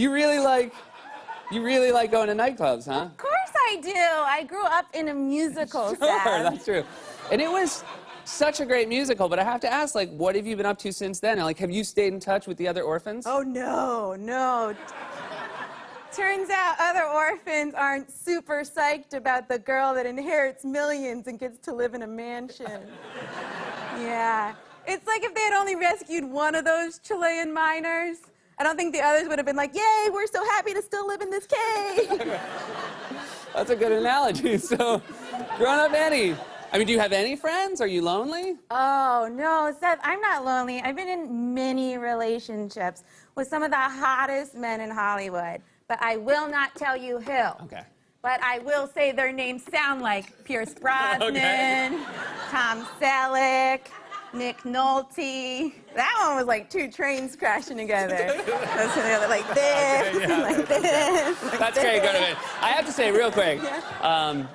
You really like going to nightclubs, huh? Of course I do. I grew up in a musical Sure, set. that's true. And it was such a great musical, but I have to ask, like, what have you been up to since then? Like, have you stayed in touch with the other orphans? Oh, no. Turns out other orphans aren't super psyched about the girl that inherits millions and gets to live in a mansion. Yeah. It's like if they had only rescued one of those Chilean miners, I don't think the others would have been like, yay, we're so happy to still live in this cave. That's a good analogy. So, grown-up Annie, I mean, do you have any friends? Are you lonely? Oh, no, Seth, I'm not lonely. I've been in many relationships with some of the hottest men in Hollywood, but I will not tell you who. Okay. But I will say their names sound like Pierce Brosnan, Okay. Tom Selleck, Nick Nolte. That one was like two trains crashing together. That's the other, like this, Okay, yeah. like this. Like That's this. great, go to bed. I have to say real quick, Yeah.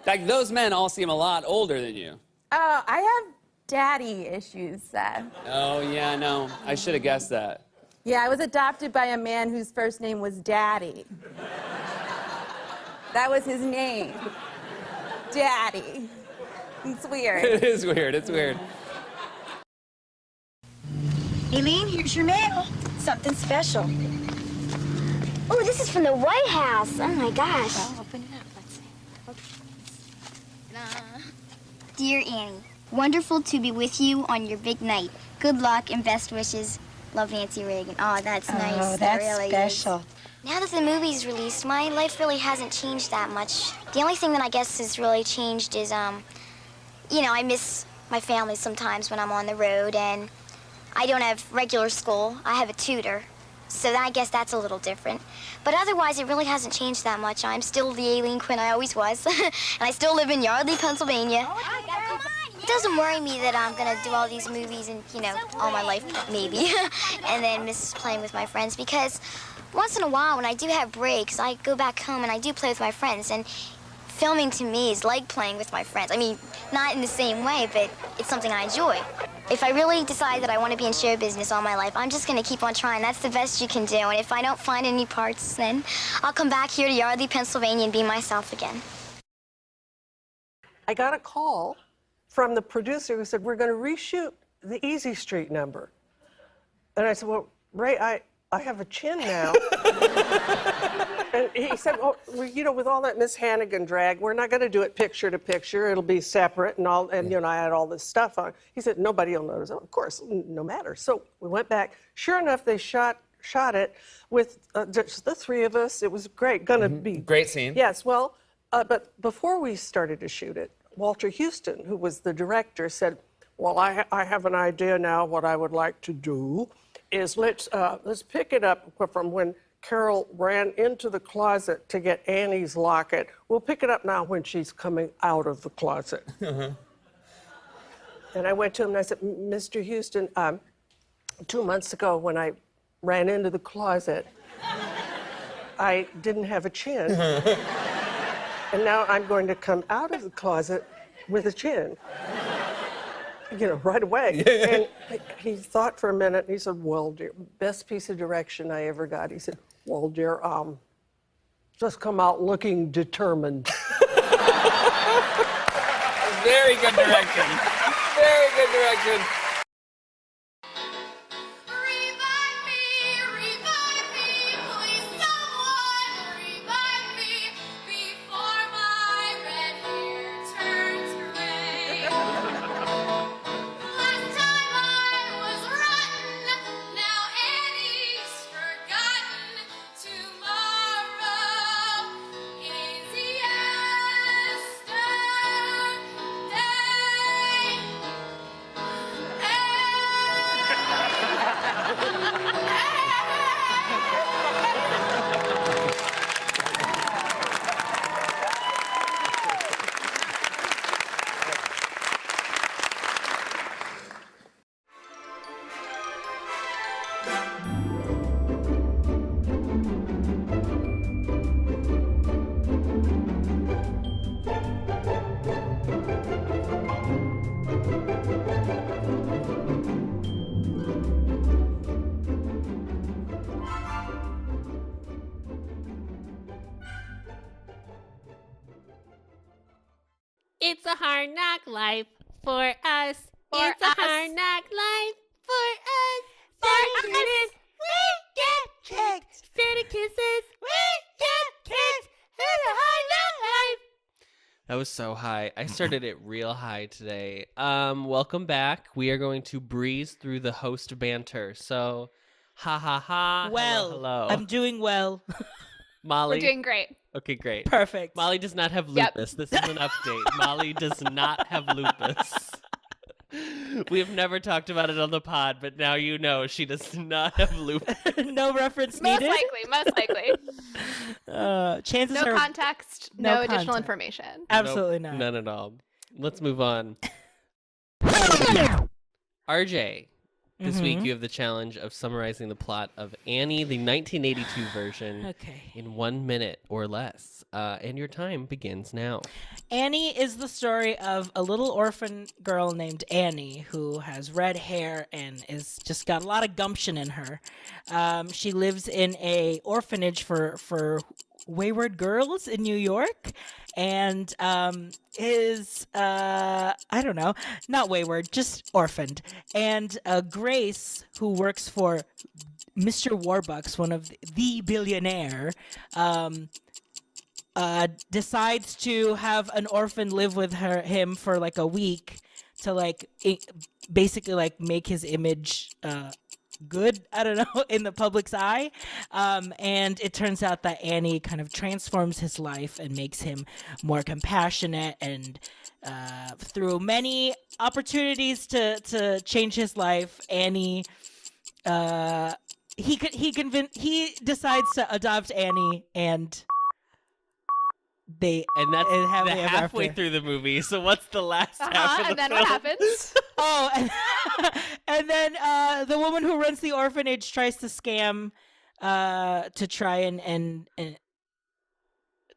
like those men all seem a lot older than you. Oh, I have daddy issues, Seth. Oh, yeah, no, I should have guessed that. Yeah, I was adopted by a man whose first name was Daddy. That was his name. Daddy. It's weird. It is weird, it's weird. Aileen, here's your mail. Something special. Oh, this is from the White House. Oh, my gosh. Well, open it up. Let's see. Dear Annie, wonderful to be with you on your big night. Good luck and best wishes. Love, Nancy Reagan. Oh, that's nice. Oh, That that's really special. is. Now that the movie's released, my life really hasn't changed that much. The only thing that I guess has really changed is, you know, I miss my family sometimes when I'm on the road, and I don't have regular school. I have a tutor. So I guess that's a little different. But otherwise, it really hasn't changed that much. I'm still the Aileen Quinn I always was. And I still live in Yardley, Pennsylvania. It doesn't worry me that I'm going to do all these movies and, you know, all my life, maybe. And then miss playing with my friends, because once in a while, when I do have breaks, I go back home and I do play with my friends. And filming to me is like playing with my friends. I mean, not in the same way, but it's something I enjoy. If I really decide that I want to be in show business all my life, I'm just going to keep on trying. That's the best you can do. And if I don't find any parts, then I'll come back here to Yardley, Pennsylvania and be myself again. I got a call from the producer who said, we're going to reshoot the Easy Street number. And I said, well, Ray, I have a chin now. And he said, well, you know, with all that Miss Hannigan drag, we're not going to do it picture to picture. It'll be separate and all. And, you know, I had all this stuff on. He said, nobody will notice. Oh, of course, no matter. So we went back. Sure enough, they shot it with just the three of us. It was great. Gonna be Great scene. Yes. Well, but before we started to shoot it, Walter Huston, who was the director, said, well, I have an idea now. What I would like to do is let's pick it up from when Carol ran into the closet to get Annie's locket. We'll pick it up now when she's coming out of the closet. And I went to him and I said, Mr. Huston, 2 months ago when I ran into the closet, I didn't have a chin. And now I'm going to come out of the closet with a chin. You know, right away. And he thought for a minute, and he said, well, dear, best piece of direction I ever got. He said, well, dear, just come out looking determined. Very good direction. Very good direction. a hard knock life for us. It's a hard knock life for us. Dirty kisses, we get kicked. Dirty kisses, we get kicked. It's a hard knock life. That was so high. I started it real high today. Welcome back. We are going to breeze through the host banter. So, ha ha ha. Well, hello. I'm doing well. Molly. We're doing great. Okay, great. Perfect. Molly does not have Yep. lupus. This is an update. Molly does not have lupus. We have never talked about it on the pod, but now you know she does not have lupus. No reference Most needed. likely. Chances No are context, no no additional context. information. absolutely Nope, not. None at all. Let's move on. RJ, this week you have the challenge of summarizing the plot of Annie, the 1982 version, Okay. in 1 minute or less. And your time begins now. Annie is the story of a little orphan girl named Annie who has red hair and is just got a lot of gumption in her. She lives in a orphanage for wayward girls in New York, and is I don't know, not wayward, just orphaned. And Grace, who works for Mr. Warbucks, one of the billionaire, decides to have an orphan live with him for like a week to basically like make his image good, I don't know, in the public's eye. And it turns out that Annie kind of transforms his life and makes him more compassionate, and through many opportunities to change his life, Annie he decides to adopt Annie, and And that's happily the ever halfway after. through the movie. So what's the last half of the And then film? what happens? Oh, and then the woman who runs the orphanage tries to scam to try and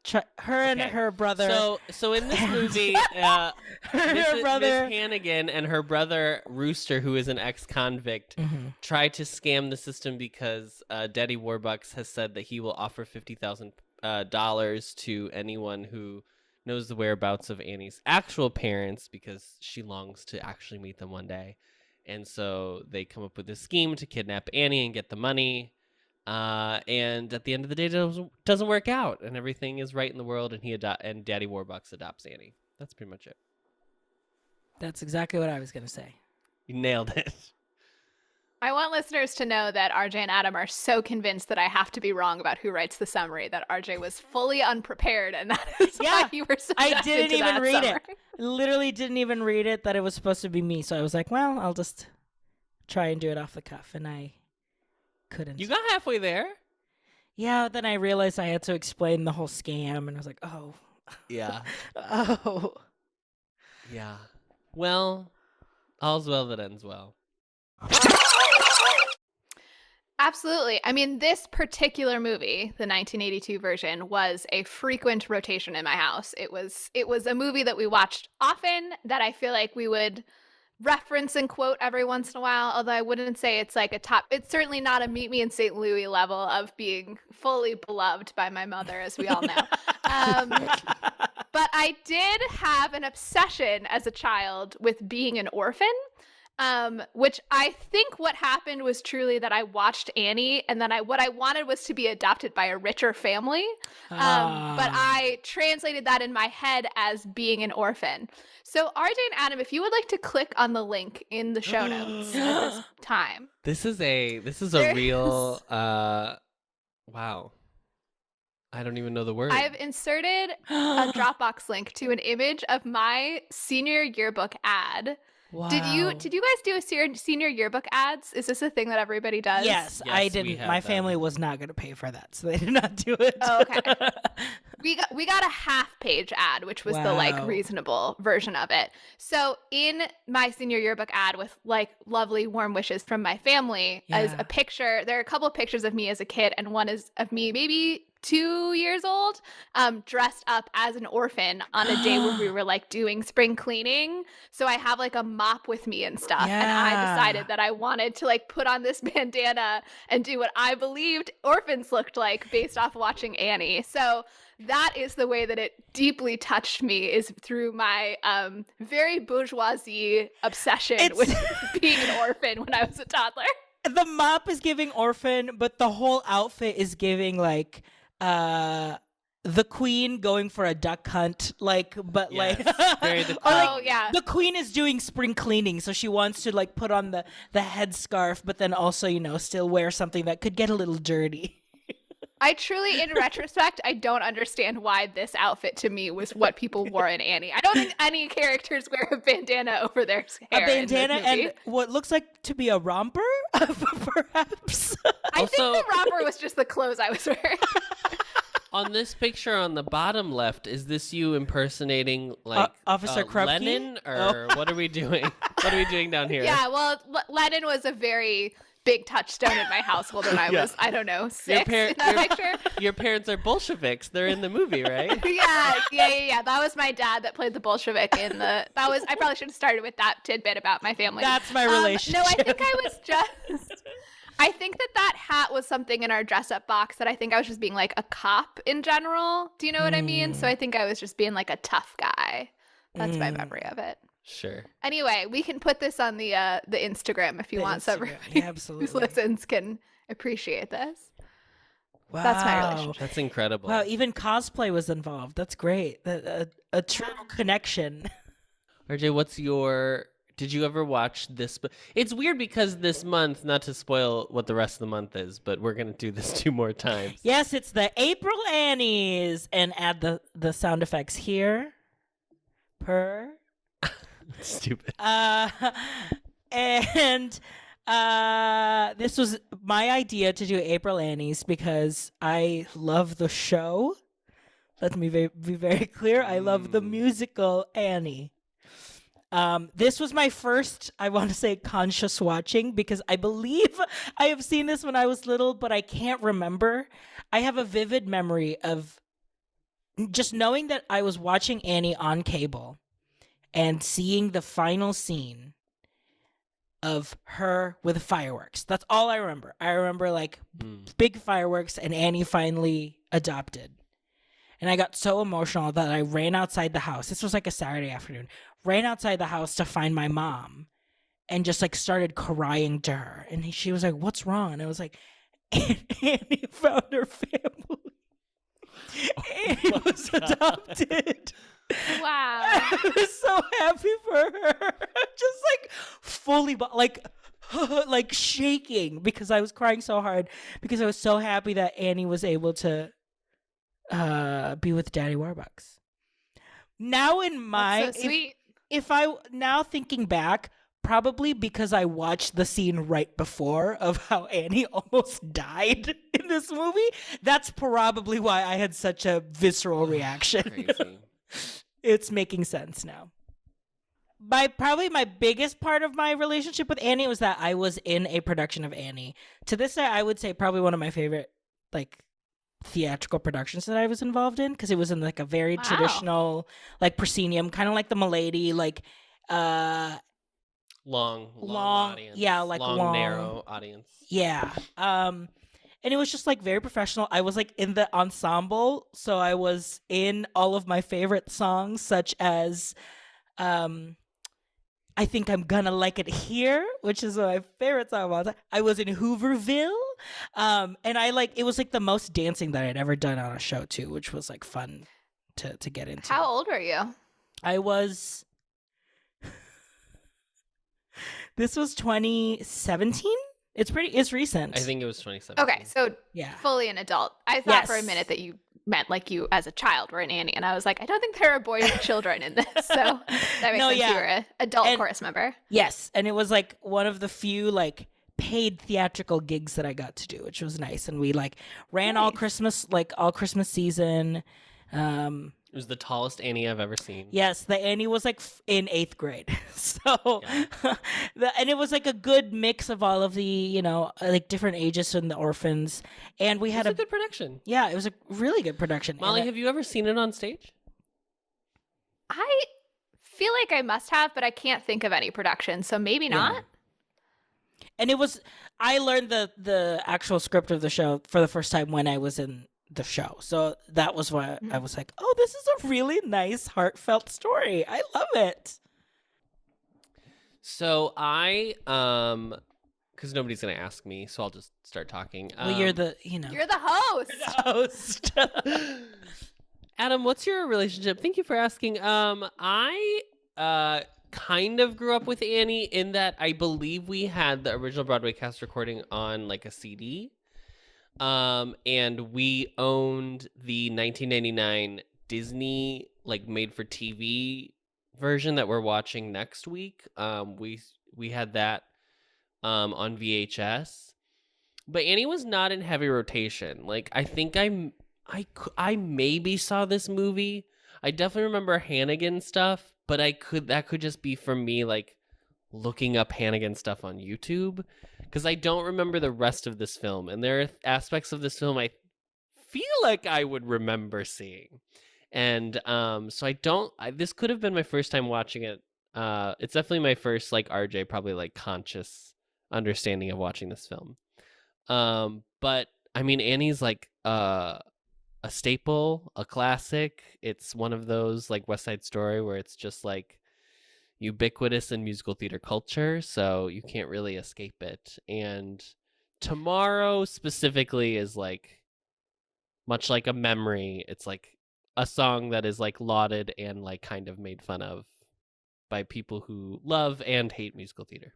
try, her and Okay. her brother. So in this movie, her Miss brother. Hannigan and her brother Rooster, who is an ex-convict, try to scam the system because Daddy Warbucks has said that he will offer $50,000 to anyone who knows the whereabouts of Annie's actual parents, because she longs to actually meet them one day. And so they come up with this scheme to kidnap Annie and get the money. And at the end of the day, it doesn't work out, and everything is right in the world, and Daddy Warbucks adopts Annie. That's pretty much it. That's exactly what I was gonna say. You nailed it. I want listeners to know that RJ and Adam are so convinced that I have to be wrong about who writes the summary that RJ was fully unprepared, and that is why you were subjected I didn't to even that read summary. it. Literally didn't even read it that it was supposed to be me. So I was like, well, I'll just try and do it off the cuff, and I couldn't. You got halfway there. Yeah, then I realized I had to explain the whole scam, and I was like, oh. Yeah. Oh. Yeah. Well, all's well that ends well. Absolutely. I mean, this particular movie, the 1982 version, was a frequent rotation in my house. It was a movie that we watched often, that I feel like we would reference and quote every once in a while, although I wouldn't say it's like it's certainly not a Meet Me in St. Louis level of being fully beloved by my mother, as we all know. But I did have an obsession as a child with being an orphan. Which I think what happened was truly that I watched Annie, and then what I wanted was to be adopted by a richer family. But I translated that in my head as being an orphan. So RJ and Adam, if you would like to click on the link in the show notes at this time. This is a real wow. I don't even know the word. I've inserted a Dropbox link to an image of my senior yearbook ad. Wow. Did you guys do a senior yearbook ads? Is this a thing that everybody does? Yes, Yes, I we didn't. have My them. family was not going to pay for that, so they did not do it. Oh, okay. We got a half-page ad, which was the Wow. reasonable version of it. So in my senior yearbook ad with lovely warm wishes from my family is Yeah. a picture. There are a couple of pictures of me as a kid, and one is of me maybe 2 years old, dressed up as an orphan on a day where we were like doing spring cleaning. So I have like a mop with me and stuff. And I decided that I wanted to like put on this bandana and do what I believed orphans looked like based off watching Annie. So that is the way that it deeply touched me, is through my very bourgeoisie obsession with being an orphan when I was a toddler. The mop is giving orphan, but the whole outfit is giving like the queen going for a duck hunt, like, but Yes, like, very the or, like, Oh, yeah. the queen is doing spring cleaning, so she wants to like put on the headscarf, but then also, you know, still wear something that could get a little dirty. I truly, in retrospect, I don't understand why this outfit to me was what people wore in Annie. I don't think any characters wear a bandana over their hair. A bandana in this movie. and what looks like to be a romper, perhaps. I think Also- the romper was just the clothes I was wearing. On this picture on the bottom left, is this you impersonating like Officer Krupke? Lenin, or what are we doing? What are we doing down here? Yeah, well, Lennon was a very big touchstone in my household when I was, I don't know, 6 in that picture. Your parents are Bolsheviks. They're in the movie, right? Yeah. That was my dad that played the Bolshevik in the. I probably should have started with that tidbit about my family. That's my relationship. No, I think I was just. I think that hat was something in our dress-up box that I think I was just being like a cop in general. Do you know what I mean? So I think I was just being like a tough guy. That's my memory of it. Sure. Anyway, we can put this on the Instagram if you want, so everybody Yeah, who absolutely. listens can appreciate this. Wow. That's my relationship. That's incredible. Wow, even cosplay was involved. That's great. A true connection. RJ, what's your? Did you ever watch this? It's weird because this month, not to spoil what the rest of the month is, but we're gonna do this 2 more times. Yes, it's the April Annies, and add the sound effects here. Stupid. And this was my idea to do April Annies because I love the show. Let me be very clear. I love the musical Annie. This was my first, I want to say, conscious watching, because I believe I have seen this when I was little, but I can't remember. I have a vivid memory of just knowing that I was watching Annie on cable and seeing the final scene of her with fireworks. That's all I remember. I remember like big fireworks and Annie finally adopted. And I got so emotional that I ran outside the house. This was like a Saturday afternoon. Ran outside the house to find my mom and just like started crying to her. And she was like, "What's wrong?" And I was like, Annie found her family. Annie was adopted. Wow. I was so happy for her. Just like fully, like shaking because I was crying so hard because I was so happy that Annie was able to be with Daddy Warbucks. Now in my, That's so sweet. if I now thinking back, probably because I watched the scene right before of how Annie almost died in this movie. That's probably why I had such a visceral reaction. Crazy. It's making sense now. Probably my biggest part of my relationship with Annie was that I was in a production of Annie. To this day, I would say probably one of my favorite like theatrical productions that I was involved in, because it was in like a very traditional like proscenium, kind of like the Milady, like long audience. Yeah, like long narrow audience. Yeah. And it was just like very professional. I was like in the ensemble, so I was in all of my favorite songs, such as I Think I'm Gonna Like It Here, which is my favorite song of all time. I was in Hooverville. And it was like the most dancing that I'd ever done on a show too, which was like fun to get into. How old were you? I was this was 2017. It's recent. I think it was 2017. Okay, so Yeah. fully an adult. I thought for a Yes. minute that you meant like you as a child were an Annie, and I was like, I don't think there are boys and children in this. So that makes No, sense. yeah. You were an adult And- chorus member. Yes, and it was like one of the few like paid theatrical gigs that I got to do, which was nice. And we like ran all Christmas season. It was the tallest Annie I've ever seen. Yes, the Annie was like in 8th grade. So, and it was like a good mix of all of the, like different ages in the orphans. And we had a good production. Yeah, it was a really good production. Molly, have you ever seen it on stage? I feel like I must have, but I can't think of any production, so maybe not. And I learned the actual script of the show for the first time when I was in the show. So that was why I was like, oh, this is a really nice, heartfelt story. I love it. So I, because nobody's going to ask me, so I'll just start talking. Well, you're the host. You're the host. Adam, what's your relationship? Thank you for asking. I kind of grew up with Annie in that I believe we had the original Broadway cast recording on like a CD. And we owned the 1999 Disney like made for TV version that we're watching next week. We had that on VHS. But Annie was not in heavy rotation. Like I think I maybe saw this movie. I definitely remember Hannigan stuff, but that could just be from me like looking up Hannigan stuff on YouTube, because I don't remember the rest of this film, and there are aspects of this film I feel like I would remember seeing, and so this could have been my first time watching it. It's definitely my first like RJ probably like conscious understanding of watching this film. But I mean Annie's like a staple, a classic. It's one of those like West Side Story where it's just like ubiquitous in musical theater culture, so you can't really escape it. And Tomorrow specifically is like much like a memory. It's like a song that is like lauded and like kind of made fun of by people who love and hate musical theater.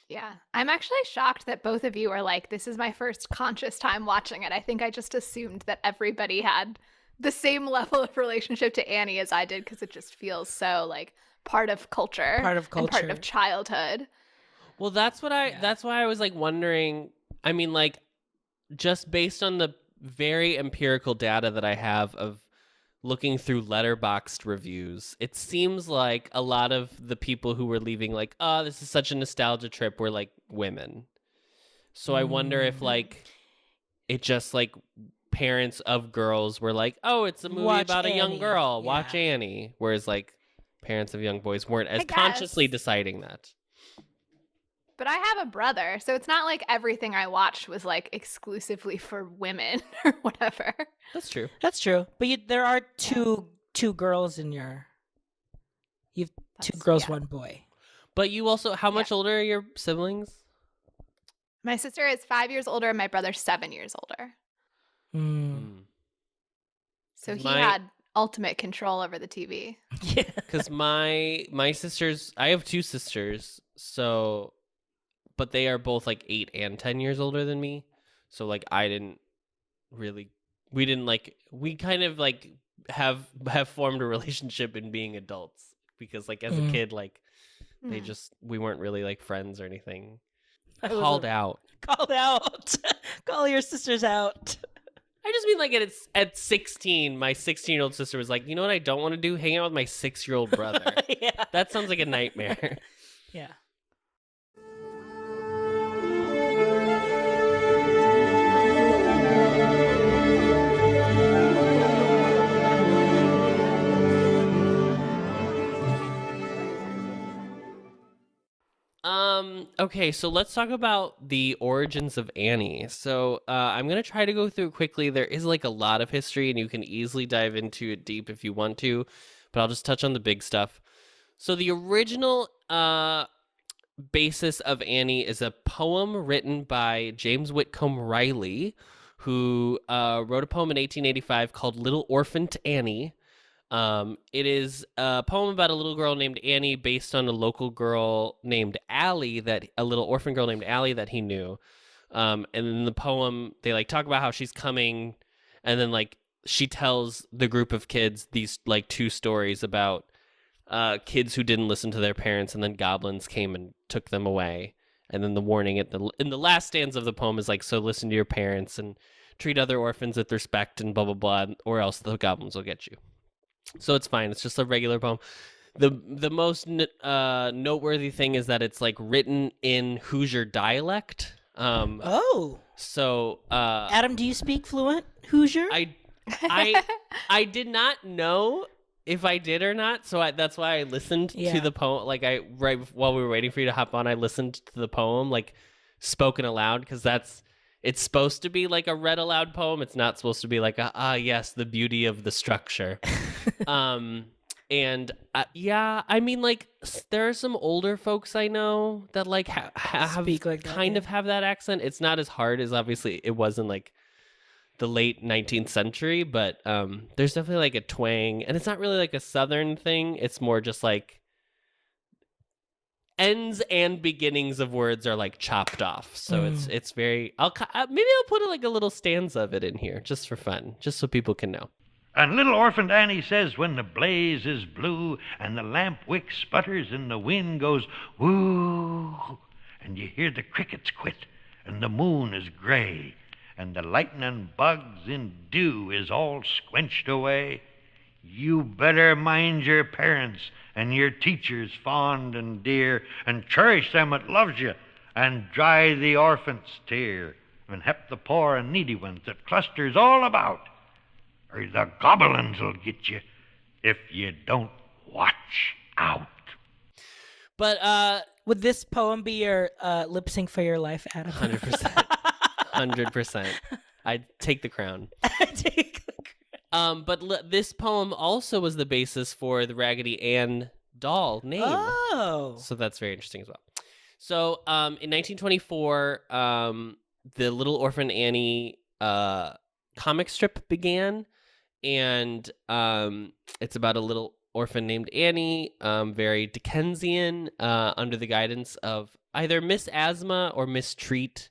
Yeah, I'm actually shocked that both of you are like, this is my first conscious time watching it. I think I just assumed that everybody had the same level of relationship to Annie as I did, because it just feels so like part of culture, and part of childhood. Well, that's why I was like wondering. I mean, like, just based on the very empirical data that I have of looking through letterboxed reviews, it seems like a lot of the people who were leaving like, oh, this is such a nostalgia trip, were like women. So I wonder if like it just like parents of girls were like, oh, it's a movie about a young girl, watch Annie, whereas like parents of young boys weren't as consciously deciding that. But I have a brother, so it's not like everything I watched was like exclusively for women or whatever. That's true. That's true. But there are two girls in your. You've two girls, one boy. But you also, how much older are your siblings? My sister is 5 years older, and my brother's 7 years older. So he had ultimate control over the TV. Yeah. Because my sisters, I have two sisters, so, but they are both like 8 and 10 years older than me. So like we kind of like have formed a relationship in being adults, because like as a kid, like we weren't really like friends or anything. Called out. Call your sisters out. I just mean like at 16, my 16-year-old sister was like, you know what I don't want to do? Hang out with my 6-year-old brother. Yeah. That sounds like a nightmare. Yeah. Okay, so let's talk about the origins of Annie. So I'm going to try to go through quickly. There is like a lot of history, and you can easily dive into it deep if you want to, but I'll just touch on the big stuff. So the original basis of Annie is a poem written by James Whitcomb Riley, who wrote a poem in 1885 called Little Orphan Annie. It is a poem about a little girl named Annie based on a local girl named Allie, a little orphan girl named Allie that he knew. And in the poem, they like talk about how she's coming, and then like she tells the group of kids these like two stories about kids who didn't listen to their parents, and then goblins came and took them away. And then the warning in the last stanza of the poem is like, so listen to your parents and treat other orphans with respect and blah, blah, blah, or else the goblins will get you. So it's fine. It's just a regular poem. The most noteworthy thing is that it's like written in Hoosier dialect. So Adam, do you speak fluent Hoosier? I did not know if I did or not, so that's why I listened to the poem. Like right while we were waiting for you to hop on, I listened to the poem like spoken aloud, because it's supposed to be like a read aloud poem. It's not supposed to be like yes, the beauty of the structure. And I mean, like, there are some older folks I know that like have like kind of have that accent. It's not as hard as obviously it was in like the late 19th century, but there's definitely like a twang, and it's not really like a Southern thing. It's more just like ends and beginnings of words are like chopped off. So it's very. Maybe I'll put like a little stanza of it in here just for fun, just so people can know. And little orphaned Annie says, when the blaze is blue and the lamp wick sputters and the wind goes woo, and you hear the crickets quit and the moon is gray and the lightning bugs in dew is all squenched away, you better mind your parents and your teachers fond and dear, and cherish them that loves you, and dry the orphan's tear, and help the poor and needy ones that clusters all about, or the goblins will get you if you don't watch out. But would this poem be your lip sync for your life, Adam? 100%. 100%. I'd take the crown. But this poem also was the basis for the Raggedy Ann doll name. Oh. So that's very interesting as well. So in 1924, the Little Orphan Annie comic strip began. And it's about a little orphan named Annie, very Dickensian, under the guidance of either Miss Asthma or Miss Treat,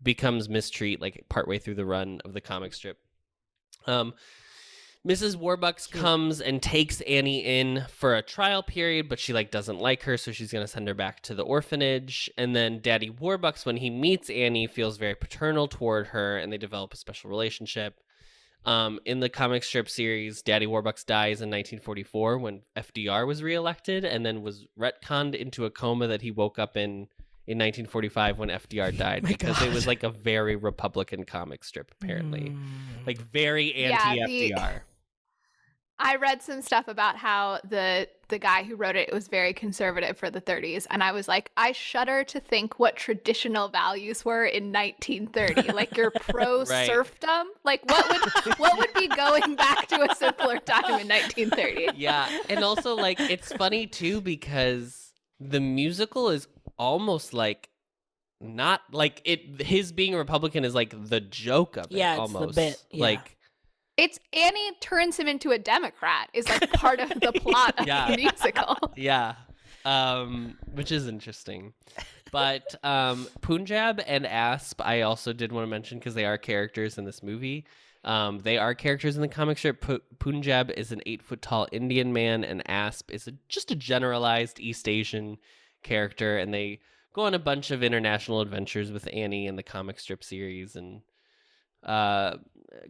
becomes Miss Treat, like partway through the run of the comic strip. Mrs. Warbucks comes and takes Annie in for a trial period, but she like doesn't like her, so she's gonna send her back to the orphanage. And then Daddy Warbucks, when he meets Annie, feels very paternal toward her, and they develop a special relationship. In the comic strip series, Daddy Warbucks dies in 1944 when FDR was reelected, and then was retconned into a coma that he woke up in 1945 when FDR died, because it was like a very Republican comic strip, apparently. Like very anti-FDR. I read some stuff about how the guy who wrote it was very conservative for the 30s, and I was like, I shudder to think what traditional values were in 1930. Like your pro serfdom. Like what would be going back to a simpler time in 1930? Yeah, and also like it's funny too because the musical is almost like not like it. His being a Republican is like the joke of it. Yeah, it's almost the bit. Yeah. Like. It's Annie turns him into a Democrat is like part of the plot of the musical. Yeah, which is interesting. But Punjab and Asp, I also did want to mention because they are characters in this movie. They are characters in the comic strip. Punjab is an 8-foot-tall Indian man, and Asp is just a generalized East Asian character. And they go on a bunch of international adventures with Annie in the comic strip series, and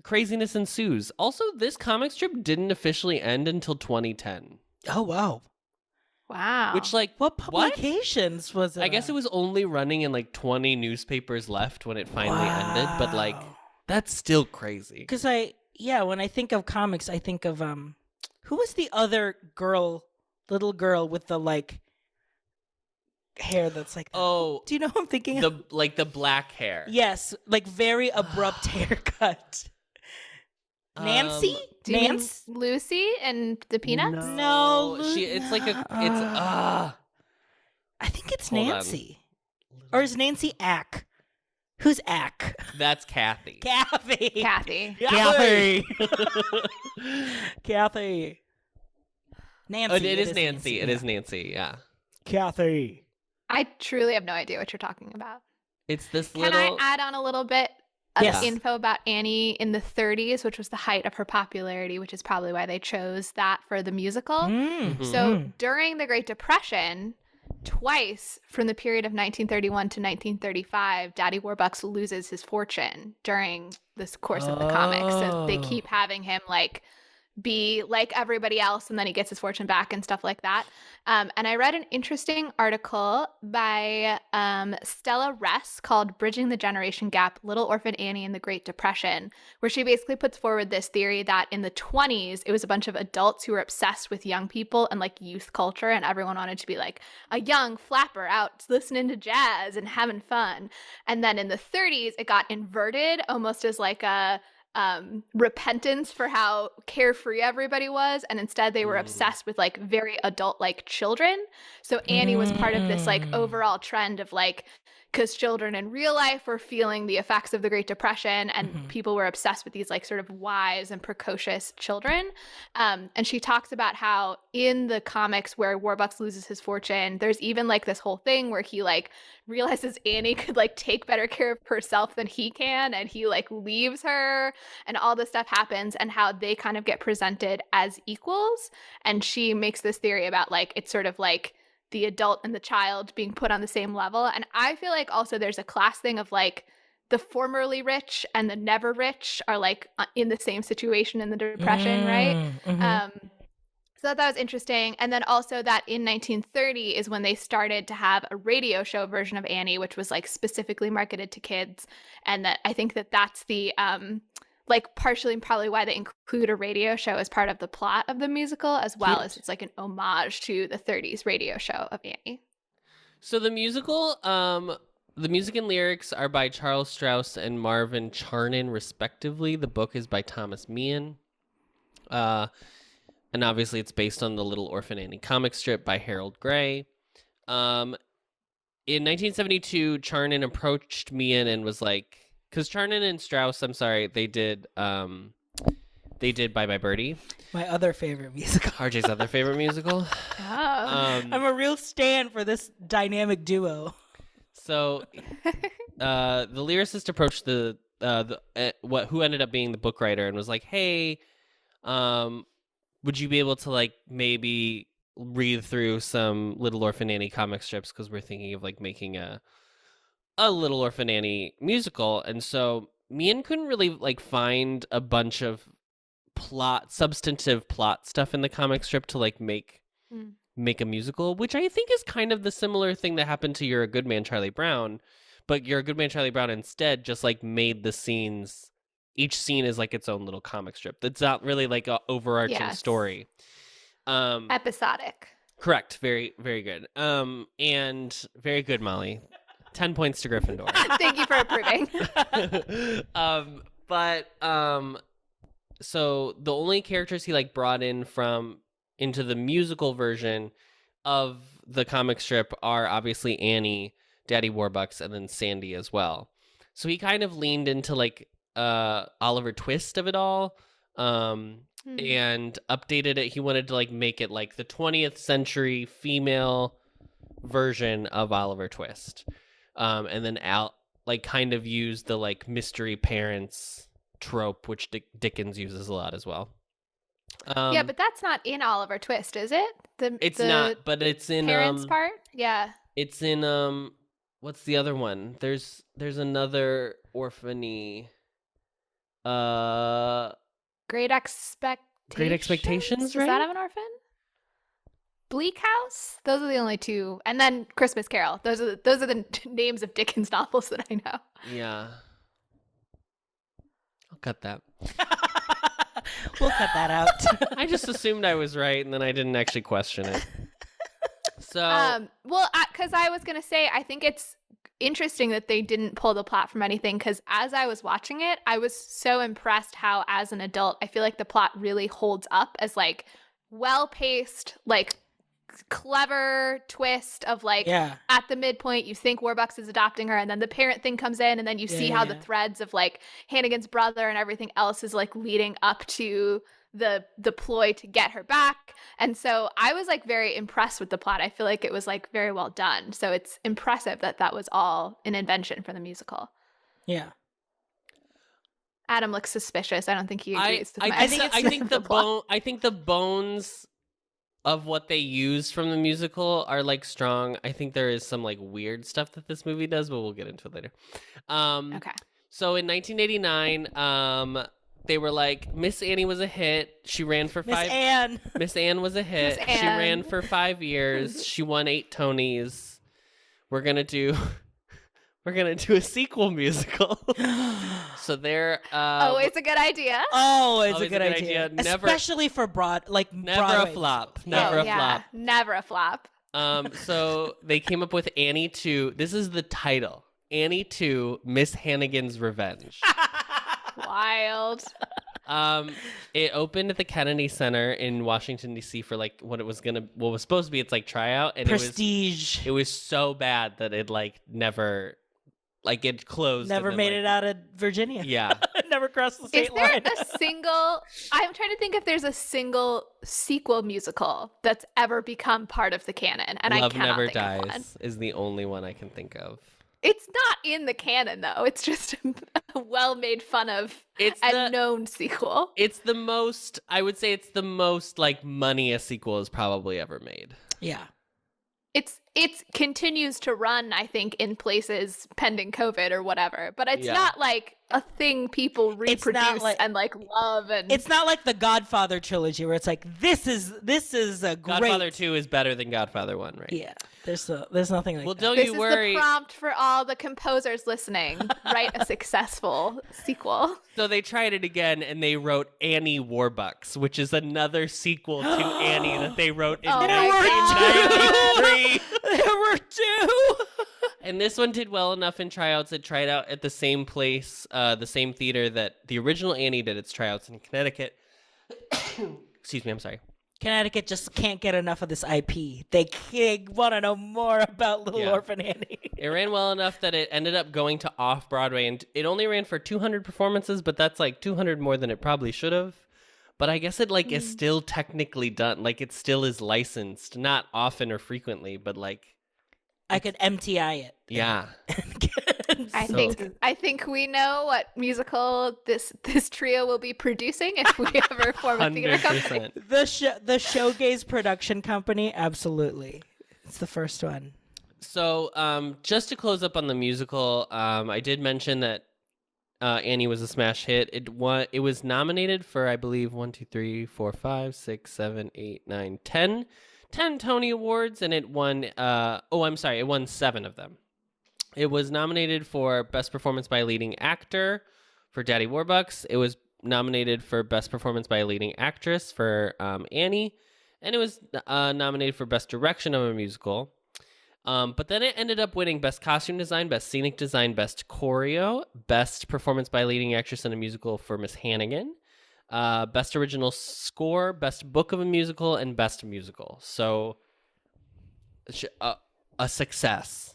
craziness ensues. Also, this comic strip didn't officially end until 2010. Oh, wow. Wow. Which, like, what publications was it? I guess it was only running in, like, 20 newspapers left when it finally ended, but, like, that's still crazy. Because when I think of comics, I think of, who was the other little girl with the, like, hair that's like that? Oh, do you know who I'm thinking of? The black hair. Yes, like very abrupt haircut. Nancy? Do you mean Lucy and the Peanuts? No, it's like I think it's Nancy. Or is Nancy Ack? Who's Ack? That's Kathy. Kathy. Nancy. It is Nancy. It is Nancy. Yeah. Kathy. I truly have no idea what you're talking about. It's this Can I add on a little bit of info about Annie in the 30s, which was the height of her popularity, which is probably why they chose that for the musical. Mm-hmm. So during the Great Depression, twice from the period of 1931 to 1935, Daddy Warbucks loses his fortune during this course of the comics. So they keep having him like be like everybody else, and then he gets his fortune back and stuff like that. And I read an interesting article by Stella Ress called Bridging the Generation Gap, Little Orphan Annie and the Great Depression, where she basically puts forward this theory that in the 20s, it was a bunch of adults who were obsessed with young people and like youth culture, and everyone wanted to be like a young flapper out listening to jazz and having fun. And then in the 30s, it got inverted almost as like a repentance for how carefree everybody was, and instead they were obsessed with like very adult-like children. So Annie was part of this like overall trend of like, because children in real life were feeling the effects of the Great Depression, and people were obsessed with these like sort of wise and precocious children. And she talks about how in the comics where Warbucks loses his fortune, there's even like this whole thing where he like realizes Annie could like take better care of herself than he can, and he like leaves her, and all this stuff happens, and how they kind of get presented as equals. And she makes this theory about like it's sort of like the adult and the child being put on the same level. And I feel like also there's a class thing of like the formerly rich and the never rich are like in the same situation in the Depression, right? So that was interesting. And then also that in 1930 is when they started to have a radio show version of Annie, which was like specifically marketed to kids. And that I think that that's the like partially probably why they include a radio show as part of the plot of the musical, as well as it's like an homage to the 30s radio show of Annie. So the musical, the music and lyrics are by Charles Strauss and Marvin Charnin, respectively. The book is by Thomas Meehan. And obviously it's based on the Little Orphan Annie comic strip by Harold Gray. In 1972, Charnin approached Meehan and was like, because Charnin and Strauss, I'm sorry, they did Bye Bye Birdie. My other favorite musical. RJ's other favorite musical. I'm a real stan for this dynamic duo. So the lyricist approached who ended up being the book writer and was like, hey, would you be able to like maybe read through some Little Orphan Annie comic strips, because we're thinking of like making a Little Orphan Annie musical. And so Meehan couldn't really like find a bunch of substantive plot stuff in the comic strip to like make a musical, which I think is kind of the similar thing that happened to You're a Good Man, Charlie Brown. But You're a Good Man, Charlie Brown instead just like made the scenes, each scene is like its own little comic strip. That's not really like an overarching story. Episodic. Correct. Very, very good. And very good, Molly. 10 points to Gryffindor. Thank you for approving. So the only characters he like brought into the musical version of the comic strip are obviously Annie, Daddy Warbucks, and then Sandy as well. So he kind of leaned into like Oliver Twist of it all, and updated it. He wanted to like make it like the 20th century female version of Oliver Twist. And then like kind of use the like mystery parents trope, which Dickens uses a lot as well. Yeah, but that's not in Oliver Twist, is it? It's not, but it's in parents part. Yeah, it's in what's the other one? There's another orphany. Great Expectations. Right? Does that have an orphan? Bleak House. Those are the only two, and then Christmas Carol. Those are the names of Dickens novels that I know. Yeah, I'll cut that. We'll cut that out. I just assumed I was right, and then I didn't actually question it. So, well, because I was gonna say, I think it's interesting that they didn't pull the plot from anything, because as I was watching it, I was so impressed how, as an adult, I feel like the plot really holds up as like well-paced, like clever twist of like at the midpoint you think Warbucks is adopting her, and then the parent thing comes in, and then you see how the threads of like Hannigan's brother and everything else is like leading up to the ploy to get her back. And so I was like very impressed with the plot. I feel like it was like very well done. So it's impressive that was all an invention for the musical. Yeah. Adam looks suspicious. I don't think he agrees with I think the bones of what they used from the musical are like strong. I think there is some like weird stuff that this movie does, but we'll get into it later. Okay. So in 1989, they were like, Miss Annie was a hit. She ran for Miss Anne. Miss Anne was a hit. Miss She Anne. ran for 5 years. She won 8 Tonys. We're gonna do a sequel musical. So they're Always a good idea. Oh, it's a Always good idea. Never- Especially for never Broadway. a flop. Never a flop. Never a flop. So they came up with Annie 2. This is the title. Annie 2, Miss Hannigan's Revenge. Wild. It opened at the Kennedy Center in Washington D.C. for like what was supposed to be its like tryout, and Prestige. It was so bad that it like never, like it closed. Never and then, made it out of Virginia. Yeah. Never crossed the Is state there line. a single? I'm trying to think if there's a single sequel musical that's ever become part of the canon, and Love I cannot Never think of one. Dies is the only one I can think of. It's not in the canon though. It's just a well made fun of and known sequel. It's the most. I would say it's the most like money a sequel has probably ever made. Yeah. It continues to run, I think, in places pending COVID or whatever. But it's not like a thing people reproduce and like love. And it's not like the Godfather trilogy where it's like this is a great. Godfather 2 is better than Godfather 1, right? Yeah. There's nothing like that. Don't this you is worry. the prompt for all the composers listening. Write a successful sequel. So they tried it again, and they wrote Annie Warbucks, which is another sequel to Annie that they wrote in 1993. There were 2. And this one did well enough in tryouts. It tried out at the same place, the same theater that the original Annie did its tryouts in Connecticut. Excuse me, I'm sorry. Connecticut just can't get enough of this IP. They want to know more about Little Orphan Annie. It ran well enough that it ended up going to off-Broadway, and it only ran for 200 performances, but that's like 200 more than it probably should have. But I guess it like is still technically done. Like it still is licensed, not often or frequently, but like I could MTI it. Yeah. I think we know what musical this trio will be producing if we ever form a theater company. 100%. The Showgays production company, absolutely. It's the first one. So, just to close up on the musical, I did mention that Annie was a smash hit. It was nominated for, I believe, 1, 2, 3, 4, 5, 6, 7, 8, 9, 10 Tony Awards, and it won. It won 7 of them. It was nominated for Best Performance by a Leading Actor for Daddy Warbucks. It was nominated for Best Performance by a Leading Actress for Annie, and it was nominated for Best Direction of a Musical. But then it ended up winning Best Costume Design, Best Scenic Design, Best Choreo, Best Performance by a Leading Actress in a Musical for Miss Hannigan, Best Original Score, Best Book of a Musical, and Best Musical. So, a success.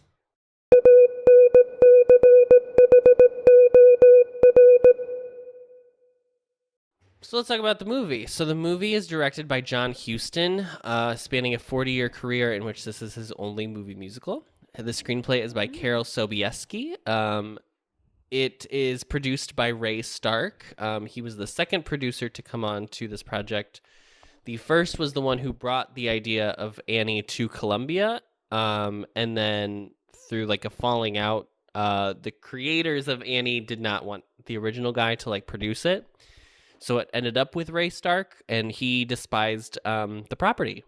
So let's talk about the movie. So the movie is directed by John Huston, spanning a 40-year career in which this is his only movie musical. The screenplay is by Karol Sobieski. It is produced by Ray Stark. He was the second producer to come on to this project. The first was the one who brought the idea of Annie to Columbia. And then through like a falling out, the creators of Annie did not want the original guy to like produce it. So it ended up with Ray Stark, and he despised the property.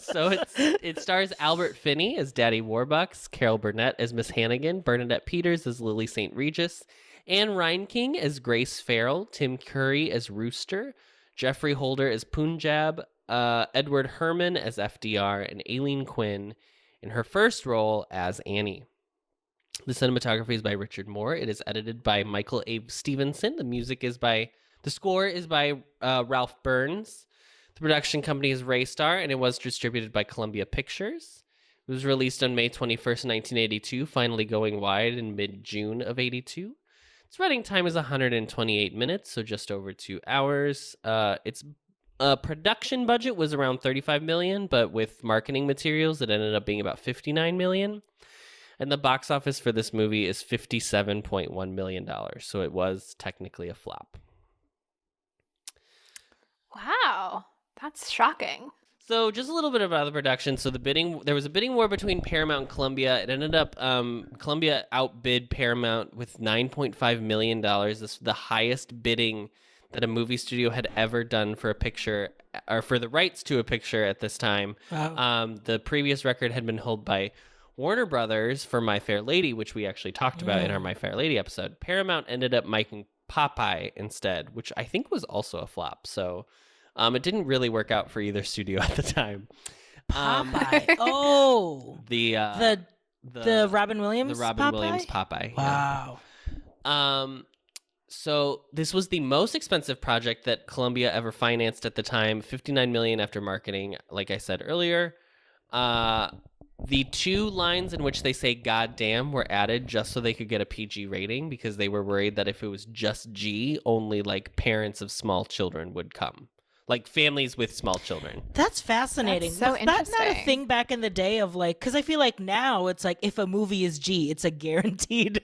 So it stars Albert Finney as Daddy Warbucks, Carol Burnett as Miss Hannigan, Bernadette Peters as Lily St. Regis, Anne Reinking as Grace Farrell, Tim Curry as Rooster, Jeffrey Holder as Punjab, Edward Herman as FDR, and Aileen Quinn in her first role as Annie. The cinematography is by Richard Moore. It is edited by Michael Abe Stevenson. The score is by Ralph Burns. The production company is Raystar, and it was distributed by Columbia Pictures. It was released on May 21st, 1982, finally going wide in mid-June of 82. Its running time is 128 minutes, so just over 2 hours. Its production budget was around $35 million, but with marketing materials, it ended up being about $59 million. And the box office for this movie is $57.1 million, so it was technically a flop. Wow. That's shocking. So just a little bit about the production. So there was a bidding war between Paramount and Columbia. It ended up Columbia outbid Paramount with $9.5 million. This was the highest bidding that a movie studio had ever done for a picture, or for the rights to a picture at this time. Wow. The previous record had been held by Warner Brothers for My Fair Lady, which we actually talked about in our My Fair Lady episode. Paramount ended up making Popeye instead, which I think was also a flop. So it didn't really work out for either studio at the time. Popeye. The Robin Williams. The Robin Popeye? Williams Popeye. Wow. Yeah. So this was the most expensive project that Columbia ever financed at the time. $59 million after marketing, like I said earlier. The 2 lines in which they say "God damn" were added just so they could get a PG rating, because they were worried that if it was just G, only like parents of small children would come. Like families with small children. That's fascinating. That's so Was that not a interesting. thing back in the day of like, because I feel like now it's like if a movie is G, it's a guaranteed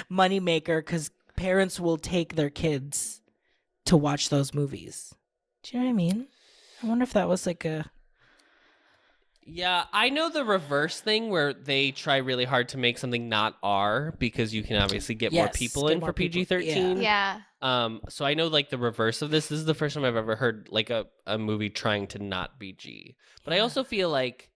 moneymaker because parents will take their kids to watch those movies. Do you know what I mean? I wonder if that was like a... Yeah, I know the reverse thing where they try really hard to make something not R because you can obviously get more Yes, people get in more for people. PG-13. Yeah. So I know like the reverse of this. This is the first time I've ever heard like a movie trying to not be G. But I also feel like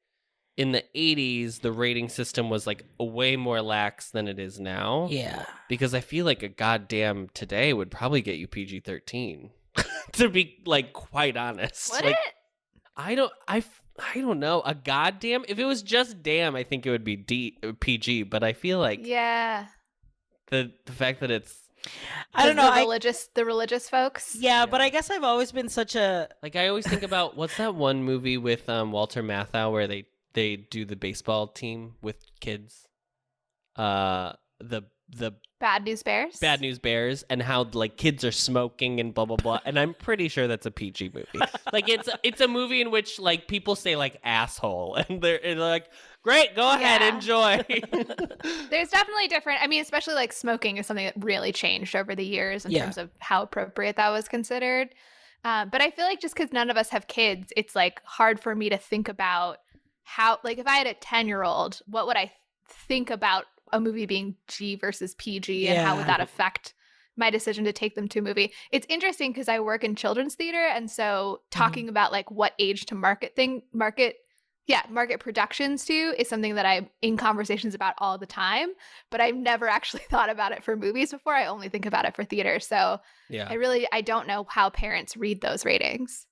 in the 80s, the rating system was like way more lax than it is now. Yeah. Because I feel like a goddamn today would probably get you PG-13. To be like quite honest. Would Like, it? I don't know. A goddamn, if it was just damn, I think it would be PG, but I feel like Yeah. the fact that it's I don't know. The religious folks. Yeah, but I guess I've always been such a... like, I always think about what's that one movie with Walter Matthau where they do the baseball team with kids, the Bad News Bears. Bad News Bears, and how like kids are smoking and blah blah blah. And I'm pretty sure that's a PG movie. Like it's a movie in which like people say like asshole, and they're like, great, go ahead, Yeah. enjoy. There's definitely different. I mean, especially like smoking is something that really changed over the years in terms of how appropriate that was considered. But I feel like just because none of us have kids, it's like hard for me to think about how, like, if I had a 10-year-old, what would I think about a movie being G versus PG, and how would that affect my decision to take them to a movie? It's interesting because I work in children's theater, and so talking about like what age to market productions to is something that I'm in conversations about all the time, but I've never actually thought about it for movies before. I only think about it for theater. So Yeah. I don't know how parents read those ratings.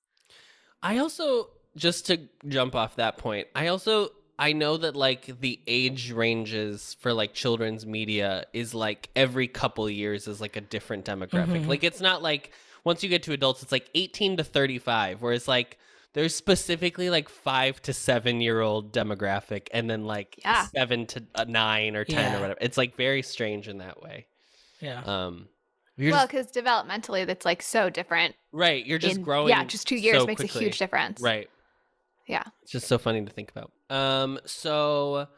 I also, just to jump off that point, I know that like the age ranges for like children's media is like every couple years is like a different demographic. Like it's not like once you get to adults, it's like 18 to 35, whereas like there's specifically like 5 to 7-year-old demographic, and then like 7 to 9 or 10 or whatever. It's like very strange in that way. Yeah. Well, because developmentally, that's like so different. Right. You're just growing. Yeah, just 2 years so makes quickly. a huge difference. Right. Yeah. It's just so funny to think about. So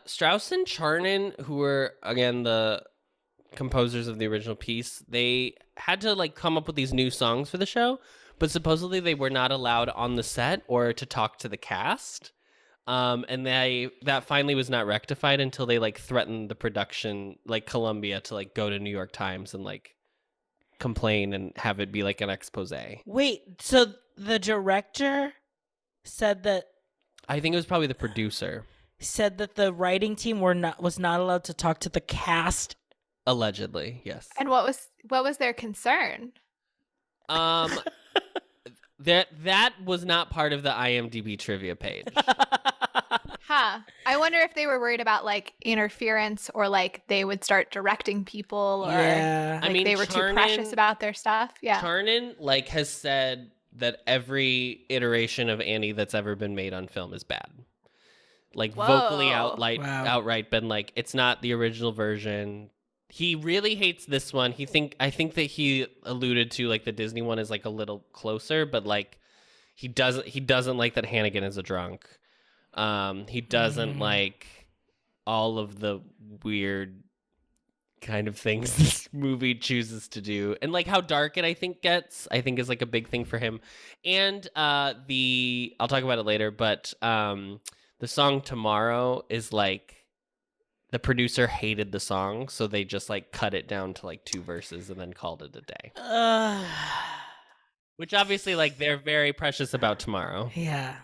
Strauss and Charnin, who were again the composers of the original piece, they had to like come up with these new songs for the show, but supposedly they were not allowed on the set or to talk to the cast. And that finally was not rectified until they like threatened the production, like Columbia, to like go to New York Times and like complain and have it be like an expose. Wait, so the director said that... I think it was probably the producer. Said that the writing team was not allowed to talk to the cast. Allegedly, yes. And what was their concern? That was not part of the IMDb trivia page. Huh. I wonder if they were worried about like interference, or like they would start directing people, or Yeah. like they were too precious about their stuff. Yeah. Charnin like has said that every iteration of Annie that's ever been made on film is bad. Like vocally outright been like, it's not the original version. He really hates this one. I think that he alluded to like the Disney one is like a little closer, but like he doesn't like that Hannigan is a drunk. He doesn't like all of the weird kind of things this movie chooses to do, and like how dark it I think gets, I think is like a big thing for him. And I'll talk about it later, but the song Tomorrow is like the producer hated the song, so they just like cut it down to like 2 verses and then called it a day. Which obviously like they're very precious about Tomorrow. Yeah.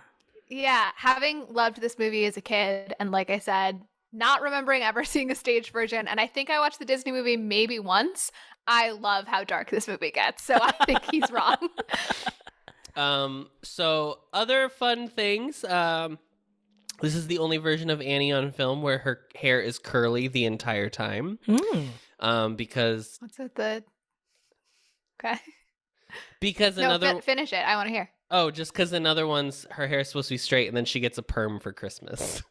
Yeah, having loved this movie as a kid, and like I said, not remembering ever seeing a stage version, and I think I watched the Disney movie maybe once. I love how dark this movie gets, so I think he's wrong. So other fun things. This is the only version of Annie on film where her hair is curly the entire time. Because What's it? Okay. Because No, another finish it. I want to hear. Oh, just because in other ones her hair is supposed to be straight and then she gets a perm for Christmas.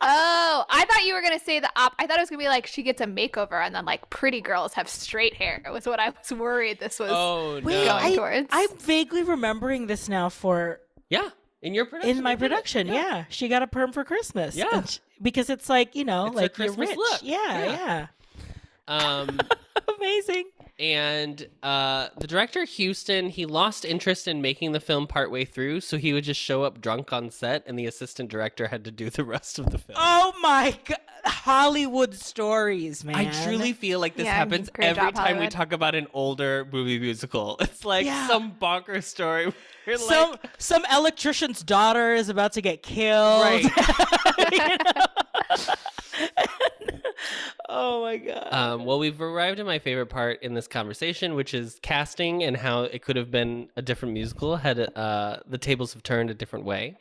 Oh, I thought you were going to say I thought it was going to be like she gets a makeover and then like pretty girls have straight hair. It was what I was worried this was going towards. I'm vaguely remembering this now for... Yeah, in your production. In my production, yeah. She got a perm for Christmas. Yeah. Because it's like, you know, It's like a you're Christmas rich. look. Yeah. Amazing. And the director, Huston, he lost interest in making the film partway through, so he would just show up drunk on set, and the assistant director had to do the rest of the film. Oh my God. Hollywood stories, man. I truly feel like this happens every time we talk about an older movie musical. It's like some bonkers story. Some electrician's daughter is about to get killed. Right. You know? Oh my God. Well, we've arrived at my favorite part in this conversation, which is casting and how it could have been a different musical had the tables have turned a different way.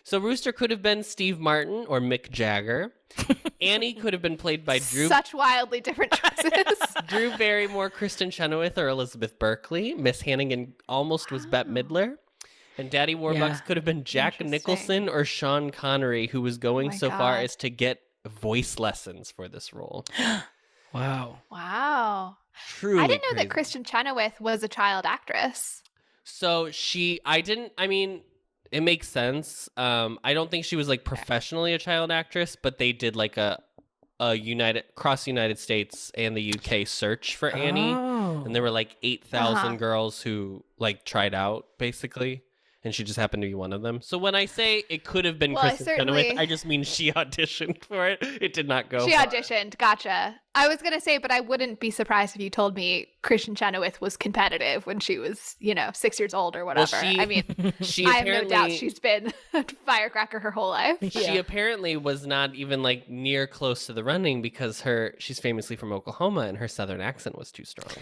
So Rooster could have been Steve Martin or Mick Jagger. Annie could have been played by Drew. Such wildly different choices. Drew Barrymore, Kristen Chenoweth, or Elizabeth Berkley. Miss Hannigan almost was Bette Midler. And Daddy Warbucks could have been Jack Nicholson or Sean Connery, who was going so far as to get voice lessons for this role. Wow. Wow. Truly I didn't know crazy. that Kristen Chenoweth was a child actress. So it makes sense. I don't think she was like professionally a child actress, but they did like a across the United States and the UK search for Annie. And there were like 8,000 girls who like tried out basically. And she just happened to be one of them. So when I say it could have been Kristen Chenoweth, I just mean she auditioned for it. It did not go. She auditioned. Gotcha. I was going to say, but I wouldn't be surprised if you told me Kristen Chenoweth was competitive when she was, 6 years old or whatever. Well, I mean, I have no doubt she's been a firecracker her whole life. She apparently was not even like near close to the running because she's famously from Oklahoma and her southern accent was too strong.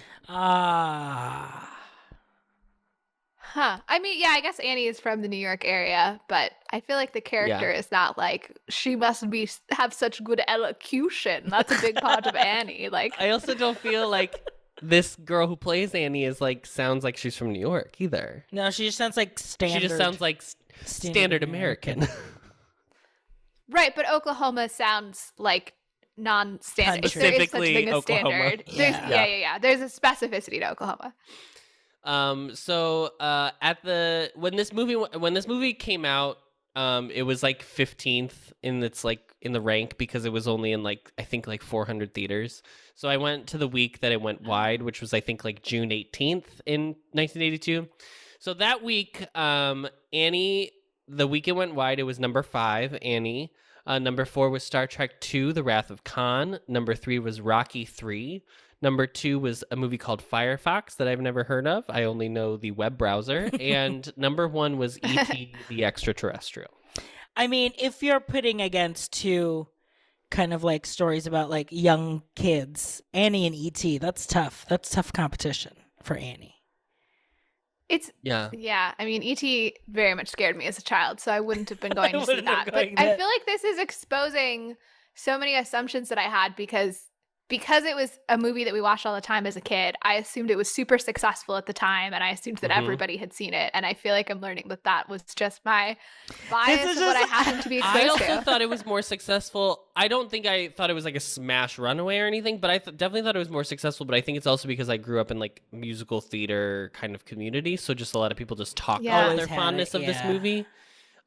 Huh. I mean, yeah, I guess Annie is from the New York area, but I feel like the character is not like she must have such good elocution. That's a big part of Annie. Like, I also don't feel like this girl who plays Annie is like sounds like she's from New York either. No, she just sounds like standard. She just sounds like standard American. Right, but Oklahoma sounds like non-standard. Country. There is such thing as Oklahoma. standard. Yeah. There's a specificity to Oklahoma. When this movie came out, it was like 15th in the rank because it was only in like I think like 400 theaters. So I went to the week that it went wide, which was I think like June 18th in 1982. So that week, Annie, the week it went wide, it was number 5, Annie. Number 4 was Star Trek II: The Wrath of Khan. Number 3 was Rocky III. Number 2 was a movie called Firefox that I've never heard of. I only know the web browser. And number 1 was E.T. the Extraterrestrial. I mean, if you're putting against two kind of like stories about like young kids, Annie and E.T., that's tough. That's tough competition for Annie. Yeah. I mean, E.T. very much scared me as a child, so I wouldn't have been going to see that. But I feel like this is exposing so many assumptions that I had because it was a movie that we watched all the time as a kid. I assumed it was super successful at the time, and I assumed that everybody had seen it. And I feel like I'm learning that was just my bias of what I happened to be exposed to. I also thought it was more successful. I don't think I thought it was like a smash runaway or anything, but I definitely thought it was more successful. But I think it's also because I grew up in like musical theater kind of community, so just a lot of people just talk about their fondness of this movie.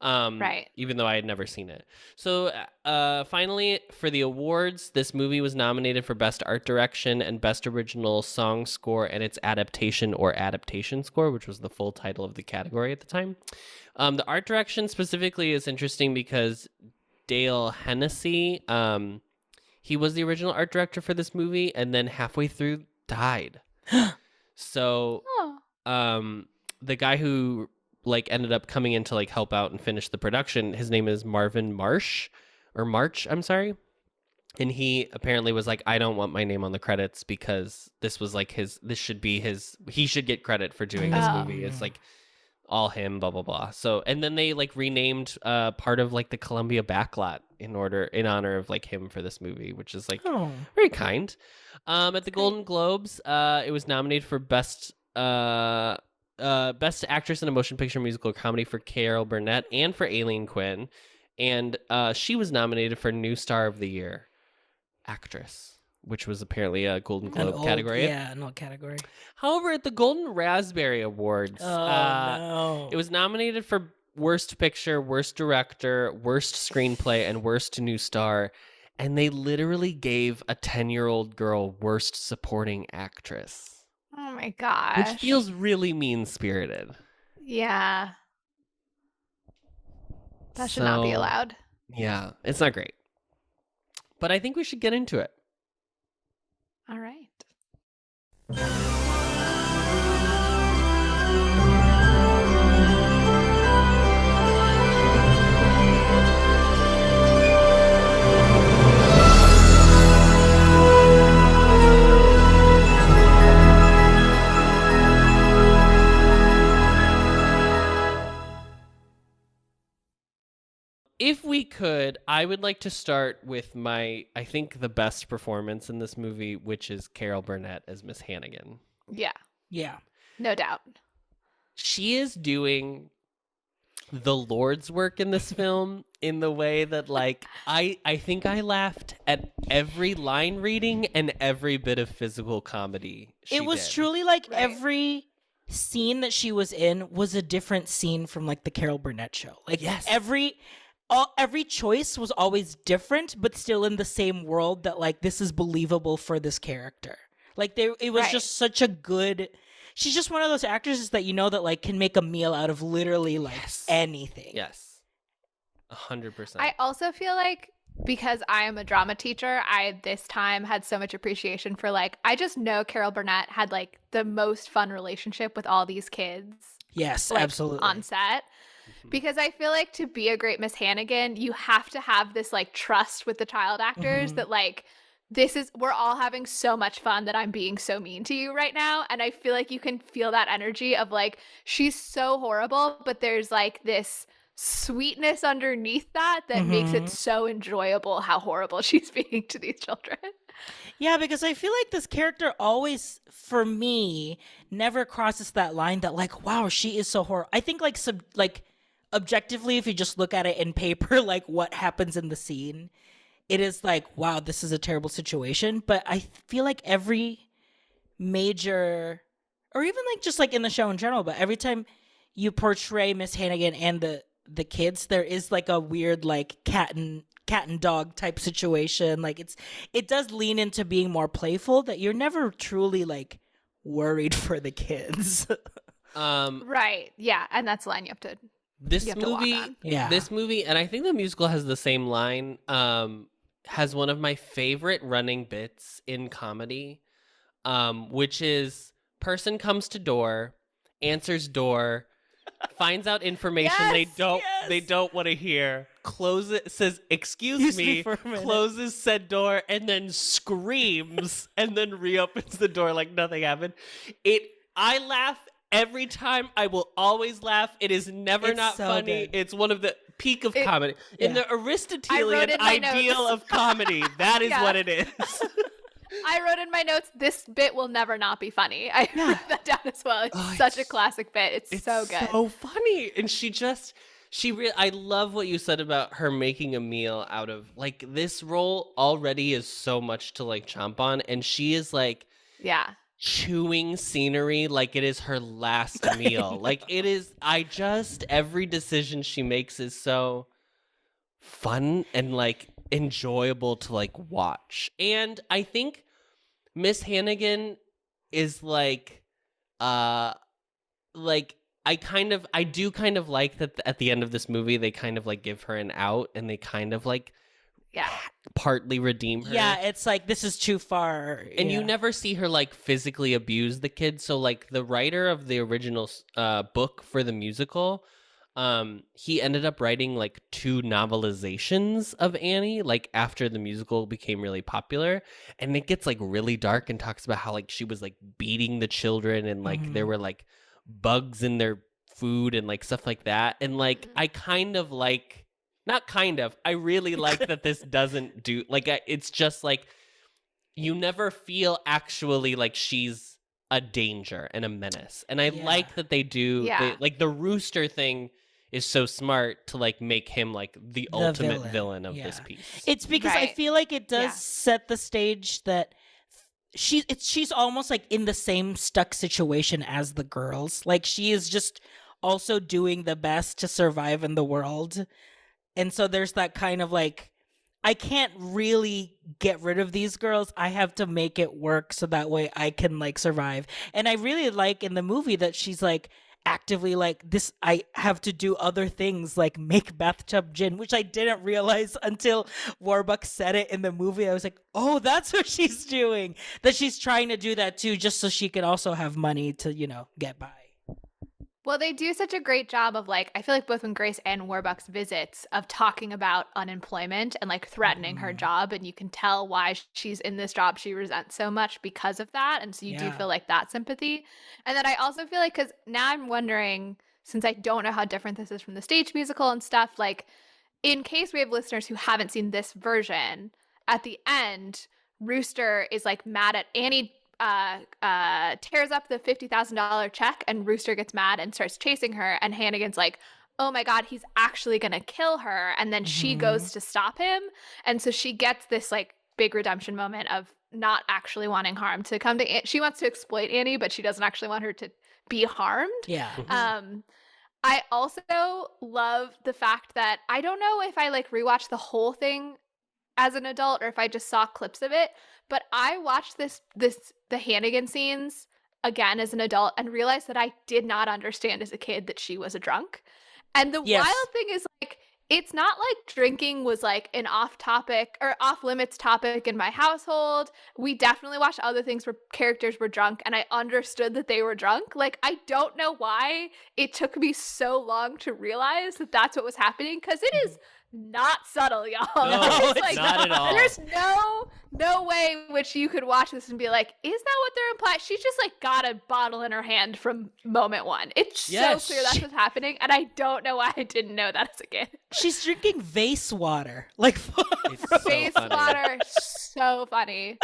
Right. Even though I had never seen it. So finally, for the awards, this movie was nominated for Best Art Direction and Best Original Song Score and its adaptation or adaptation score, which was the full title of the category at the time. The art direction specifically is interesting because Dale Hennessy, he was the original art director for this movie and then halfway through died. So the guy who like ended up coming in to like help out and finish the production, his name is Marvin March, I'm sorry. And he apparently was like, I don't want my name on the credits because this was like he should get credit for doing this movie. It's like all him, blah, blah, blah. So, and then they like renamed part of like the Columbia backlot in honor of like him for this movie, which is like very kind. At the Golden Globes, it was nominated for Best Actress in a Motion Picture Musical Comedy for Carol Burnett and for Aileen Quinn. And she was nominated for New Star of the Year Actress, which was apparently a Golden Globe category. Yeah, an old category. However, at the Golden Raspberry Awards, it was nominated for Worst Picture, Worst Director, Worst Screenplay, and Worst New Star. And they literally gave a 10-year-old girl Worst Supporting Actress. Oh my gosh. Which feels really mean-spirited. Yeah. That should not be allowed. Yeah, it's not great. But I think we should get into it. All right. If we could, I would like to start with I think the best performance in this movie, which is Carol Burnett as Miss Hannigan. Yeah. Yeah. No doubt. She is doing the Lord's work in this film in the way that, like, I think I laughed at every line reading and every bit of physical comedy she It was did. truly like every scene that she was in was a different scene from like the Carol Burnett show. Like every choice was always different, but still in the same world that like this is believable for this character. Like it was just such a good. She's just one of those actresses that you know that like can make a meal out of literally like anything. Yes, 100%. I also feel like because I am a drama teacher, I this time had so much appreciation for like I just know Carol Burnett had like the most fun relationship with all these kids. Yes, like, absolutely. On set. Because I feel like to be a great Miss Hannigan, you have to have this like trust with the child actors that like we're all having so much fun that I'm being so mean to you right now. And I feel like you can feel that energy of like, she's so horrible, but there's like this sweetness underneath that makes it so enjoyable how horrible she's being to these children. Yeah, because I feel like this character always, for me, never crosses that line that like, wow, she is so horrible. I think like objectively, if you just look at it in paper, like what happens in the scene, it is like, wow, this is a terrible situation. But I feel like every major, or even like just like in the show in general, but every time you portray Miss Hannigan and the kids, there is like a weird like cat and dog type situation. Like it does lean into being more playful, that you're never truly like worried for the kids. Right. Yeah. And that's the line you have to This movie, and I think the musical has the same line, has one of my favorite running bits in comedy, which is person comes to door, answers door, finds out information they don't want to hear, says excuse me closes said door, and then screams and then reopens the door like nothing happened. I laugh every time. I will always laugh. It is never not so funny. Good. It's one of the peak of comedy. In the Aristotelian ideal of comedy, that is what it is. I wrote in my notes, this bit will never not be funny. I wrote that down as well. It's such a classic bit. It's so good. So funny. And I love what you said about her making a meal out of, like, this role already is so much to, like, chomp on. And she is, like, chewing scenery like it is her last meal. Like it is, every decision she makes is so fun and like enjoyable to like watch. And I think Miss Hannigan is like I do kind of like that at the end of this movie they kind of like give her an out and they kind of like partly redeem her. Yeah, it's like this is too far. And you never see her like physically abuse the kid. So like the writer of the original book for the musical, he ended up writing like 2 novelizations of Annie like after the musical became really popular, and it gets like really dark and talks about how like she was like beating the children and like there were like bugs in their food and like stuff like that. And like I really like that this doesn't do like it's just like you never feel actually like she's a danger and a menace. And I like that they do like the rooster thing is so smart to like make him like the ultimate villain of this piece. It's because I feel like it does set the stage that she's almost like in the same stuck situation as the girls. Like she is just also doing the best to survive in the world. And so there's that kind of like, I can't really get rid of these girls. I have to make it work so that way I can like survive. And I really like in the movie that she's like actively like this, I have to do other things like make bathtub gin, which I didn't realize until Warbucks said it in the movie. I was like, oh, that's what she's doing. That she's trying to do that too, just so she can also have money to, you know, get by. Well, they do such a great job of like, I feel like both when Grace and Warbucks visits of talking about unemployment and like threatening her job. And you can tell why she's in this job she resents so much because of that. And so you do feel like that sympathy. And then I also feel like, because now I'm wondering, since I don't know how different this is from the stage musical and stuff, like in case we have listeners who haven't seen this version, at the end, Rooster is like mad at Annie, tears up the $50,000 check, and Rooster gets mad and starts chasing her, and Hannigan's like, oh my god, he's actually gonna kill her, and then she goes to stop him, and so she gets this like big redemption moment of not actually wanting harm to come to she wants to exploit Annie, but she doesn't actually want her to be harmed. I also love the fact that I don't know if I like rewatched the whole thing as an adult or if I just saw clips of it, but I watched the Hannigan scenes again as an adult and realized that I did not understand as a kid that she was a drunk. And the wild thing is like, it's not like drinking was like an off-topic or off-limits topic in my household. We definitely watched other things where characters were drunk and I understood that they were drunk. Like, I don't know why it took me so long to realize that that's what was happening, because it is not subtle, y'all. No, it's like, not at all. There's no way in which you could watch this and be like, is that what they're implying? She just like got a bottle in her hand from moment one. It's so clear that's what's happening, and I don't know why I didn't know that as a kid. She's drinking vase water. Like vase water, so funny.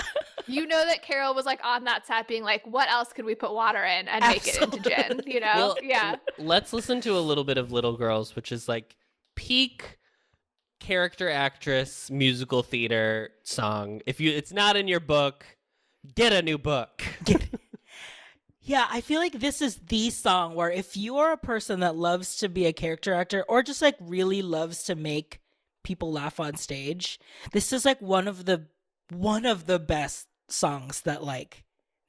You know that Carol was like on that set being like, what else could we put water in and make it into gin? You know? Well, let's listen to a little bit of Little Girls, which is like peak character actress musical theater song. If it's not in your book, get a new book. Yeah, I feel like this is the song where if you are a person that loves to be a character actor or just like really loves to make people laugh on stage, this is like one of the best songs that like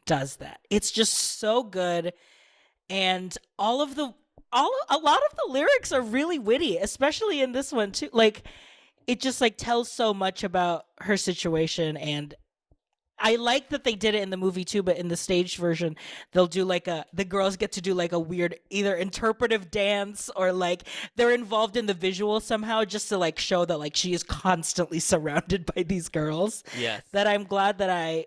does that. It's just so good, and a lot of the lyrics are really witty, especially in this one too. Like, it just like tells so much about her situation, and I like that they did it in the movie too, but in the stage version, they'll do like the girls get to do like a weird either interpretive dance or like they're involved in the visual somehow just to like show that like she is constantly surrounded by these girls. Yes. That I'm glad that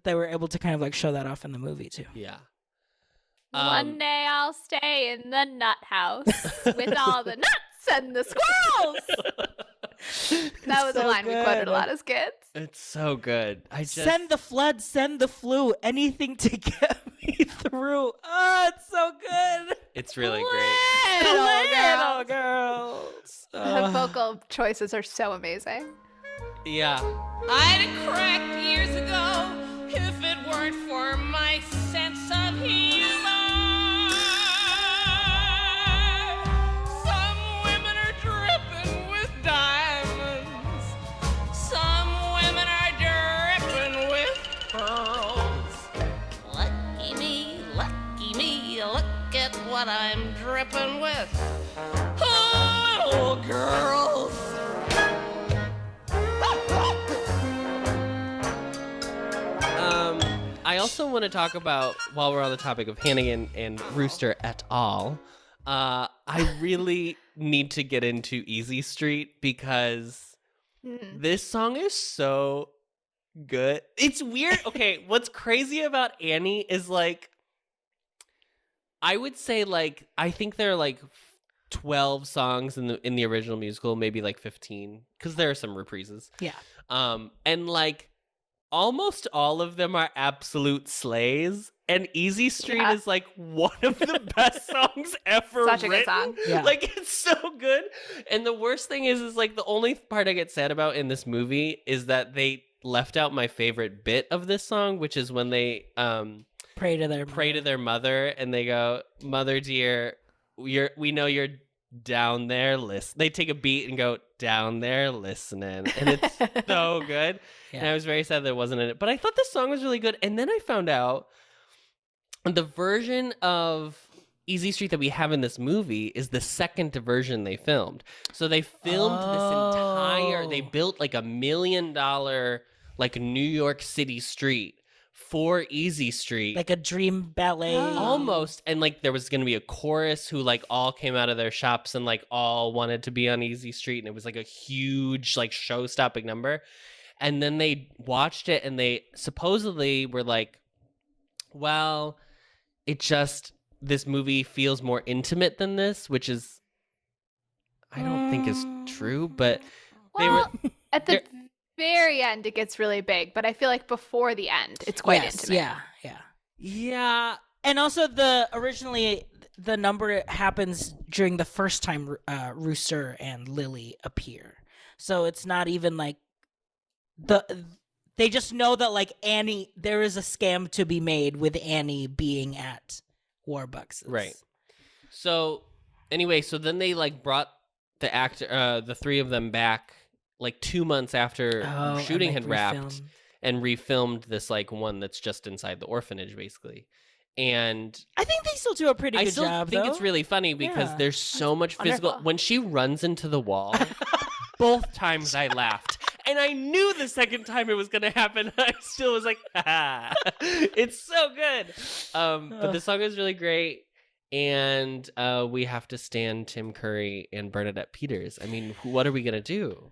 they were able to kind of like show that off in the movie too. Yeah. One day I'll stay in the nut house with all the nuts and the squirrels. That was a line we quoted a lot as kids. It's so good. Send the flood, send the flu, anything to get me through. Oh, it's so good. It's really great. Little girls. The vocal choices are so amazing. Yeah. I had a crack years ago. if it weren't for my sense of humor. Some women are dripping with diamonds. Some women are dripping with pearls. Lucky me, look at what I'm dripping with. Oh, little girls. I also want to talk about, while we're on the topic of Hannigan and Rooster et al., I really need to get into Easy Street because this song is so good. It's weird. Okay, what's crazy about Annie is like, I would say like, I think there are like 12 songs in the original musical, maybe like 15, because there are some reprises. Yeah. And like, almost all of them are absolute slays, and Easy Street is like one of the best songs ever Such a written. good song. Yeah. Like, it's so good. And the worst thing is like the only part I get sad about in this movie is that they left out my favorite bit of this song, which is when they Pray to their mother, and they go, "Mother dear, we know you're down there listen." They take a beat and go, "Down there listening," and it's so good. Yeah. And I was very sad that it wasn't in it, but I thought this song was really good. And then I found out the version of Easy Street that we have in this movie is the second version they filmed. So they filmed they built like $1 million like New York City street for Easy Street. like a dream ballet. Almost. And like there was going to be a chorus who like all came out of their shops and like all wanted to be on Easy Street. And it was like a huge like show-stopping number. And then they watched it and they supposedly were like, well, this movie feels more intimate than this, which is, I don't think is true, but at the very end, it gets really big, but I feel like before the end, it's quite intimate. Yeah. And also originally the number happens during the first time Rooster and Lily appear. So it's not even like they just know that like Annie, there is a scam to be made with Annie being at Warbucks. Right. So anyway, so then they like brought the three of them back like 2 months after shooting had wrapped and refilmed this like one that's just inside the orphanage basically. And I think they still do a pretty good job. I still think it's really funny because there's so much physical. When she runs into the wall, both times I laughed. And I knew the second time it was going to happen. I still was like, ah. It's so good. But the song is really great. And we have to stand Tim Curry and Bernadette Peters. I mean, what are we going to do?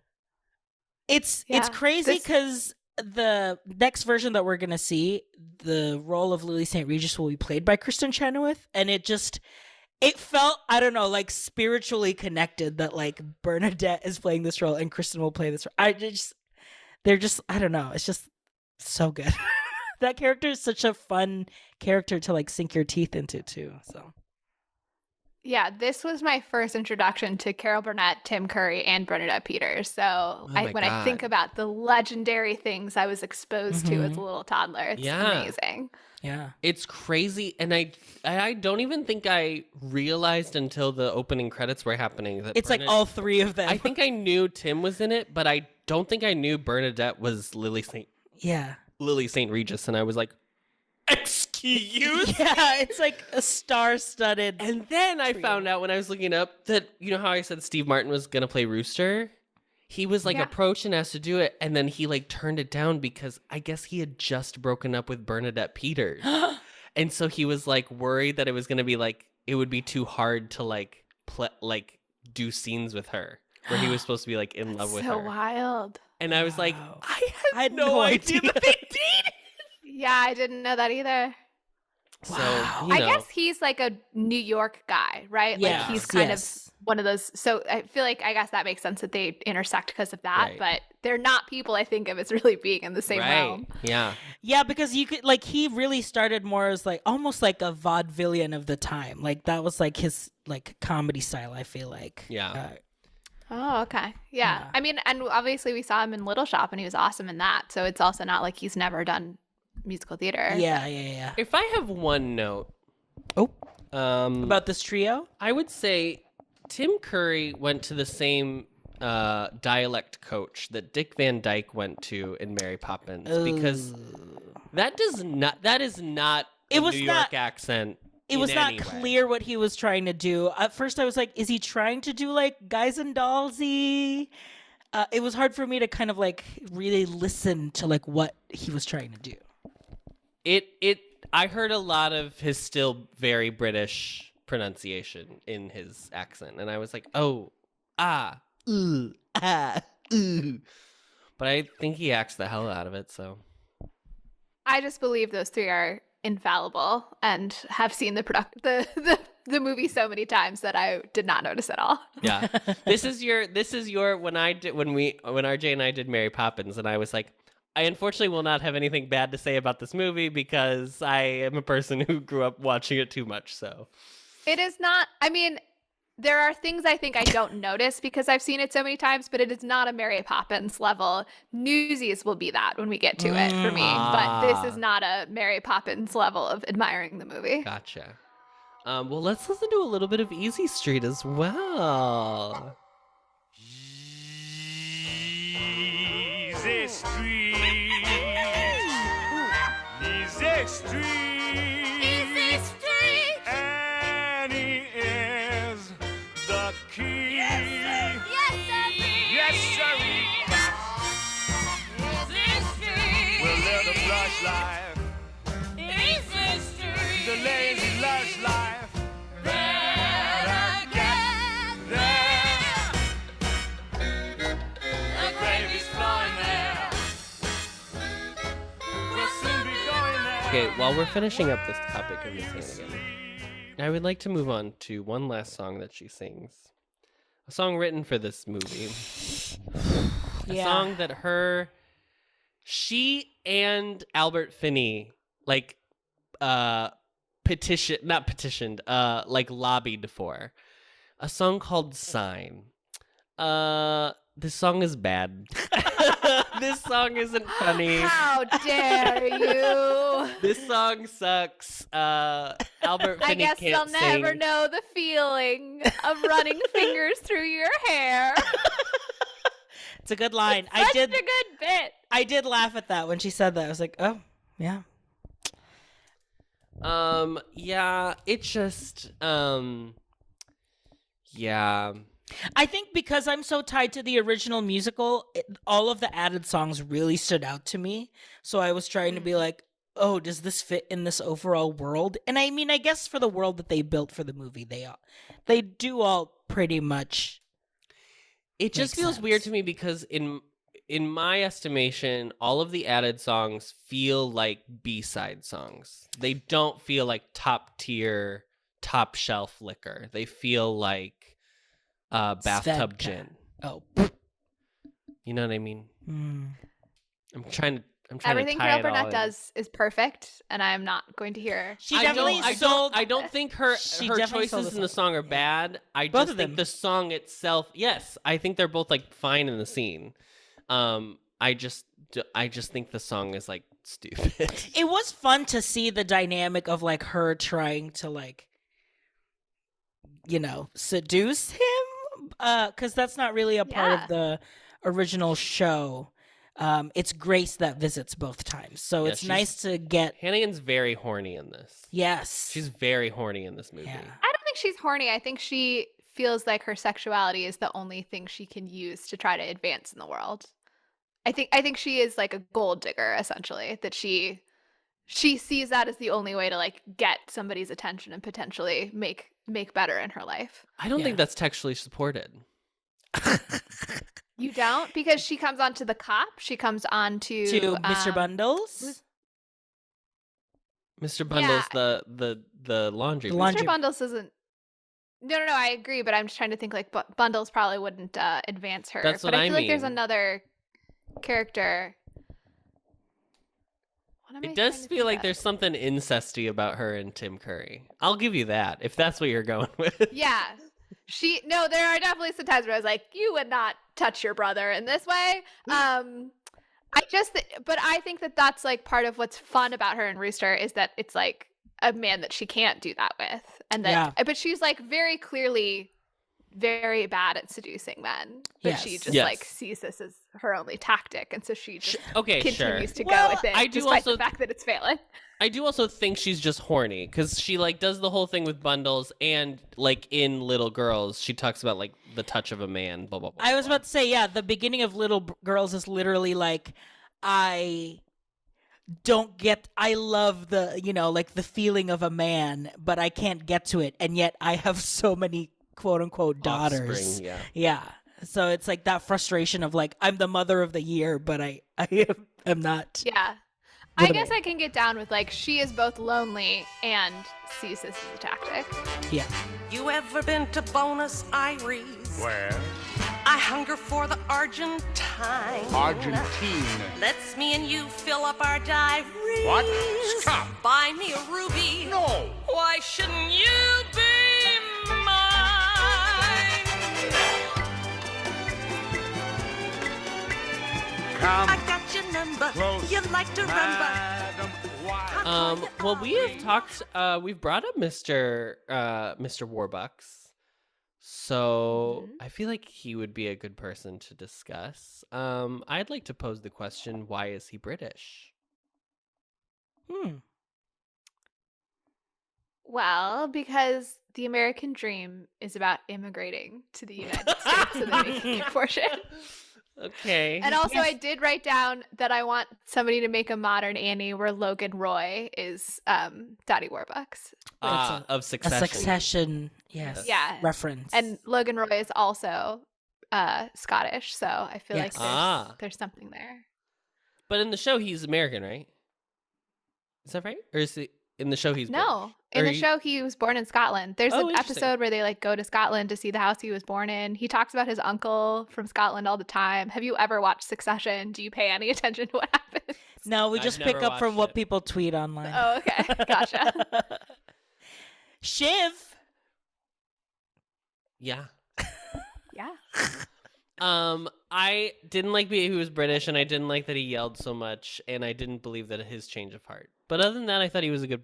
It's crazy because the next version that we're going to see, the role of Lily St. Regis will be played by Kristen Chenoweth. And it felt, I don't know, like spiritually connected that like Bernadette is playing this role and Kristen will play this role. I don't know. It's just so good. That character is such a fun character to like sink your teeth into too. So. Yeah, this was my first introduction to Carol Burnett, Tim Curry, and Bernadette Peters. So when I think about the legendary things I was exposed to as a little toddler, it's amazing. Yeah. It's crazy. And I don't even think I realized until the opening credits were happening that it's like all three of them. I think I knew Tim was in it, but I don't think I knew Bernadette was Lily St. Regis. And I was like, excuse? Yeah, it's like a star-studded. And then I found out when I was looking up that, you know how I said Steve Martin was going to play Rooster? He was like approached and asked to do it, and then he like turned it down because I guess he had just broken up with Bernadette Peters. And so he was like worried that it was going to be like, it would be too hard to like do scenes with her where he was supposed to be like in love with her. So wild. And I was like, I had no idea that they dated. Yeah, I didn't know that either. So, I guess he's like a New York guy, right? Yeah. Like he's kind of one of those. So I feel like I guess that makes sense that they intersect because of that. Right. But they're not people I think of as really being in the same realm. Yeah. Yeah, because you could like he really started more as like almost like a vaudevillian of the time. Like that was like his like comedy style, I feel like. Yeah. Oh, okay. Yeah. I mean, and obviously we saw him in Little Shop and he was awesome in that. So it's also not like he's never done musical theater. Yeah. If I have one note, About this trio? I would say Tim Curry went to the same dialect coach that Dick Van Dyke went to in Mary Poppins, because that is not a New York accent. It was not clear what he was trying to do. At first I was like, is he trying to do like Guys and Dollsy? It was hard for me to kind of like really listen to like what he was trying to do. I heard a lot of his still very British pronunciation in his accent, and I was like, oh, ooh. But I think he acts the hell out of it, so. I just believe those three are infallible and have seen the movie so many times that I did not notice at all. Yeah. This is your when RJ and I did Mary Poppins, and I was like, I unfortunately will not have anything bad to say about this movie because I am a person who grew up watching it too much, so. It is not, I mean, there are things I think I don't notice because I've seen it so many times, but it is not a Mary Poppins level. Newsies will be that when we get to it for me, but this is not a Mary Poppins level of admiring the movie. Gotcha. Well, let's listen to a little bit of Easy Street as well. Easy Street. Easy Street. Easy Street. Annie is the key. Yes, sirree. Yes, sirree. Easy Street. We'll live the plush life, Easy Street. the lazy lush life. Better get there. the gravy's flowing there. We'll soon be going there. Okay, while we're finishing up this topic of Miss Hannigan, I would like to move on to one last song that she sings. A song written for this movie. A song that she and Albert Finney, like, lobbied for. A song called Sign. This song is bad. This song isn't funny. How dare you? This song sucks. Albert Finney I guess can't you'll sing. never know the feeling of running fingers through your hair. It's a good line. Such a good bit. I did laugh at that when she said that. I was like, oh, yeah. Yeah, it just, yeah. I think because I'm so tied to the original musical, all of the added songs really stood out to me. So I was trying to be like, oh, does this fit in this overall world? And I mean, I guess for the world that they built for the movie, they do all pretty much. It just feels weird to me because in my estimation, all of the added songs feel like B-side songs. They don't feel like top tier, top shelf liquor. They feel like bathtub Svedka. gin. Oh. You know what I mean? I'm trying Everything to tie Carol it all Burnett in. does is perfect, and I am not going to hear. I don't think her definitely sold choices the in the song are bad. I Both just of think them. the song itself, yes, I think they're both like fine in the scene. I just think the song is like stupid. It was fun to see the dynamic of like her trying to like, seduce him, because that's not really a part of the original show. It's Grace that visits both times, so Yeah, it's nice to get. Hannigan's very horny in this. Yes, She's very horny in this movie. I don't think she's horny. I think she feels like her sexuality is the only thing she can use to try to advance in the world. I think she is like a gold digger, essentially, that she sees that as the only way to like get somebody's attention and potentially make better in her life. I don't think that's textually supported. You don't? Because she comes on to the cop. She comes on to Mr. Bundles. Mr. Bundles, the laundry. Mr. Bundles isn't. No, I agree, but I'm just trying to think like Bundles probably wouldn't advance her. That's what I feel like there's mean. another character. It does feel like there's something incesty about her and Tim Curry. I'll give you that, if that's what you're going with. Yeah. There are definitely some times where I was like, you would not touch your brother in this way. But I think that that's like part of what's fun about her and Rooster is that it's like a man that she can't do that with, and that. But she's like very clearly very bad at seducing men, but she just like sees this as her only tactic, and so she just continues to go with it, despite the fact that it's failing. I do also think she's just horny because she like does the whole thing with bundles, and like in Little Girls, she talks about like the touch of a man. Blah blah blah. I was about to say, the beginning of Little Girls is literally like, I love the like the feeling of a man, but I can't get to it, and yet I have so many quote unquote daughters. Offspring, yeah. So it's like that frustration of like, I'm the mother of the year, but I am not. Yeah. I guess I can get down with like she is both lonely and sees this as a tactic. Yeah. You ever been to Buenos Aires? Where? I hunger for the Argentine. Argentine. Let's me and you fill up our diaries. What? Stop. Buy me a ruby. No. Why shouldn't you be mine? Come. I got your number. Close. You like to Madam, why? Well, we have talked. We've brought up Mr. Warbucks, so I feel like he would be a good person to discuss. I'd like to pose the question: why is he British? Well, because the American dream is about immigrating to the United States and then making a fortune. Okay. And also, I did write down that I want somebody to make a modern Annie where Logan Roy is Daddy Warbucks. Of Succession. A Succession, yes. Yeah. Reference. And Logan Roy is also Scottish, so I feel like there's something there. But in the show, he's American, right? Is that right? Or is he in the show? He's no. In the show, he was born in Scotland. There's an episode where they like go to Scotland to see the house he was born in. He talks about his uncle from Scotland all the time. Have you ever watched Succession? Do you pay any attention to what happens? No, we just pick up from what people tweet online. Oh, okay. Gotcha. Shiv. Yeah. Yeah. I didn't like he was British, and I didn't like that he yelled so much, and I didn't believe that his change of heart. But other than that, I thought he was a good.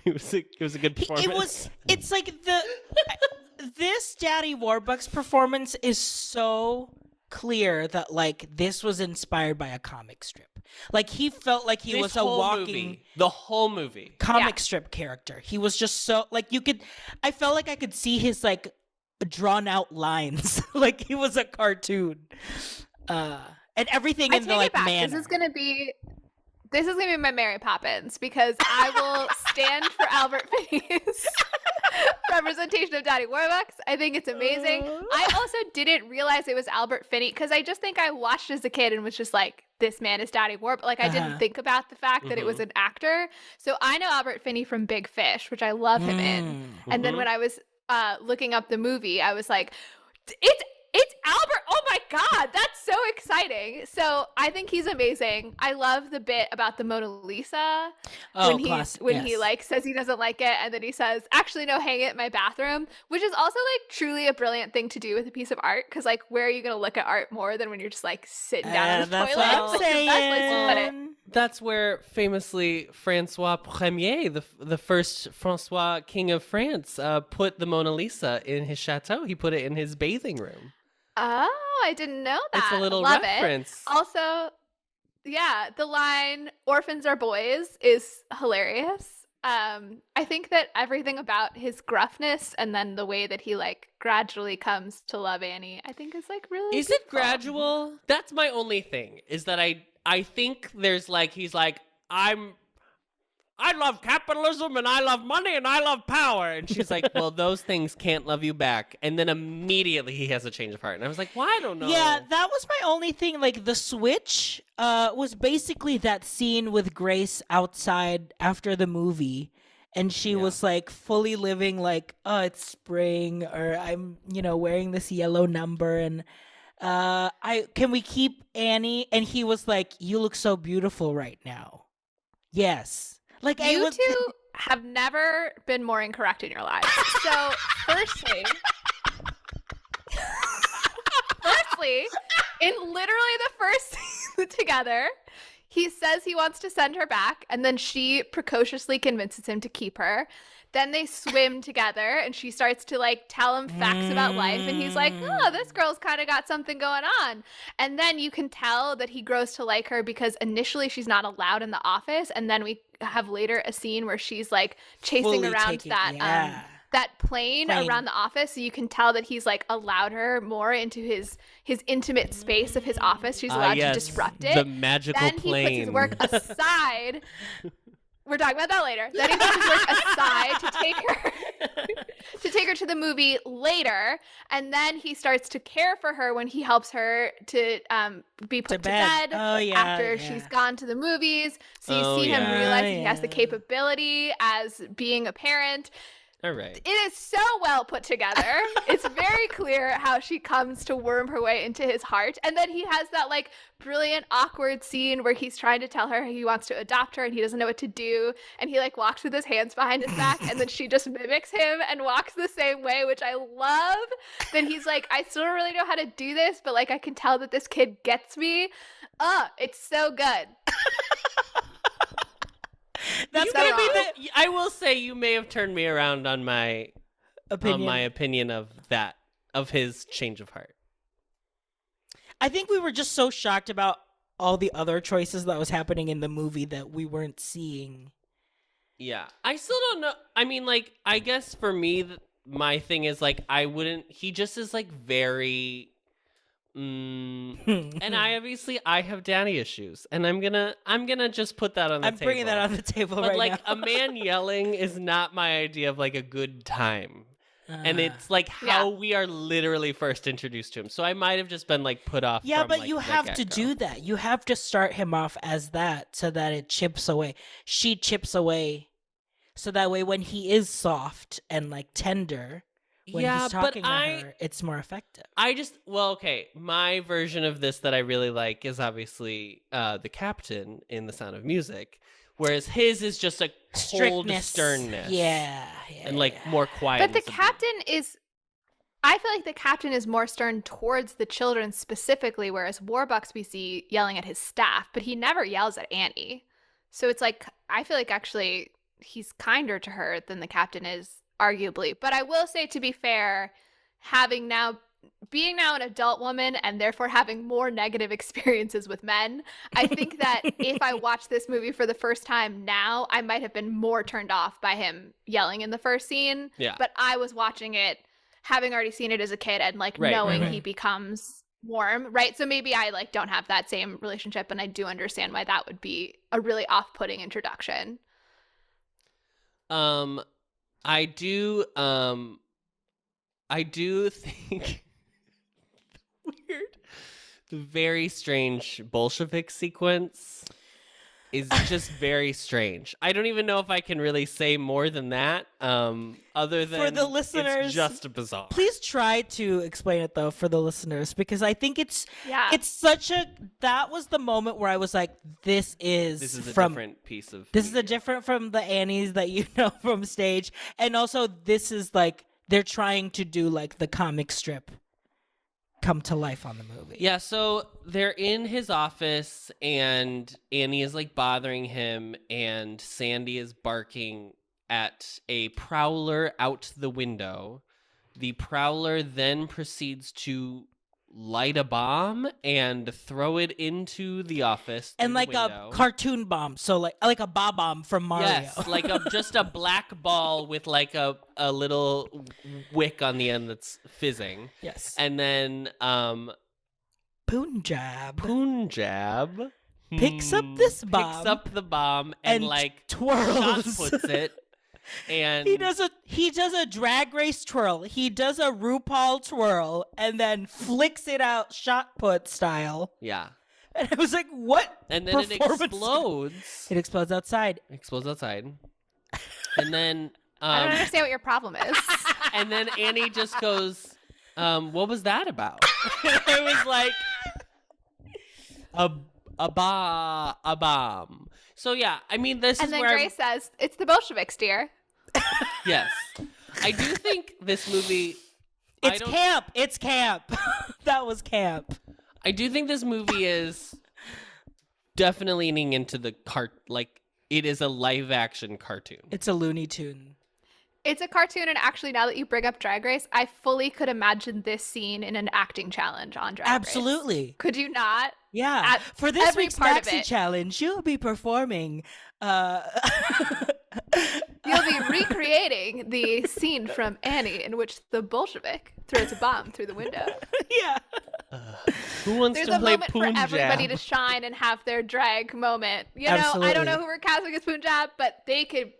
It was a good performance. It's like this Daddy Warbucks performance is so clear that like this was inspired by a comic strip. Like he felt like he was a walking the whole movie comic strip character. He was just so like I felt like I could see his like drawn out lines like he was a cartoon. And everything in the like manner. This is gonna be my Mary Poppins because I will stand for Albert Finney's representation of Daddy Warbucks. I think it's amazing. I also didn't realize it was Albert Finney because I just think I watched as a kid and was just like, this man is Daddy Warbucks. Like I didn't think about the fact that it was an actor. So I know Albert Finney from Big Fish, which I love him in. And then when I was looking up the movie, I was like, it's Albert. Oh my God, that's so exciting. So I think he's amazing. I love the bit about the Mona Lisa when he like says he doesn't like it, and then he says, actually no, hang it in my bathroom, which is also like truly a brilliant thing to do with a piece of art, because like where are you going to look at art more than when you're just like sitting down in the toilet? That's what I'm saying. That's where famously Francois Premier, the first Francois King of France, put the Mona Lisa in his chateau. He put it in his bathing room. Oh, I didn't know that. It's a little Love reference. It. Also, yeah, the line "orphans are boys" is hilarious. I think that everything about his gruffness and then the way that he like gradually comes to love Annie, I think is like really. Is it gradual? That's my only thing. Is that I think there's like he's like I love capitalism and I love money and I love power. And she's like, well, those things can't love you back. And then immediately he has a change of heart. And I was like, well, I don't know. Yeah, that was my only thing. Like the switch was basically that scene with Grace outside after the movie. And she was like fully living like, oh, it's spring, or I'm, wearing this yellow number. And can we keep Annie? And he was like, you look so beautiful right now. Yes. Like you two have never been more incorrect in your lives. So, firstly, in literally the together. He says he wants to send her back, and then she precociously convinces him to keep her. Then they swim together, and she starts to like tell him facts about life, and he's like, oh, this girl's kind of got something going on. And then you can tell that he grows to like her because initially she's not allowed in the office, and then we have later a scene where she's like chasing around that plane around the office, so you can tell that he's like allowed her more into his intimate space of his office. She's allowed to disrupt it. The magical plane. plane. He puts his work aside. We're talking about that later. Then he puts his work aside to take her to the movie later, and then he starts to care for her when he helps her to be put to bed after she's gone to the movies. So you see him realize he has the capability as being a parent. All right. It is so well put together. It's very clear how she comes to worm her way into his heart. And then he has that like brilliant awkward scene where he's trying to tell her he wants to adopt her and he doesn't know what to do. And he like walks with his hands behind his back, and then she just mimics him and walks the same way, which I love. Then he's like, I still don't really know how to do this, but like I can tell that this kid gets me. It's so good. That's gonna be I will say you may have turned me around on my opinion of his change of heart. I think we were just so shocked about all the other choices that was happening in the movie that we weren't seeing. Yeah, I still don't know. I mean, like, I guess for me, my thing is like he just is like very. And I have daddy issues, and I'm gonna just put that on the table. I'm bringing that on the table right now. But like a man yelling is not my idea of like a good time. And it's like how we are literally first introduced to him. So I might have just been like put off. Yeah, but like, you have to do that. You have to start him off as that so that it chips away. She chips away so that way when he is soft and like tender, when he's talking to her, it's more effective. My version of this that I really like is obviously the captain in The Sound of Music, whereas his is just a cold sternness. And like more quiet. But the captain I feel like the captain is more stern towards the children specifically, whereas Warbucks we see yelling at his staff, but he never yells at Annie. So it's like, I feel like actually he's kinder to her than the captain is, arguably. But I will say, to be fair, being now an adult woman and therefore having more negative experiences with men, I think that if I watched this movie for the first time now, I might have been more turned off by him yelling in the first scene. Yeah. But I was watching it, having already seen it as a kid and like knowing he becomes warm, right? So maybe I like don't have that same relationship, and I do understand why that would be a really off-putting introduction. I do think the very strange Bolshevik sequence is just very strange. I don't even know if I can really say more than that. Other than for the listeners, it's just bizarre. Please try to explain it though for the listeners, because I think it's that was the moment where I was like, this is a different piece of this media. Is a different from the Annies that you know from stage, and also this is like they're trying to do like the comic strip come to life on the movie. Yeah, so they're in his office and Annie is like bothering him, and Sandy is barking at a prowler out the window. The prowler then proceeds to light a bomb and throw it into the office and like a cartoon bomb, so like a bomb from Mario. Yes, like just a black ball with like a little wick on the end that's fizzing. Yes. And then Punjab picks up this bomb, picks up the bomb and like twirls, shot puts it. And he does a drag race twirl. He does a RuPaul twirl and then flicks it out shot put style. Yeah. And I was like, what? And then it explodes. It explodes outside. And then I don't understand what your problem is. And then Annie just goes, what was that about? It was like a bomb. So yeah, I mean, this and is then where Grace says, it's the Bolsheviks, dear. Yes. I do think this movie... It's camp. That was camp. I do think this movie is definitely leaning into the like it is a live action cartoon. It's a Looney Tune. It's a cartoon, and actually, now that you bring up Drag Race, I fully could imagine this scene in an acting challenge on Drag Race. Absolutely. Could you not? Yeah. For this every week's part of Maxi it. Challenge, you'll be performing. You'll be recreating the scene from Annie in which the Bolshevik throws a bomb through the window. Yeah. Who wants There's to a play moment for everybody Punjab? to shine and have their drag moment. You know, I Absolutely. don't know who we're casting as Punjab, but they could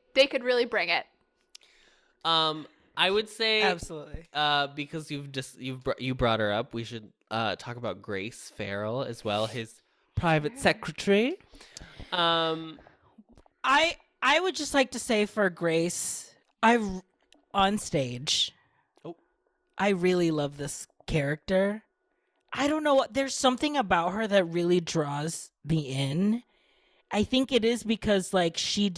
really bring it. I would say Absolutely. because you brought her up, we should talk about Grace Farrell as well, his private secretary. I would just like to say for Grace, on stage. Oh. I really love this character. I don't know what, there's something about her that really draws me in. I think it is because like she's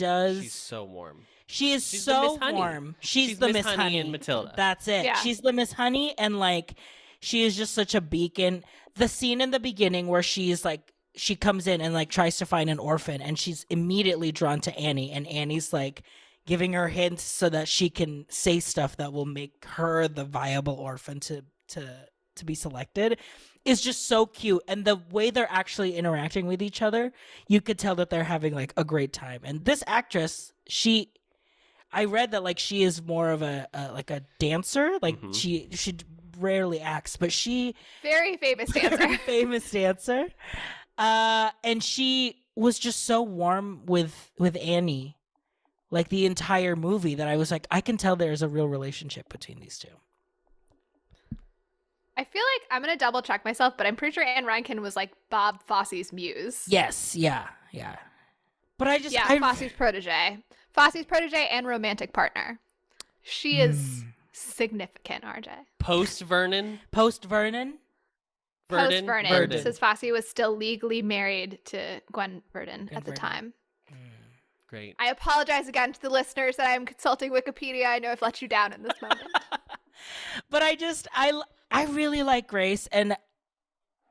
so warm. She is She's the so Miss Honey. warm. She's the Miss Honey in Matilda. That's it. Yeah. She's the Miss Honey, and like she is just such a beacon. The scene in the beginning where she's like she comes in and like tries to find an orphan, and she's immediately drawn to Annie, and Annie's like giving her hints so that she can say stuff that will make her the viable orphan to be selected, is just so cute. And the way they're actually interacting with each other, you could tell that they're having like a great time. And this actress, I read that like she is more of a dancer. Like she rarely acts, but she Very famous dancer. very famous dancer. And she was just so warm with Annie, like the entire movie, that I was like, I can tell there's a real relationship between these two. I feel like I'm going to double check myself, but I'm pretty sure Anne Reinkin was like Bob Fosse's muse. Yes, yeah. But Fosse's protege. Fosse's protege and romantic partner. She is significant, RJ. Post Vernon. Post Vernon. Since Fosse was still legally married to Gwen Verdon at the time. Great. I apologize again to the listeners that I am consulting Wikipedia. I know I've let you down in this moment. But I really like Grace, and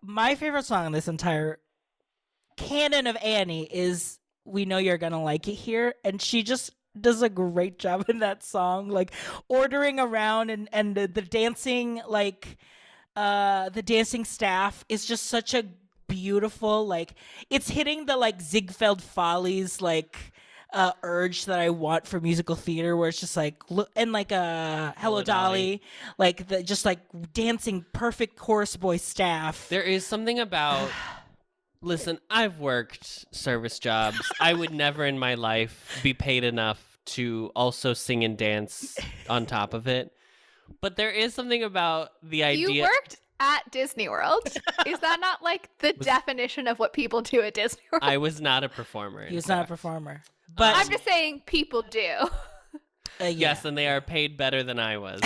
my favorite song in this entire canon of Annie is We Know You're Gonna Like It Here, and she just does a great job in that song, like ordering around and the dancing, like the dancing staff is just such a beautiful, like it's hitting the like Ziegfeld Follies like urge that I want for musical theater, where it's just like and like Hello Dolly, like the just like dancing perfect chorus boy staff. There is something about listen, I've worked service jobs. I would never in my life be paid enough to also sing and dance on top of it. But there is something about the idea. You worked at Disney World. Is that not like the definition of what people do at Disney World? I was not a performer. He was not a performer. But I'm just saying people do. Yes, and they are paid better than I was.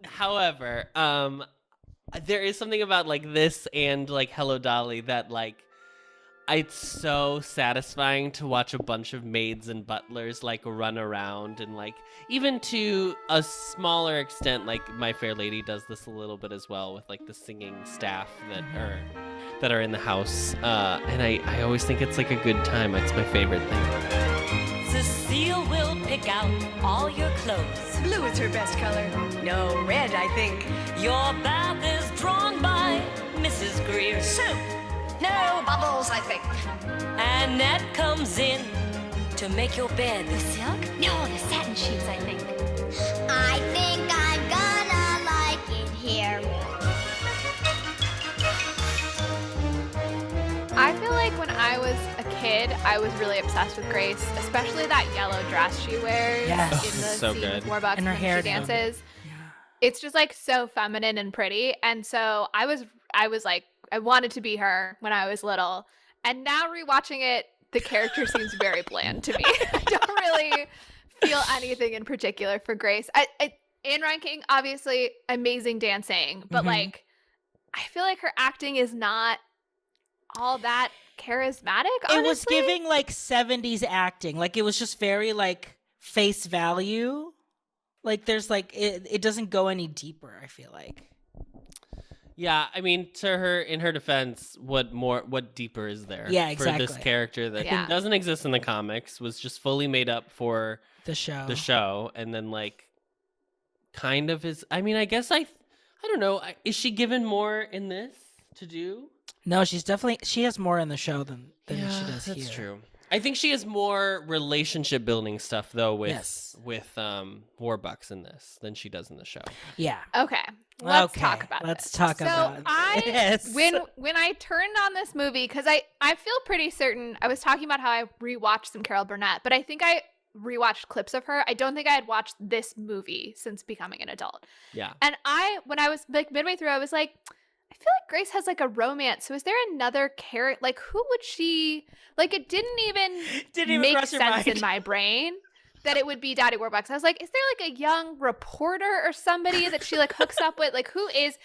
However, there is something about like this and like Hello Dolly that like it's so satisfying to watch a bunch of maids and butlers like run around, and like even to a smaller extent, like My Fair Lady does this a little bit as well with like the singing staff that are in the house. And I always think it's like a good time. It's my favorite thing. Cecile will pick out all your clothes. Blue is her best color. No, red, I think. Your bath is drawn by Mrs. Greer. Soup. No, bubbles, I think. Annette comes in to make your bed. The silk? No, the satin sheets, I think. I think I'm gonna like it here. I feel like when I was a kid, I was really obsessed with Grace, especially that yellow dress she wears Yes. in the So scene good. with Warbucks And her when hair she is so dances. It's just like so feminine and pretty. And so I was like, I wanted to be her when I was little. And now rewatching it, the character seems very bland to me. I don't really feel anything in particular for Grace. Anne Reinking, obviously amazing dancing, but like I feel like her acting is not all that charismatic, honestly. It was giving like 70s acting. Like it was just very like face value. Like there's like it doesn't go any deeper, I feel like. Yeah, I mean, in her defense, what deeper is there? Yeah, For this exactly. character that doesn't exist in the comics, was just fully made up for the show, and then like, kind of is. I mean, I guess I don't know. Is she given more in this to do? No, she has more in the show than she does here. That's true. I think she has more relationship building stuff though with Warbucks in this than she does in the show. Yeah. Okay. Let's talk about it. When I turned on this movie, because I feel pretty certain, I was talking about how I rewatched some Carol Burnett, but I think I rewatched clips of her. I don't think I had watched this movie since becoming an adult. Yeah. And when I was like midway through, I was like, I feel like Grace has like a romance. So is there another character? Like, who would she like? It didn't even make sense in my brain that it would be Daddy Warbucks. I was like, is there like a young reporter or somebody that she like hooks up with? Like, who is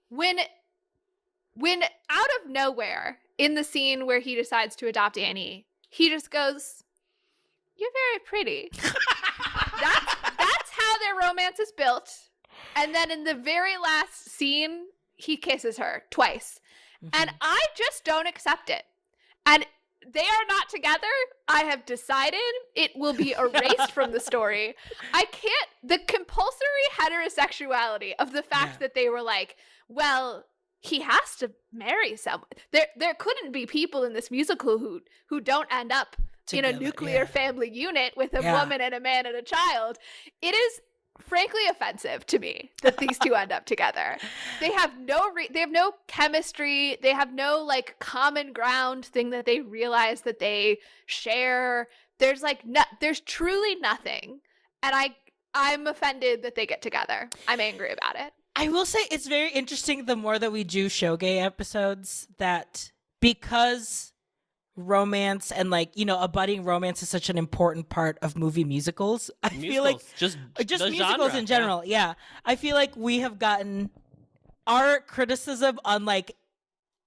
when out of nowhere in the scene where he decides to adopt Annie, he just goes, "You're very pretty." That's how their romance is built. And then in the very last scene, he kisses her twice. And I just don't accept it. And they are not together. I have decided it will be erased from the story. I can't, the compulsory heterosexuality of the fact that they were like, well, he has to marry someone. There couldn't be people in this musical who don't end up together, in a nuclear family unit with a woman and a man and a child. It is frankly offensive to me that these two end up together. They have no chemistry. They have no like common ground thing that they realize that they share. There's like there's truly nothing. And I'm offended that they get together. I'm angry about it. I will say it's very interesting the more that we do Showgay episodes, that because romance and like, you know, a budding romance is such an important part of movie musicals. I feel like just musicals genre, in general. Yeah. I feel like we have gotten our criticism on like,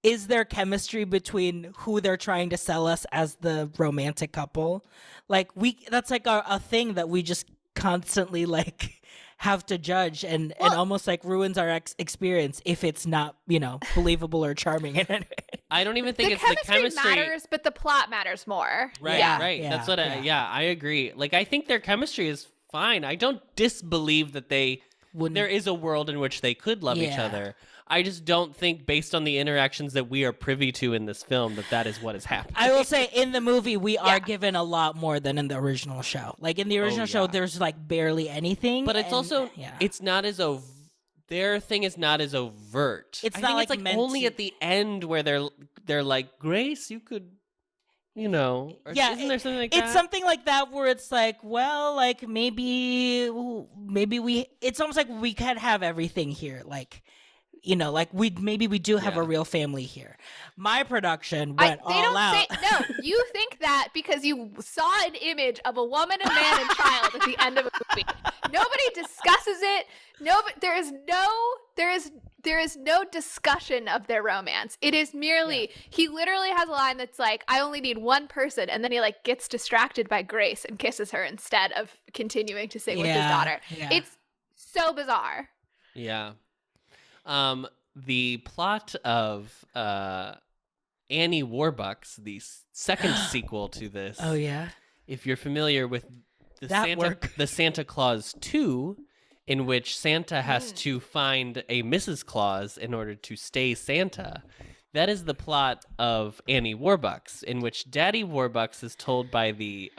is there chemistry between who they're trying to sell us as the romantic couple? Like that's like a thing that we just constantly like have to judge and almost like ruins our experience if it's not, you know, believable or charming in any way. I don't even think it's the chemistry matters, but the plot matters more. Right, right. That's what I agree. Like, I think their chemistry is fine. I don't disbelieve that there is a world in which they could love each other. I just don't think, based on the interactions that we are privy to in this film, that is what is happening. I will say, in the movie, we are given a lot more than in the original show. Like, in the original show, there's, like, barely anything. But it's also, it's not as their thing is not as overt. It's not like only at the end where they're like, Grace, you could, you know, or isn't there something like that? It's something like that where it's like, well, like maybe it's almost like we could have everything here. Like, you know, like we do have a real family here. My production went all out. No, you think that because you saw an image of a woman, a man, and child at the end of a movie. Nobody discusses it. There is no discussion of their romance. It is merely he literally has a line that's like, I only need one person, and then he like gets distracted by Grace and kisses her instead of continuing to sing with his daughter. Yeah. It's so bizarre. Yeah. The plot of Annie Warbucks, the second sequel to this. Oh yeah. If you're familiar with the Santa Claus 2, in which Santa has to find a Mrs. Claus in order to stay Santa. That is the plot of Annie Warbucks, in which Daddy Warbucks is told by the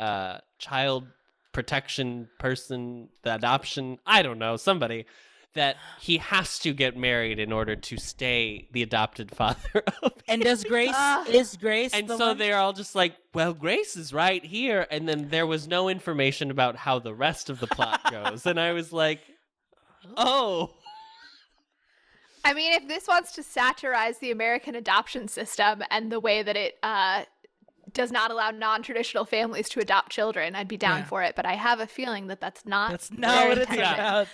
child protection person, the adoption, I don't know, somebody, that he has to get married in order to stay the adopted father of And does Grace is Grace and the so one? they're all just like, well, Grace is right here, and then there was no information about how the rest of the plot goes. And I was like, oh. I mean, if this wants to satirize the American adoption system and the way that it does not allow non-traditional families to adopt children, I'd be down for it. But I have a feeling that that's not what it's about.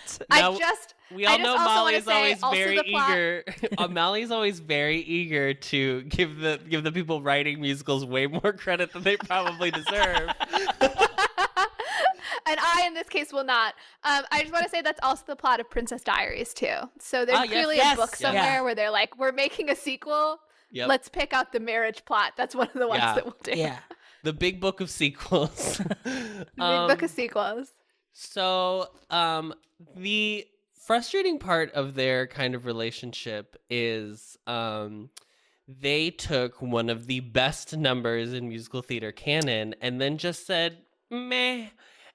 We all know Molly is always very eager. Molly's always very eager to give the people writing musicals way more credit than they probably deserve. And I in this case will not. I just want to say that's also the plot of Princess Diaries too. So there's yes, clearly yes, a book somewhere yeah. where they're like, we're making a sequel. Yep. Let's pick out the marriage plot. That's one of the ones Yeah. that we'll do. Yeah. The big book of sequels. Big book of sequels. So, the frustrating part of their kind of relationship is they took one of the best numbers in musical theater canon and then just said, meh,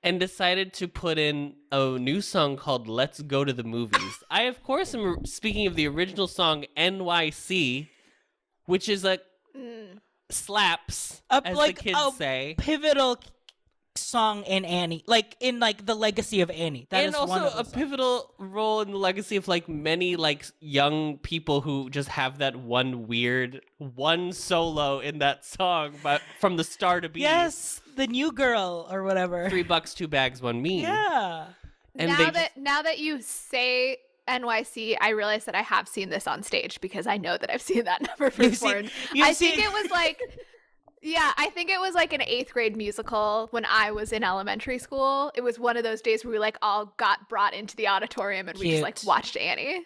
and decided to put in a new song called Let's Go to the Movies. I, of course, am speaking of the original song NYC, which is a slaps, as the kids say. Pivotal song in Annie, like in like the legacy of Annie. That And is also one of a those songs. pivotal role in the legacy of like many like young people who just have that one solo in that song, but from the star to be. Yes, the new girl or whatever. $3, 2 bags, 1 me. Yeah. And now that you say NYC, I realize that I have seen this on stage because I know that I've seen that number before. I think it was like, yeah, I think it was like an 8th grade musical when I was in elementary school. It was one of those days where we like all got brought into the auditorium and we just like watched Annie.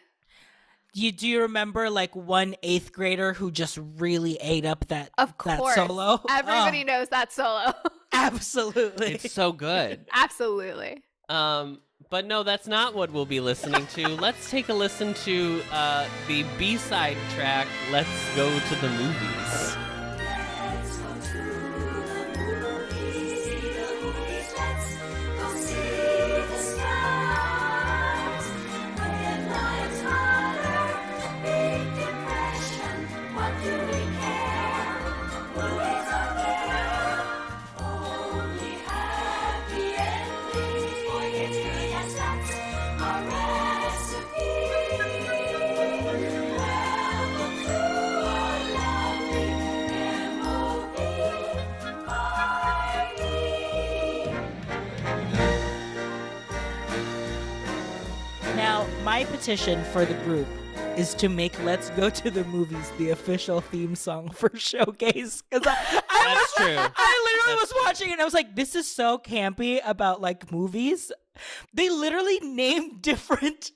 Do you remember like one 8th grader who just really ate up that solo? Everybody knows that solo. Absolutely. It's so good. Absolutely. But no, that's not what we'll be listening to. Let's take a listen to the B-side track, Let's Go to the Movies. Now, my petition for the group is to make Let's Go to the Movies the official theme song for Showgays. Because I literally was watching it and I was like, this is so campy about like movies. They literally named different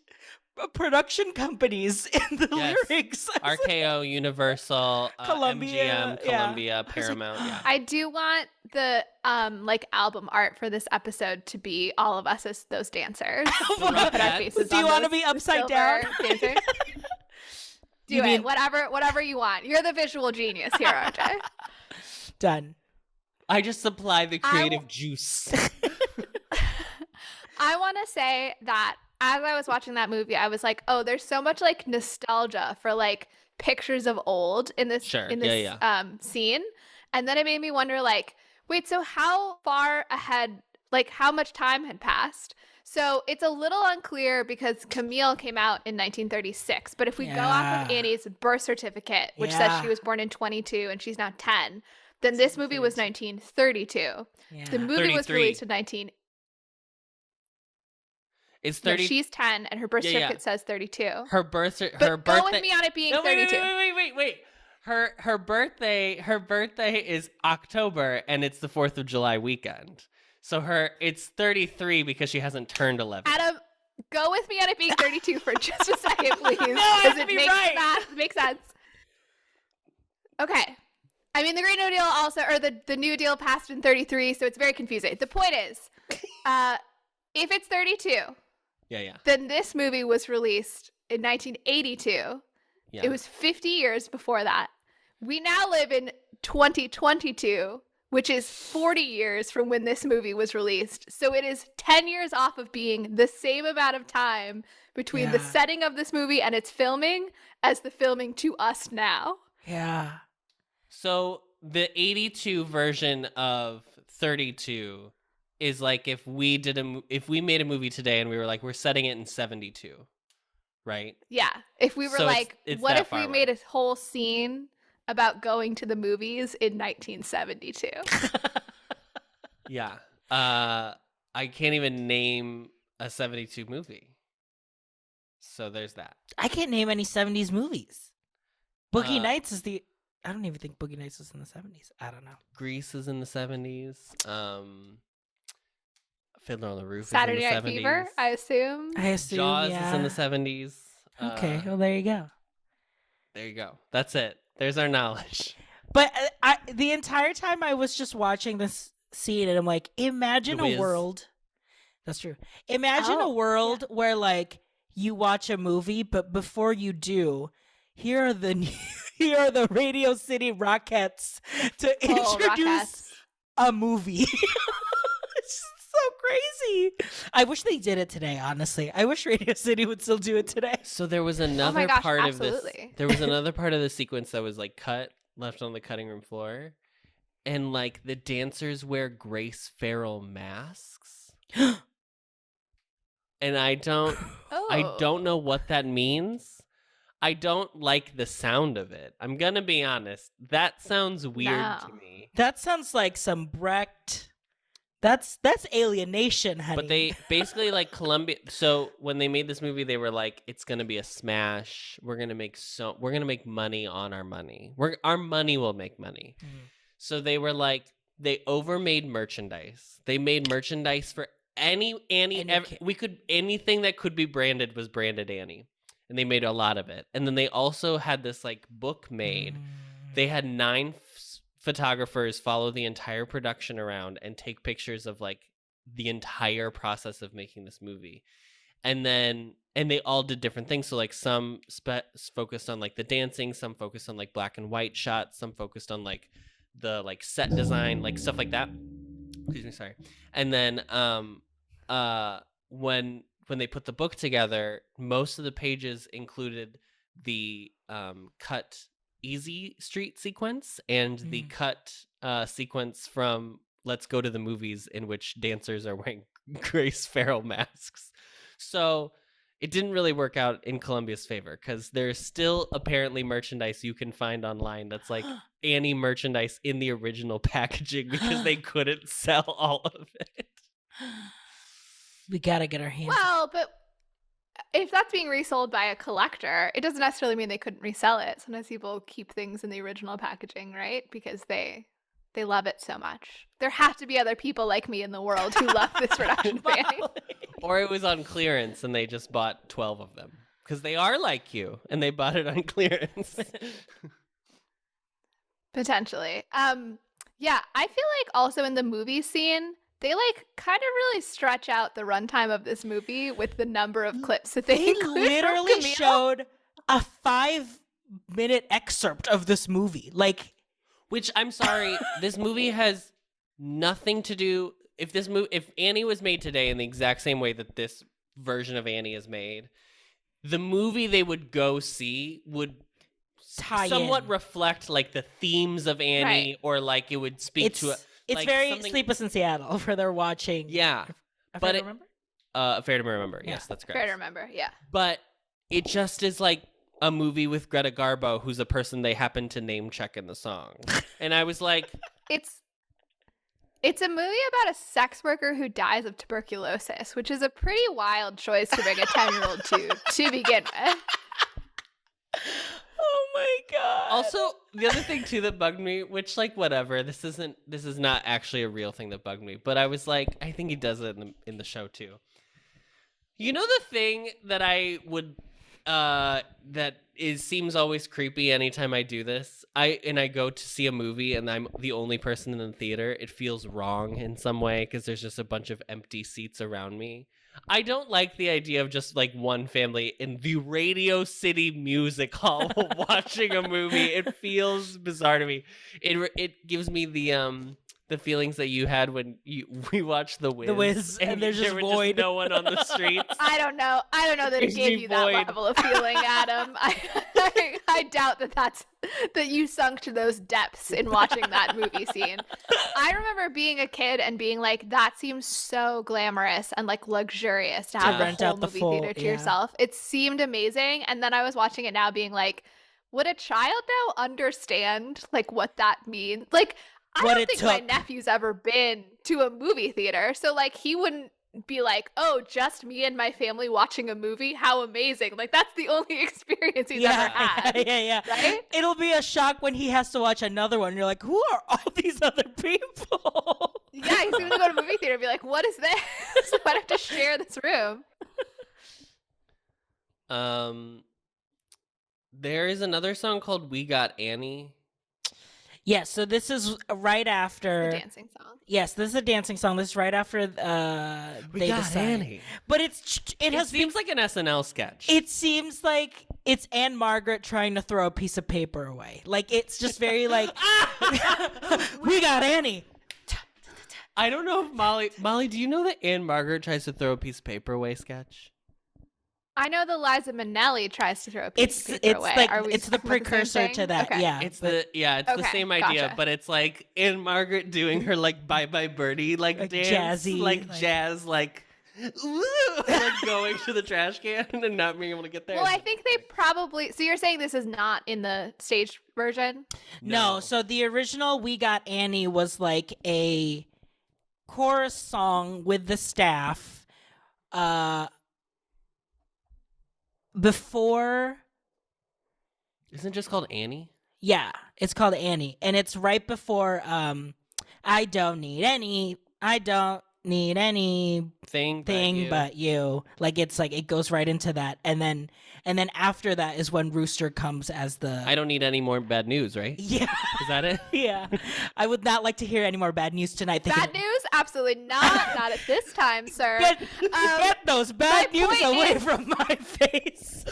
production companies in the lyrics. RKO, Universal, Columbia, MGM, Columbia, Paramount. Yeah. I do want the like album art for this episode to be all of us as those dancers. Put our faces Do you on want to those be upside silver down? dancers. Do it. Whatever you want. You're the visual genius here, RJ. Done. I just supply the creative juice. I want to say that as I was watching that movie, I was like, oh, there's so much like nostalgia for like pictures of old in this scene. And then it made me wonder like, wait, so how far ahead, like how much time had passed? So it's a little unclear because Camille came out in 1936. But if we go off of Annie's birth certificate, which says she was born in 22 and she's now 10, then this movie was 1932. Yeah. The movie was released in 19... It's 30. No, she's 10 and her birth certificate says 32. Her birthday. Go with me on it being 32. Wait. Her birthday is October and it's the 4th of July weekend. So it's 33 because she hasn't turned 11. Adam, go with me on it being 32 for just a second, please. No, I have to be right. Makes sense. Okay. I mean, the Great New Deal also, or the New Deal passed in 33, so it's very confusing. The point is, if it's 32, then this movie was released in 1982. Yeah. It was 50 years before that. We now live in 2022, which is 40 years from when this movie was released. So it is 10 years off of being the same amount of time between the setting of this movie and its filming as the filming to us now. Yeah. So the 82 version of 32 is like if we made a movie today and we were like, we're setting it in 72, right? Yeah. If we were So like, it's what that if we far made a whole scene about going to the movies in 1972? Yeah. I can't even name a 72 movie. So there's that. I can't name any 70s movies. Boogie Nights is I don't even think Boogie Nights was in the 70s. I don't know. Grease is in the 70s. Fiddler on the Roof Saturday is in Night the 70s. Fever, I assume. Jaws yeah. is in the 70s. Okay, well, there you go. There you go. That's it. There's our knowledge. But the entire time I was just watching this scene, and I'm like, imagine a world. That's true. Imagine a world where, like, you watch a movie, but before you do, here are the Radio City Rockettes to introduce a movie. It's so crazy. I wish they did it today, honestly. I wish Radio City would still do it today. So there was another part of this. There was another part of the sequence that was like cut, left on the cutting room floor. And like the dancers wear Grace Farrell masks. And I don't know what that means. I don't like the sound of it. I'm gonna be honest. That sounds weird to me. That sounds like some Brecht. That's alienation, honey. But they basically like Columbia. So when they made this movie, they were like, "It's gonna be a smash. We're gonna make money on our money. Our money will make money." So they were like, they overmade merchandise. They made merchandise for anything that could be branded was branded Annie. And they made a lot of it. And then they also had this like book made. They had 9 photographers follow the entire production around and take pictures of like the entire process of making this movie. And they all did different things. So like some focused on like the dancing, some focused on like black and white shots, some focused on like the like set design, like stuff like that. Excuse me, sorry. And then when they put the book together, most of the pages included the cut Easy Street sequence and the cut sequence from Let's Go to the Movies, in which dancers are wearing Grace Farrell masks. So it didn't really work out in Columbia's favor, because there's still apparently merchandise you can find online that's like Annie merchandise in the original packaging, because they couldn't sell all of it. We gotta get our hands. Well, but if that's being resold by a collector, it doesn't necessarily mean they couldn't resell it. Sometimes people keep things in the original packaging, right? Because they love it so much. There have to be other people like me in the world who love this production of Annie. Or it was on clearance and they just bought 12 of them. Because they are like you, and they bought it on clearance. Potentially. Yeah, I feel like also in the movie scene, they like kind of really stretch out the runtime of this movie with the number of clips that they include. Literally showed a 5-minute excerpt of this movie. Like, which, I'm sorry, this movie has nothing to do. If Annie was made today in the exact same way that this version of Annie is made, the movie they would go see would somewhat reflect like the themes of Annie, or like it would speak to it. It's like very something... Sleepless in Seattle, where they're watching. Yeah. Fair to Remember? Fair to Remember. Yes, that's correct. Fair to Remember, yeah. But it just is like a movie with Greta Garbo, who's a person they happen to name check in the song. And I was like... It's a movie about a sex worker who dies of tuberculosis, which is a pretty wild choice to bring a 10-year-old to begin with. Oh my god. Also, the other thing too that bugged me, which like whatever, this is not actually a real thing that bugged me, but I was like, I think he does it in the show too. You know the thing that I would seems always creepy anytime I do this. I go to see a movie and I'm the only person in the theater. It feels wrong in some way because there's just a bunch of empty seats around me. I don't like the idea of just like one family in the Radio City Music Hall watching a movie. It feels bizarre to me. It gives me the feelings that you had when we watched The Wiz. The Wiz, and there's just void. Just no one on the streets. I don't know that it gave you that level of feeling, Adam. I doubt that you sunk to those depths in watching that movie scene. I remember being a kid and being like, that seems so glamorous and like luxurious to have rent the whole out the movie full, theater to yourself. It seemed amazing. And then I was watching it now being like, would a child now understand like what that means? Like, I don't think my nephew's ever been to a movie theater, so like he wouldn't be like, oh, just me and my family watching a movie? How amazing. Like that's the only experience he's ever had. Yeah. Right? It'll be a shock when he has to watch another one. You're like, who are all these other people? Yeah, he's gonna go to a movie theater and be like, "What is this? Why do I have to share this room?" There is another song called "We Got Annie." Yeah, so this is right after The dancing song. Yes, this is a dancing song. This is right after We they got decide. Annie. But it seems like an SNL sketch. It seems like it's Anne Margaret trying to throw a piece of paper away. Like it's just very like we got Annie. I don't know if Molly, do you know that Anne Margaret tries to throw a piece of paper away sketch? I know the Liza Minnelli tries to throw a piece of paper away. Like Are we it's the talking about the same precursor thing? to that. Okay. Yeah, It's the same idea, gotcha. but it's like Anne Margaret doing her like Bye Bye Birdie like dance, jazzy, like jazz, like woo, like going to the trash can and not being able to get there. Well, I think they probably. So you're saying this is not in the stage version? No, so the original We Got Annie was like a chorus song with the staff before. Isn't it just called Annie? Yeah, it's called Annie, and it's right before I don't need anything but you. Like it's like it goes right into that, and then after that is when Rooster comes as the I don't need any more bad news, right? Yeah. Is that it? Yeah. I would not like to hear any more bad news tonight. Bad news? Absolutely not. Not at this time, sir. Get those bad news point away is- from my face.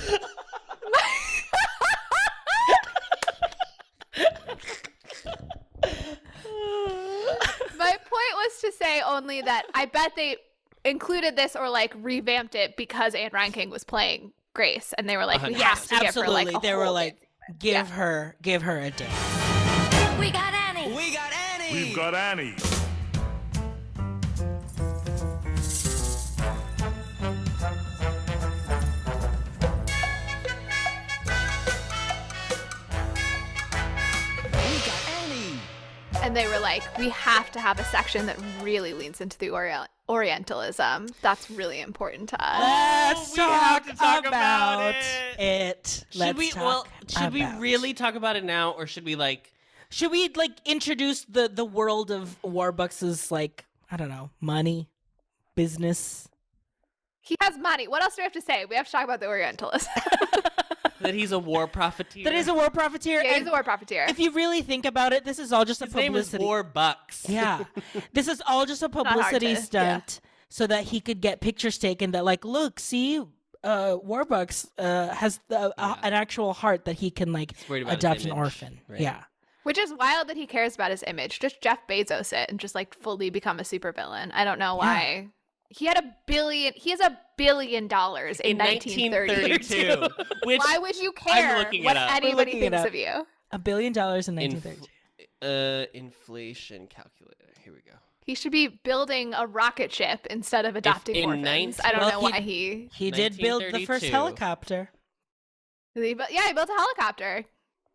My point was to say only that I bet they included this or like revamped it because Anne Reinking was playing Grace, and they were like, we have to give her like a They were whole like, give her a dance. We got Annie. We got Annie. We've got Annie. And they were like, we have to have a section that really leans into the Orientalism. That's really important to us. Let's we have to talk about about it. Should we really talk about it now, or should we like introduce the world of Warbucks' like, I don't know, money, business? He has money. What else do we have to say? We have to talk about the Orientalism. that he's a war profiteer? That he's a war profiteer. Yeah, he's a war profiteer. If you really think about it, this is all just His a name is publicity. Warbucks. Yeah. This is all just a hard publicity to- stunt so that he could get pictures taken that like, look, see, Warbucks has an actual heart that he can like worried about his adopt an image, orphan. right. Yeah. Which is wild that he cares about his image. Just Jeff Bezos it and just like fully become a supervillain. I don't know why. He has $1 billion in 1932. Which Why would you care looking what it up. anybody looking it thinks up. of you? $1 billion in 1932. Inflation calculator. Here we go. He should be building a rocket ship instead of adopting in orphans. I don't Well, know why he did build the first 1932. helicopter. he built a helicopter.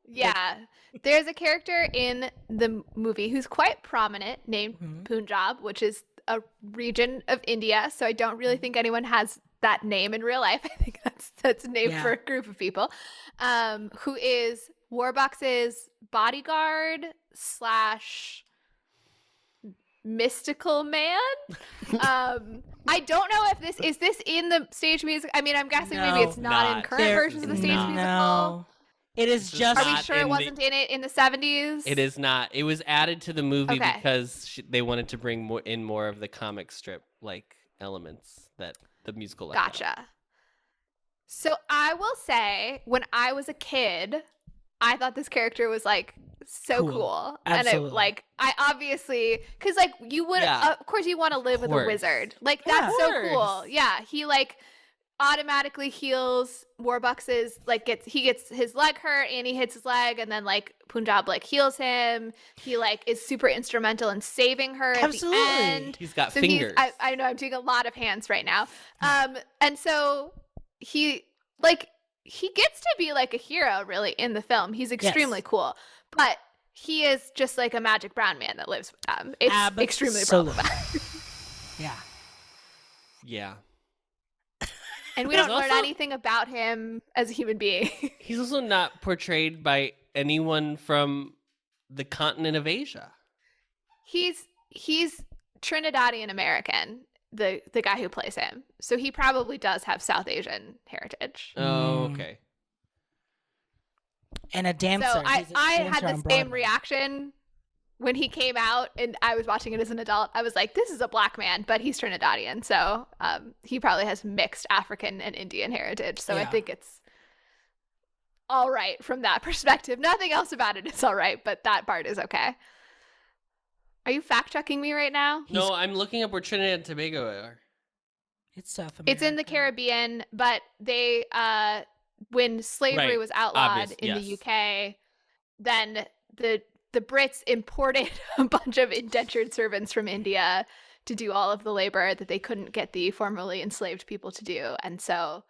Yeah. There's a character in the movie who's quite prominent named Punjab, which is a region of India. So I don't really think anyone has that name in real life. I think that's a name for a group of people, who is Warbucks's bodyguard / mystical man. I don't know if this is in the stage music. I mean, I'm guessing maybe it's not in current versions of the stage musical. No. It is just. Are we not sure it in wasn't in it in the 70s? It is not. It was added to the movie Okay. because they wanted to bring more of the comic strip like elements that the musical left out. Gotcha. So I will say, when I was a kid, I thought this character was like so cool. And Absolutely. I obviously, because like you would, Yeah. of course you want to live with a course. wizard. Like Yeah. that's so cool. Yeah. He like automatically heals Warbucks's, like he gets his leg hurt and he hits his leg, and then like Punjab like heals him. He like is super instrumental in saving her Absolutely. at the end. He's got So fingers. I know I'm doing a lot of hands right now. And so he gets to be like a hero really in the film. He's extremely cool, but he is just like a magic brown man that lives with them. It's extremely Absolutely. problematic. Yeah. Yeah. And we There's don't learn also- anything about him as a human being. He's also not portrayed by anyone from the continent of Asia. He's Trinidadian American, the guy who plays him. So he probably does have South Asian heritage. Oh, okay. And a dancer. So He's a I dancer had the on same Broadway. reaction when he came out, and I was watching it as an adult. I was like, this is a black man, but he's Trinidadian. So he probably has mixed African and Indian heritage. So I think it's all right from that perspective. Nothing else about it is all right, but that part is okay. Are you fact-checking me right now? No, I'm looking up where Trinidad and Tobago are. It's South America. It's in the Caribbean, but they, when slavery was outlawed in the UK, then the Brits imported a bunch of indentured servants from India to do all of the labor that they couldn't get the formerly enslaved people to do. And so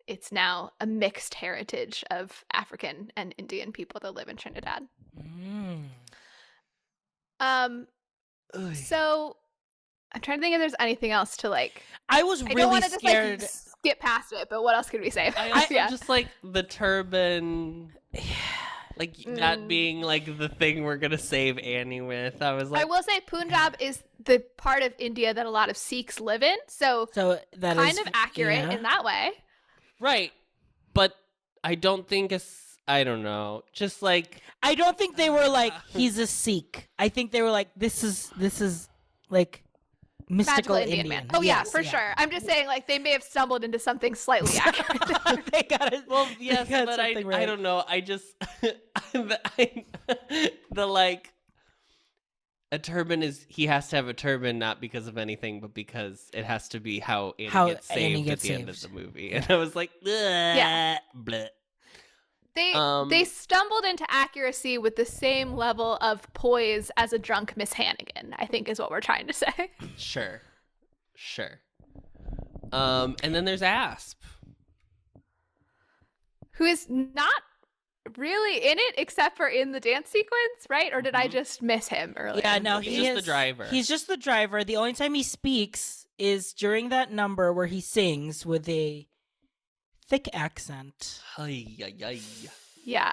it's now a mixed heritage of African and Indian people that live in Trinidad. So I'm trying to think if there's anything else to like. I was I don't really want to just scared. like skip past it, but what else could we say? I'm just like the turban, like that being like the thing we're gonna save Annie with. I was like, I will say Punjab is the part of India that a lot of Sikhs live in, so that kind is of accurate in that way. right, but I don't think I don't know, just like I don't think they were like he's a Sikh. I think they were like this is like mystical Magical Indian man. Oh Yes, yeah, for sure. I'm just saying like they may have stumbled into something slightly accurate. They got it. Well, yes, got but I something right. don't know. I just the like a turban is he has to have a turban not because of anything, but because it has to be how Annie gets saved Annie at gets the end of saved. the movie. And I was like, Yeah. bleh. They stumbled into accuracy with the same level of poise as a drunk Miss Hannigan, I think is what we're trying to say. Sure. And then there's Asp. Who is not really in it except for in the dance sequence, right? Or did I just miss him earlier? Yeah, no, He's just the driver. He's just the driver. The only time he speaks is during that number where he sings with a thick accent. Yeah.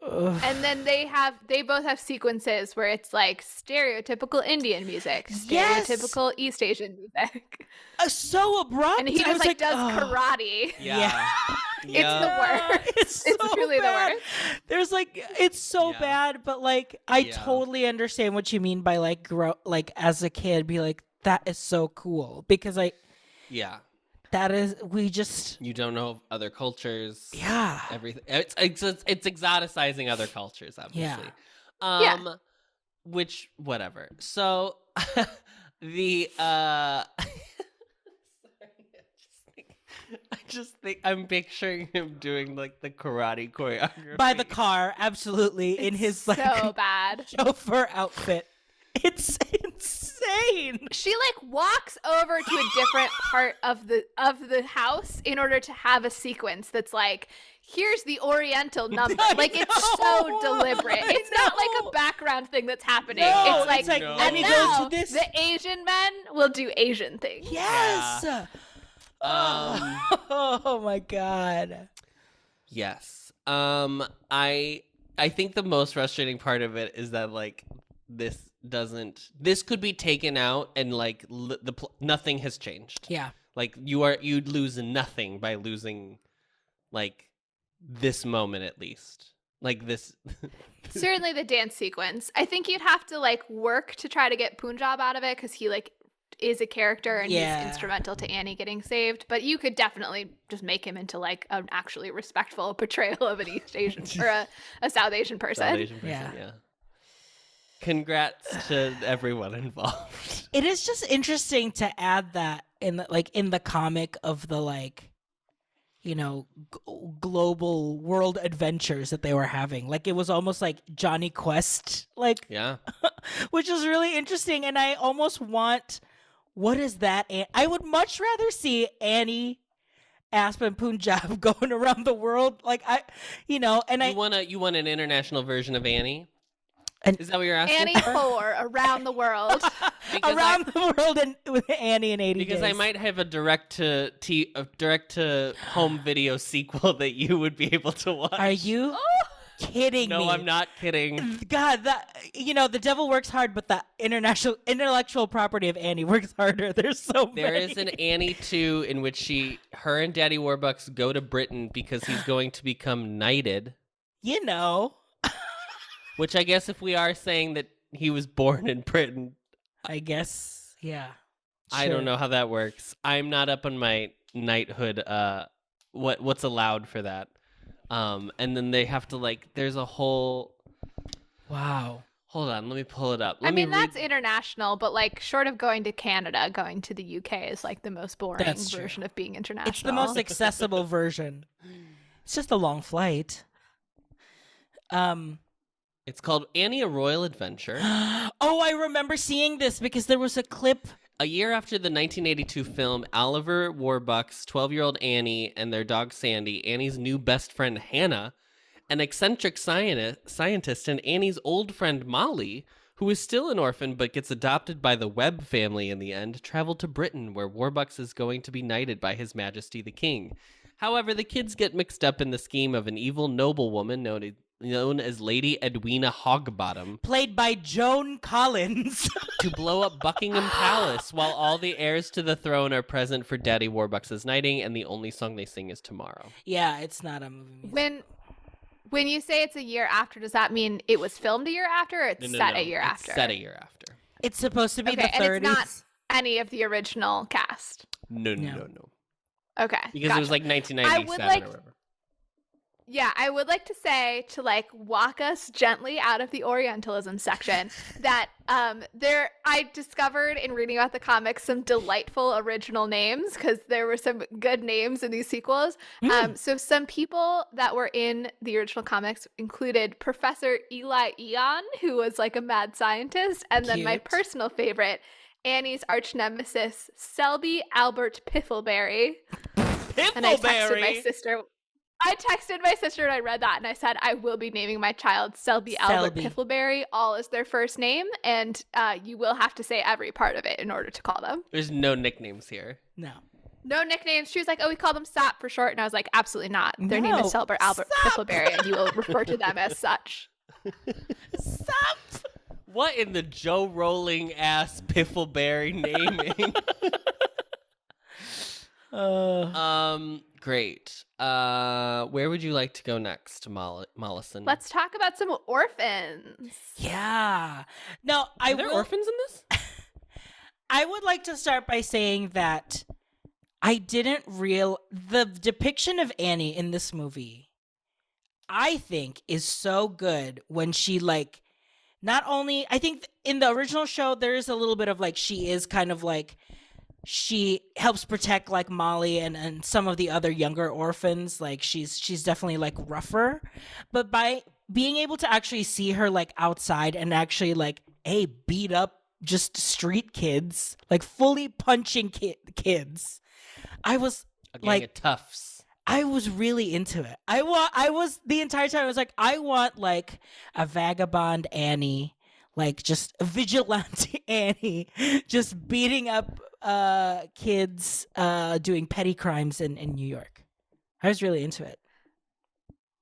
Ugh. And then they both have sequences where it's like stereotypical Indian music, Yes! stereotypical East Asian music. So abrupt. And he I just was like does "Ugh." karate. Yeah. It's the worst. It's so truly bad. the worst. There's like it's so Yeah. bad, but like I Yeah. totally understand what you mean by like like as a kid be like that is so cool because Yeah. that is we just You don't know other cultures. Yeah. Everything. It's exoticizing other cultures, obviously. Yeah. Which whatever. So the I just think I'm picturing him doing like the karate choreography by the car, absolutely in his like So bad. chauffeur outfit. It's insane. She like walks over to a different part of the house in order to have a sequence that's like, here's the Oriental number. Like it's so deliberate. It's not like a background thing that's happening. No, it's like, it's like, No. and he now goes to this. the Asian men will do Asian things. Yes. Oh my god. Yes. I think the most frustrating part of it is that like this could be taken out and like nothing has changed. Yeah. Like you'd lose nothing by losing like this moment at least. Like this Certainly the dance sequence. I think you'd have to like work to try to get Punjab out of it because he like is a character and Yeah. he's instrumental to Annie getting saved. But you could definitely just make him into like an actually respectful portrayal of an East Asian or a South Asian person. South Asian person, Yeah. yeah. Congrats to everyone involved. It is just interesting to add that in the comic of the like, you know, global world adventures that they were having. Like it was almost like Johnny Quest, like Yeah. which is really interesting. And I almost want, what is that? I would much rather see Annie, Aspen, Punjab going around the world. Like you want an international version of Annie? And is that what you're asking? Annie 4 around the world. Around the world and with Annie in 80 because days. I might have a direct to home video sequel that you would be able to watch. Are you? kidding me. No, I'm not kidding. God, the devil works hard, but the intellectual property of Annie works harder. There's so many. There is an Annie 2 in which her and Daddy Warbucks go to Britain because he's going to become knighted. Which I guess if we are saying that he was born in Britain. I guess, yeah. Sure. I don't know how that works. I'm not up on my knighthood, what's allowed for that. And then they have to there's a whole... Wow. Hold on, let me pull it up. That's international, but short of going to Canada, going to the UK is the most boring version of being international. It's the most accessible version. It's just a long flight. It's called Annie, a Royal Adventure. Oh, I remember seeing this because there was a clip. A year after the 1982 film, Oliver Warbucks, 12-year-old Annie, and their dog Sandy, Annie's new best friend Hannah, an eccentric scientist, and Annie's old friend Molly, who is still an orphan but gets adopted by the Webb family in the end, travel to Britain, where Warbucks is going to be knighted by His Majesty the King. However, the kids get mixed up in the scheme of an evil noblewoman known as Lady Edwina Hogbottom, played by Joan Collins, to blow up Buckingham Palace while all the heirs to the throne are present for Daddy Warbucks' knighting, and the only song they sing is Tomorrow. Yeah, it's not a movie music. When you say it's a year after, does that mean it was filmed a year after, or it's set a year after? Set a year after. It's supposed to be the 30s. And it's not any of the original cast? No. Okay. Because it was 1997 or whatever. Yeah, I would like to say, to walk us gently out of the Orientalism section, that I discovered in reading about the comics some delightful original names, because there were some good names in these sequels. So some people that were in the original comics included Professor Eli Eon, who was a mad scientist, and then my personal favorite, Annie's arch nemesis, Selby Albert Piffleberry. And I texted my sister and I read that and I said, I will be naming my child Selby Albert Piffleberry, all is their first name, and you will have to say every part of it in order to call them. There's no nicknames here. No nicknames. She was like, oh, we call them SAP for short. And I was like, absolutely not. Their name is Selby Albert Piffleberry, and you will refer to them as such. SAP! What in the Joe Rowling ass Piffleberry naming? Great. Where would you like to go next, Mollison? Let's talk about some orphans. Yeah. No, Are there orphans in this? I would like to start by saying that I didn't the depiction of Annie in this movie, I think, is so good when she not only, I think in the original show there is a little bit of she is kind of she helps protect Molly and some of the other younger orphans. She's definitely rougher, but by being able to actually see her outside and actually beat up just street kids, fully punching kids, I was a gang of toughs. I was really into it. I was the entire time I was I want a vagabond Annie, just a vigilante Annie, just beating up kids doing petty crimes in New York. I was really into it.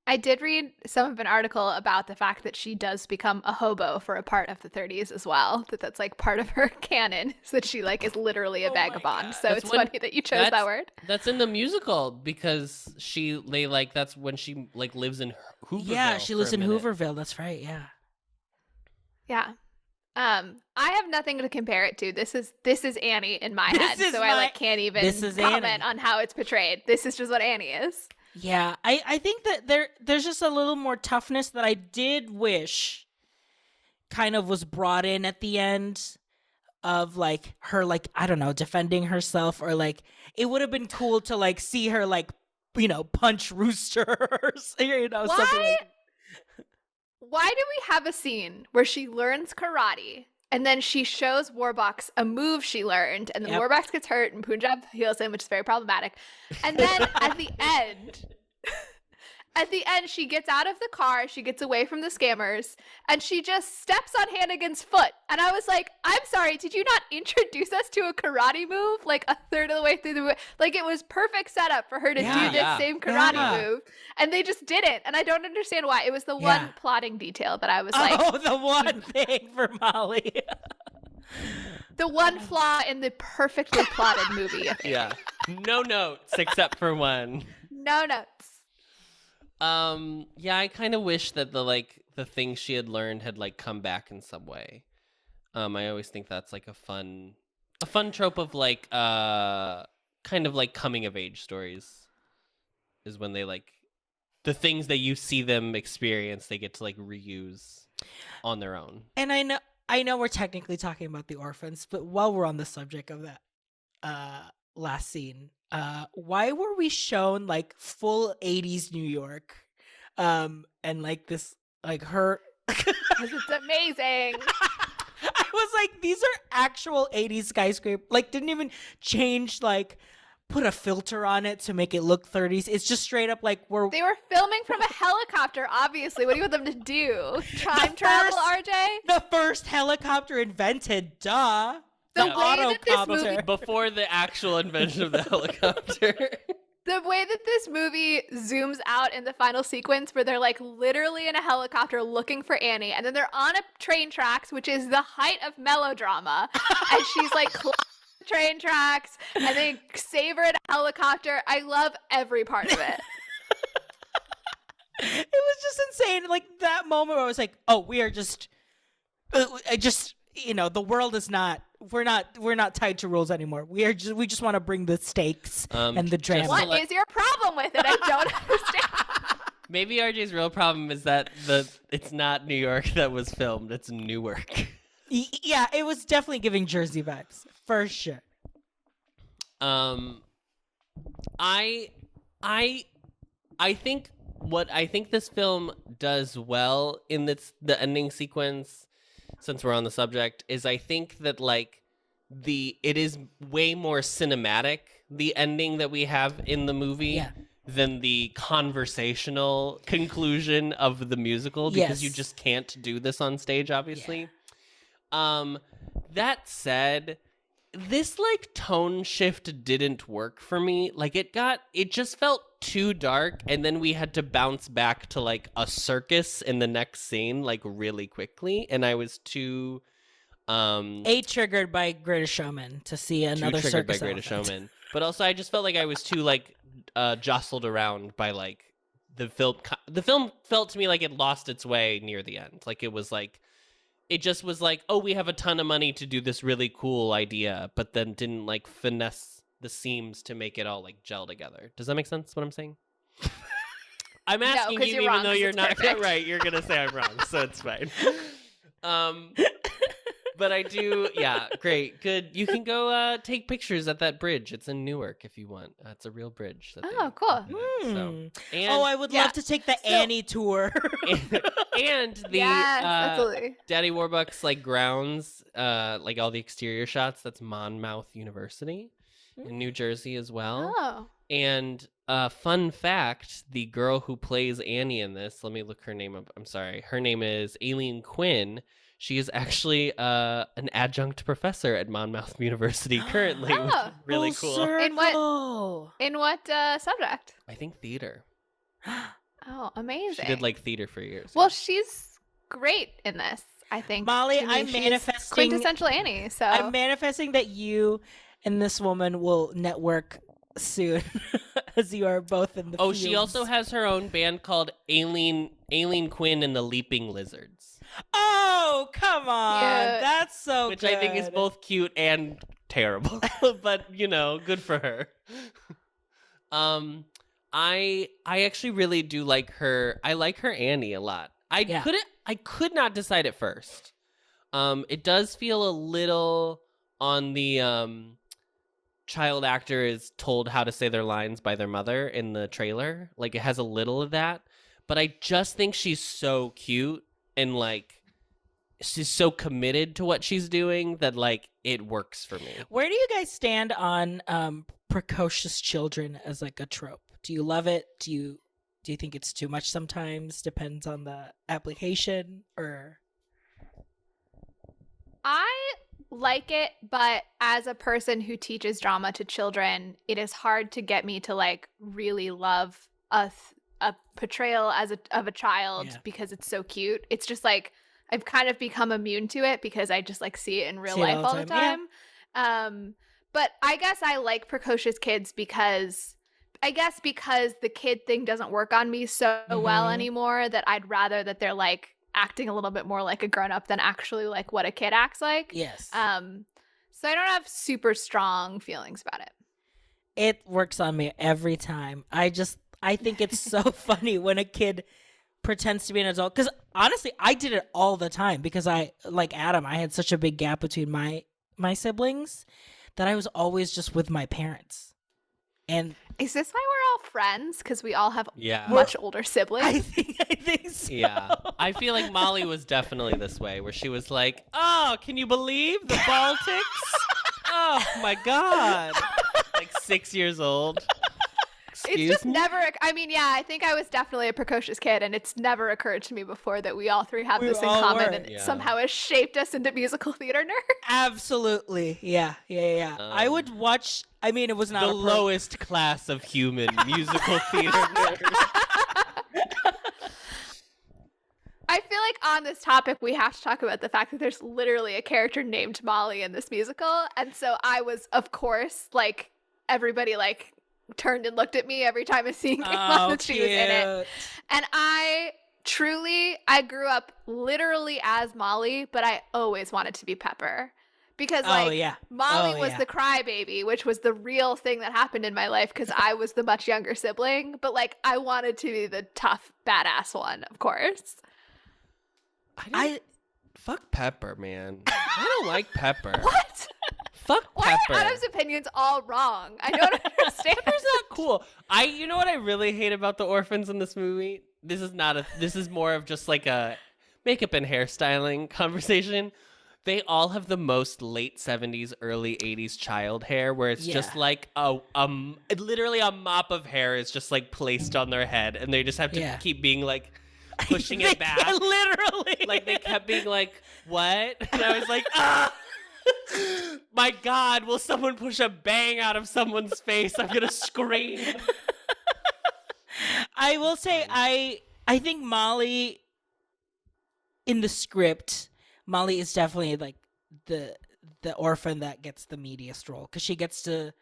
I did read some of an article about the fact that she does become a hobo for a part of the 30s as well. That's part of her canon, so that she is literally a vagabond. So it's funny that you chose that word. That's in the musical because that's when she lives in Hooverville. Yeah, she lives in Hooverville. That's right. Yeah. Yeah. I have nothing to compare it to. This is Annie in my head, so I can't even comment on how it's portrayed. This is just what Annie is. Yeah, I think that there's just a little more toughness that I did wish kind of was brought in at the end of her I don't know, defending herself, or it would have been cool to see her punch roosters, something like. Why do we have a scene where she learns karate and then she shows Warbucks a move she learned, and then Warbucks gets hurt and Punjab heals him, which is very problematic. And then at the At the end, she gets out of the car, she gets away from the scammers, and she just steps on Hannigan's foot. And I was like, I'm sorry, did you not introduce us to a karate move like a third of the way through the movie? Like, it was perfect setup for her to do this same karate move. And they just didn't. And I don't understand why. It was the one plotting detail that I was like... Oh, the one thing for Molly. The one flaw in the perfectly plotted movie. Yeah. No notes except for one. No notes. Yeah, I kind of wish that the things she had learned had like come back in some way. I always think that's like a fun trope of like kind of like coming of age stories is when they like the things that you see them experience, they get to like reuse on their own. And I know we're technically talking about the Orphans, but while we're on the subject of that last scene, why were we shown like full 80s New York and like this like her because it's amazing. I was like, these are actual 80s skyscraper, like didn't even change, like put a filter on it to make it look 30s. It's just straight up like they were filming from a helicopter, obviously. What do you want them to do? Time travel, RJ? The first helicopter invented, duh. The way that this movie... Before the actual invention of the helicopter. The way that this movie zooms out in the final sequence where they're like literally in a helicopter looking for Annie, and then they're on a train tracks, which is the height of melodrama, and she's like train tracks, and they save her in a helicopter. I love every part of it. It was just insane. Like that moment where I was like, oh, we are just you know, the world is not, we're not tied to rules anymore. We just want to bring the stakes and the drama. What is your problem with it? I don't understand. Maybe RJ's real problem is that it's not New York that was filmed, it's Newark. Yeah, it was definitely giving Jersey vibes, for sure. I think this film does well in the ending sequence, since we're on the subject, is I think that like it is way more cinematic, the ending that we have in the movie, than the conversational conclusion of the musical, because you just can't do this on stage, obviously. That said, this like tone shift didn't work for me. Like it just felt too dark, and then we had to bounce back to like a circus in the next scene like really quickly, and I was too triggered by Greatest Showman to see another triggered circus by Greatest elephant. Showman. But also I just felt like I was too like jostled around by like the film. The film felt to me like it lost its way near the end. Like it just was like, oh, we have a ton of money to do this really cool idea, but then didn't like finesse the seams to make it all like gel together. Does that make sense what I'm saying? I'm asking you even wrong, though you're not right, you're gonna say I'm wrong, so it's fine. But I do, great, good. You can go take pictures at that bridge. It's in Newark if you want. It's a real bridge. Cool. I would love to take the Annie tour. and the absolutely. Daddy Warbucks like grounds, like all the exterior shots. That's Monmouth University in New Jersey as well. Oh. And fun fact: the girl who plays Annie in this, let me look her name up. I'm sorry, her name is Aileen Quinn. She is actually an adjunct professor at Monmouth University currently. Which is really cool. In what subject? I think theater. Oh, amazing. She did like theater for years. Well, she's great in this, I think. Molly, I'm she's manifesting quintessential Annie. So I'm manifesting that you and this woman will network soon, as you are both in the fields. She also has her own band called Aileen Quinn and the Leaping Lizards. Oh, come on. Yeah. That's so Which good. I think is both cute and terrible. But, good for her. I actually really do like her. I like her Annie a lot. I could not decide at first. It does feel a little on the child actor is told how to say their lines by their mother in the trailer. Like it has a little of that, but I just think she's so cute and like she's so committed to what she's doing that like it works for me. Where do you guys stand on precocious children as like a trope? Do you love it? Do you Do you think it's too much sometimes? Depends on the application, or? I like it, but as a person who teaches drama to children, it is hard to get me to like really love a portrayal of a child because it's so cute. It's just like I've kind of become immune to it because I just like see it in real life all the time. Yeah. But I guess I like precocious kids because the kid thing doesn't work on me so well anymore, that I'd rather that they're like acting a little bit more like a grown-up than actually like what a kid acts like. Yes. So I don't have super strong feelings about it. It works on me every time. I think it's so funny when a kid pretends to be an adult. Because honestly, I did it all the time because like Adam, I had such a big gap between my siblings that I was always just with my parents. And is this why we're all friends? Because we all have much older siblings? I think so. Yeah. I feel like Molly was definitely this way, where she was like, oh, can you believe the Baltics? Oh, my God. Like 6 years old. It's just never, I think I was definitely a precocious kid, and it's never occurred to me before that we all three have this in common, and it somehow has shaped us into musical theater nerds. Absolutely. Yeah. I would watch, it was not the lowest class of human musical theater nerds. I feel like on this topic, we have to talk about the fact that there's literally a character named Molly in this musical, and so I was, of course, like, everybody, like, turned and looked at me every time a scene came on that she was in it. And I grew up literally as Molly, but I always wanted to be Pepper. Because Molly was the crybaby, which was the real thing that happened in my life because I was the much younger sibling. But like I wanted to be the tough, badass one, of course. Fuck Pepper, man. I don't like Pepper. What? Fuck Pepper. Why are Adam's opinions all wrong? I don't understand. Pepper's not cool. You know what I really hate about the orphans in this movie? This is more of just like a makeup and hairstyling conversation. They all have the most late 70s, early 80s child hair where it's just like literally a mop of hair is just like placed on their head and they just have to keep being like pushing it back. Literally. Like they kept being like, what? And I was like, ah! My God, will someone push a bang out of someone's face? I'm gonna scream. I will say I think Molly in the script, Molly is definitely like the orphan that gets the meatiest role because she gets to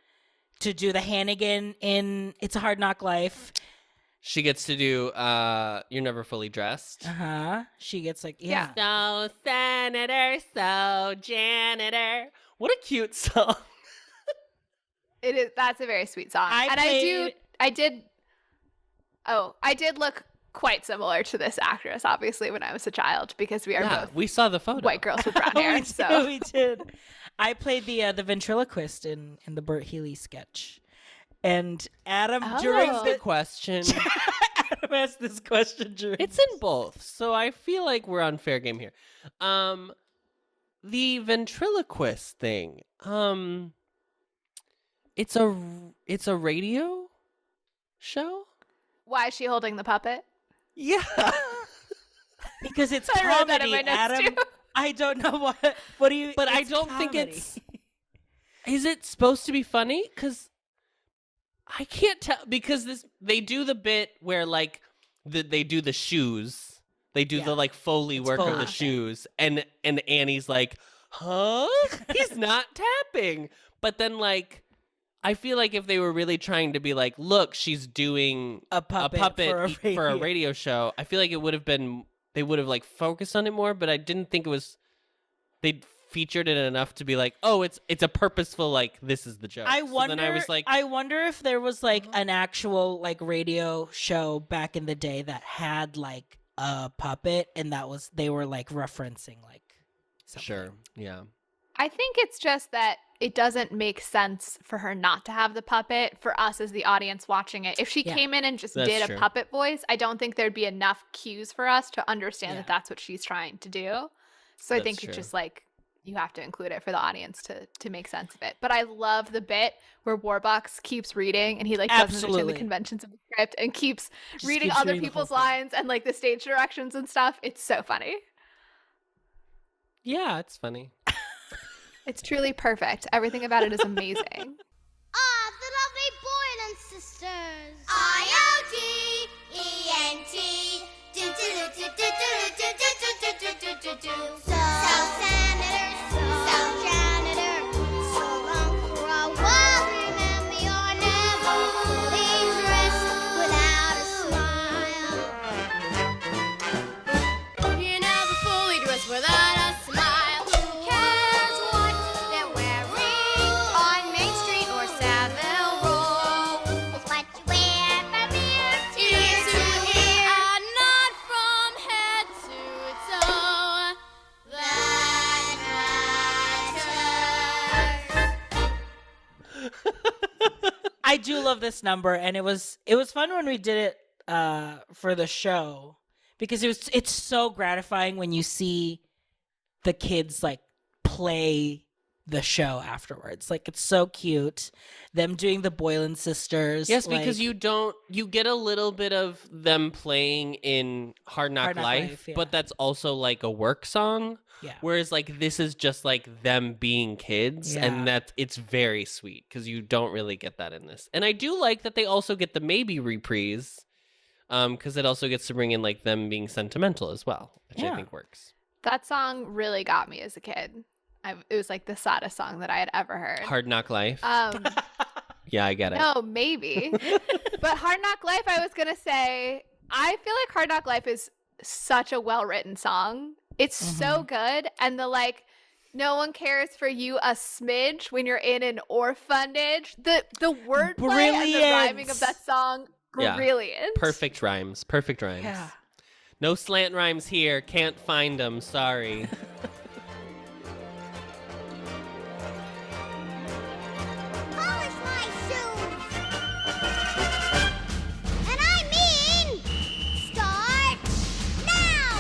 do the Hannigan in It's a Hard Knock Life. She gets to do You're Never Fully Dressed. She gets like So senator, so janitor. What a cute song. It is. That's a very sweet song. I did look quite similar to this actress, obviously, when I was a child because we are both. We saw the photo. White girls with brown hair. We did. I played the ventriloquist in the Burt Healy sketch. And Adam during the question. Adam asked this question during. It's in both, so I feel like we're on fair game here. The ventriloquist thing. It's a radio show. Why is she holding the puppet? Yeah, because it's I comedy. wrote that in my notes Adam, too. I don't know what do you. But I don't think it's. Is it supposed to be funny? Because I can't tell because they do the bit where like they do the shoes. They do the like Foley work of the shoes, and Annie's like, "Huh? He's not tapping." But then like, I feel like if they were really trying to be like, "Look, she's doing a puppet for a radio show," I feel like it would have been they would have like focused on it more. But I didn't think it was they featured it enough to be like, oh, it's a purposeful like this is the joke. I wonder. So then I was like, I wonder if there was like an actual like radio show back in the day that had like a puppet, and they were like referencing like something. Sure, yeah. I think it's just that it doesn't make sense for her not to have the puppet for us as the audience watching it. If she came in and just did a puppet voice, I don't think there'd be enough cues for us to understand that that's what she's trying to do. So I think it's just like You have to include it for the audience to make sense of it. But I love the bit where Warbucks keeps reading and he like doesn't understand the conventions of the script and keeps reading other people's lines and like the stage directions and stuff. It's so funny. Yeah, it's funny. It's truly perfect. Everything about it is amazing. Ah, the lovely Boylan sisters. IODENT. Do do do do do do do do do do do do. So senator, so janitor, so long for a while. Remember you're never fully dressed without a smile. You're never fully dressed without a smile. Who cares what they're wearing on Main Street or Savile Row? It's what you wear from ear to ear, not from head to toe. That matters. I do love this number, and it was fun when we did it for the show because it's so gratifying when you see the kids like play the show afterwards. Like it's so cute. Them doing the Boylan sisters. Yes, because like, you get a little bit of them playing in Hard Knock Life, yeah. but that's also like a work song. Yeah. Whereas like this is just like them being kids, and it's very sweet because you don't really get that in this. And I do like that they also get the maybe reprise, because it also gets to bring in like them being sentimental as well, which I think works. That song really got me as a kid. It was like the saddest song that I had ever heard. Hard Knock Life. Yeah, I get it. No, maybe. But Hard Knock Life, I was going to say, I feel like Hard Knock Life is such a well-written song. It's so good. And the like, no one cares for you a smidge when you're in an orphanage. The wordplay and the rhyming of that song, brilliant. Perfect rhymes. Yeah. No slant rhymes here. Can't find them. Sorry. Polish my shoes. And I mean, start now.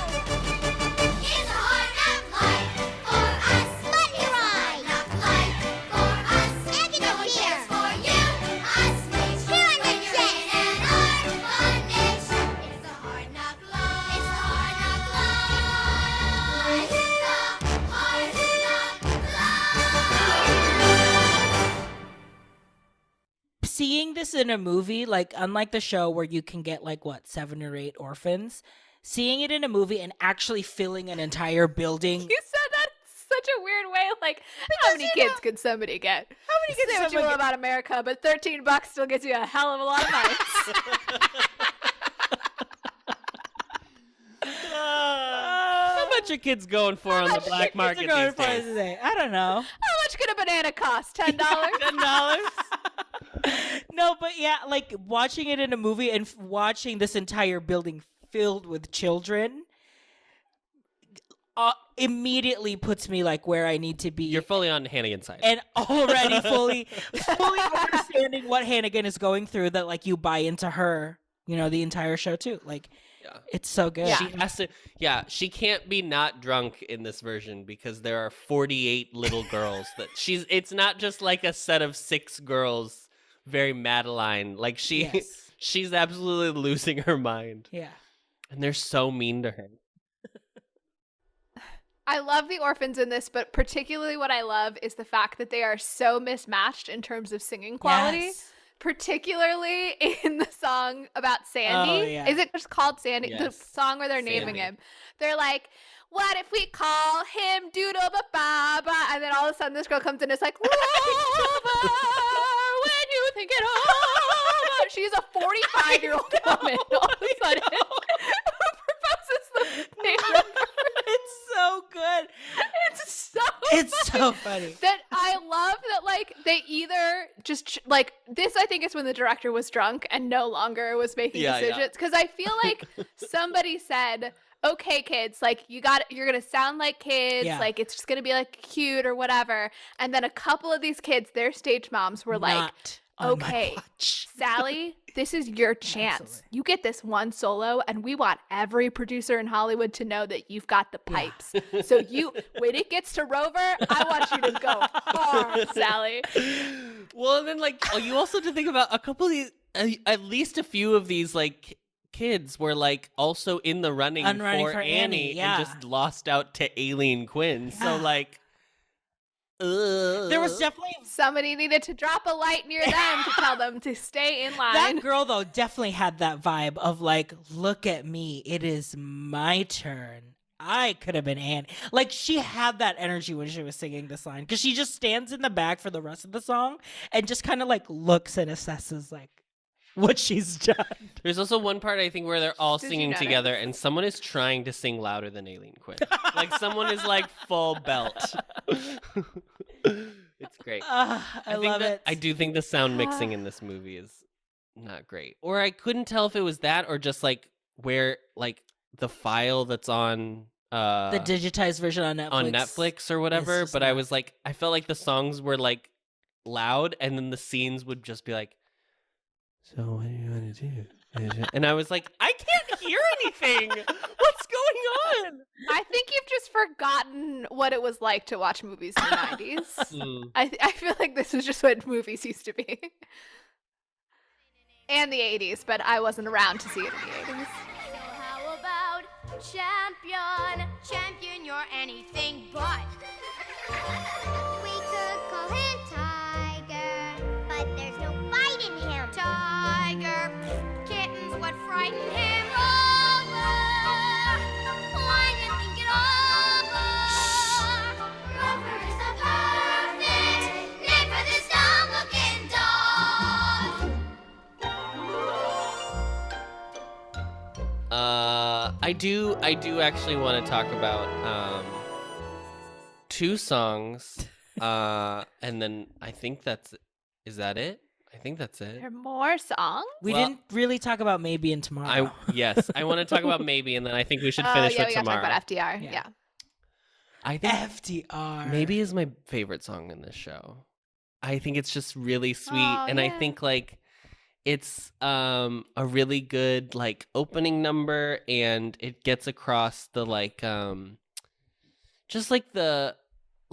It's a hard knock life for us. Let me ride. Knock life for us. And no one cares for you, us, please. Here I'm the jet. In an orphanage. It's a hard knock life. It's a hard knock life. The hard knock life. Seeing this in a movie, like unlike the show where you can get like 7 or 8 orphans, seeing it in a movie and actually filling an entire building. You said that such a weird way. Like, how many kids could somebody get? How many kids? Say what you will about America, but $13 still gets you a hell of a lot of money. How much are kids going for on the black market these days? I don't know. How much could a banana cost? $10? $10? No, but yeah, like watching it in a movie and watching this entire building filled with children immediately puts me like where I need to be. You're fully on Hannigan's side. And already fully understanding what Hannigan is going through, that like you buy into her, the entire show too. Like, it's so good. She has to. Yeah, she can't be not drunk in this version because there are 48 little girls that it's not just like a set of 6 girls, very Madeline. Like she's absolutely losing her mind. Yeah. And they're so mean to her. I love the orphans in this, but particularly what I love is the fact that they are so mismatched in terms of singing quality. Yes. Particularly in the song about Sandy. Oh, yeah. Is it just called Sandy? Yes. The song where they're naming him. They're like, what if we call him Doodle Ba Ba? And then all of a sudden this girl comes in and it's like, Rover, when you think it over. She's a 45-year-old woman all of a sudden who proposes the name. It's so good. It's so funny. That I love that, like, they either just, like, this I think is when the director was drunk and no longer was making decisions. Because I feel like somebody said, okay, kids, like, you're going to sound like kids. Yeah. Like, it's just going to be, like, cute or whatever. And then a couple of these kids, their stage moms were like, okay, Sally, this is your chance. Absolutely. You get this one solo, and we want every producer in Hollywood to know that you've got the pipes. So when it gets to Rover, I want you to go hard, Sally. Well, and then like you also have to think about a couple of these, at least a few of these like kids were like also in the running for Annie yeah. and just lost out to Aileen Quinn. So like. There was definitely somebody needed to drop a light near them to tell them to stay in line. That girl though definitely had that vibe of like, look at me, it is my turn. I could have been Annie. Like she had that energy when she was singing this line because she just stands in the back for the rest of the song and just kind of like looks and assesses like what she's done. There's also one part I think where they're all singing together and someone is trying to sing louder than Aileen Quinn. Like someone is like full belt. It's great. I love it. I do think the sound mixing in this movie is not great. Or I couldn't tell if it was that or just like where like the file that's on the digitized version on Netflix or whatever. But I was like, I felt like the songs were like loud and then the scenes would just be like, so what do you want to do? And I was like, I can't hear anything. What's going on? I think you've just forgotten what it was like to watch movies in the 90s. I feel like this is just what movies used to be. And the 80s, but I wasn't around to see it in the 80s. So how about champion? Champion, you're anything but. We could call him Tiger, but there's no fight in him. Tiger, kittens, what frightened him? Rover, why didn't think it over? Rover is the perfect name for this dumb-looking dog. I do actually want to talk about two songs, and then I think is that it? I think that's it. There are more songs? We didn't really talk about Maybe and Tomorrow. Yes, I want to talk about Maybe, and then I think we should finish with we Tomorrow. gotta talk about FDR. Yeah. I think FDR. Maybe is my favorite song in this show. I think it's just really sweet, and I think like it's a really good like opening number, and it gets across the like just like the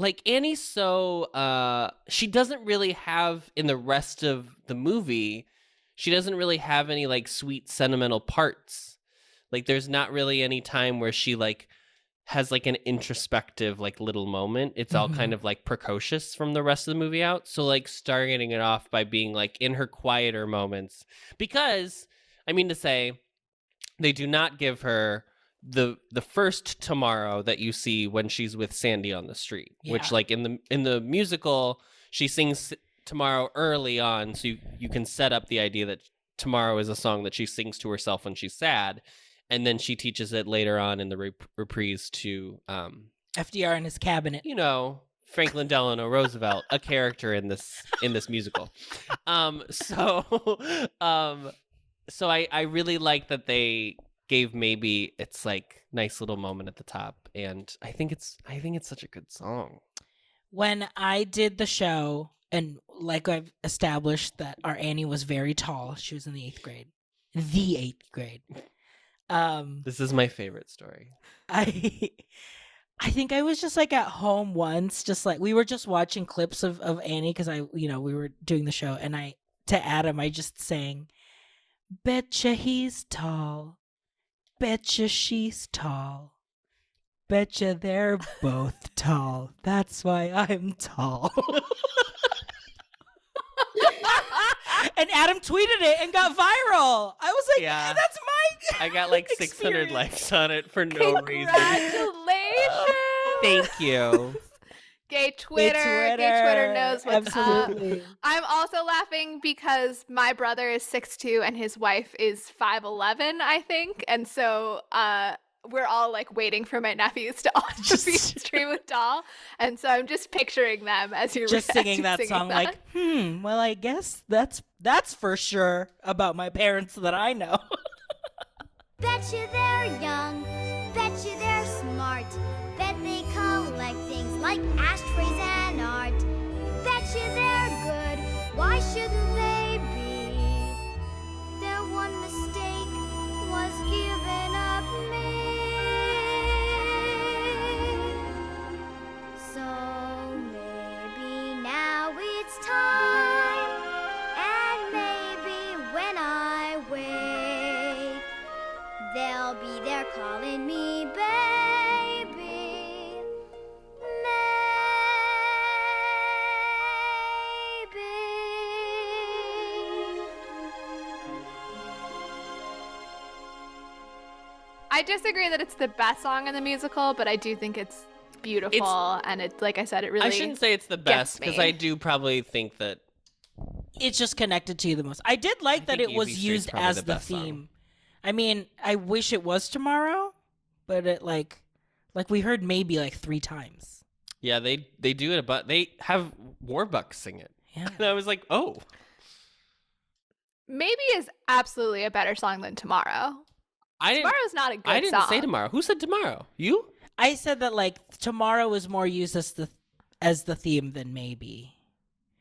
like Annie's so she doesn't really have in the rest of the movie, she doesn't really have any like sweet sentimental parts. Like there's not really any time where she like has like an introspective like little moment. It's all kind of like precocious from the rest of the movie out. So like starting it off by being like in her quieter moments, because I mean to say they do not give her the first Tomorrow that you see when she's with Sandy on the street, which like in the musical she sings Tomorrow early on, so you can set up the idea that Tomorrow is a song that she sings to herself when she's sad. And then she teaches it later on in the reprise to FDR in his cabinet. You know, Franklin Delano Roosevelt, a character in this musical. So I really like that they gave Maybe its like nice little moment at the top, and I think it's such a good song. When I did the show, and like I've established that our Annie was very tall. She was in the 8th grade. The 8th grade. This is my favorite story. I think I was just like at home once, just like we were just watching clips of Annie because we were doing the show, and to Adam I just sang, "Betcha he's tall, betcha she's tall, betcha they're both tall. That's why I'm tall." And Adam tweeted it and got viral. I was like, yeah, that's my I got like 600 likes on it for no reason. Congratulations. Thank you. Gay Twitter knows what's Absolutely. up. I'm also laughing because my brother is 6'2" and his wife is 5'11", I think. And so we're all like waiting for my nephews to all just be stream with doll. And so I'm just picturing them as you're just singing that song that. like, well, I guess that's for sure about my parents that I know. Betcha they're young, betcha they're smart, bet they collect things like ashtrays and art. Betcha they're good, why shouldn't they be? I disagree that it's the best song in the musical, but I do think it's beautiful, and it's like I said, it really. I shouldn't say it's the best gets because me. I do probably think that It's just connected to you the most. I did like that think it was Easy Street's used probably as the the best song. theme. I mean, I wish it was Tomorrow, but it like we heard maybe like 3 times. Yeah, they do it, but they have Warbucks sing it. Yeah. And I was like, oh. Maybe is absolutely a better song than Tomorrow. Tomorrow's not a good song. I didn't say Tomorrow. Who said Tomorrow? You? I said that like Tomorrow is more used as the theme than Maybe.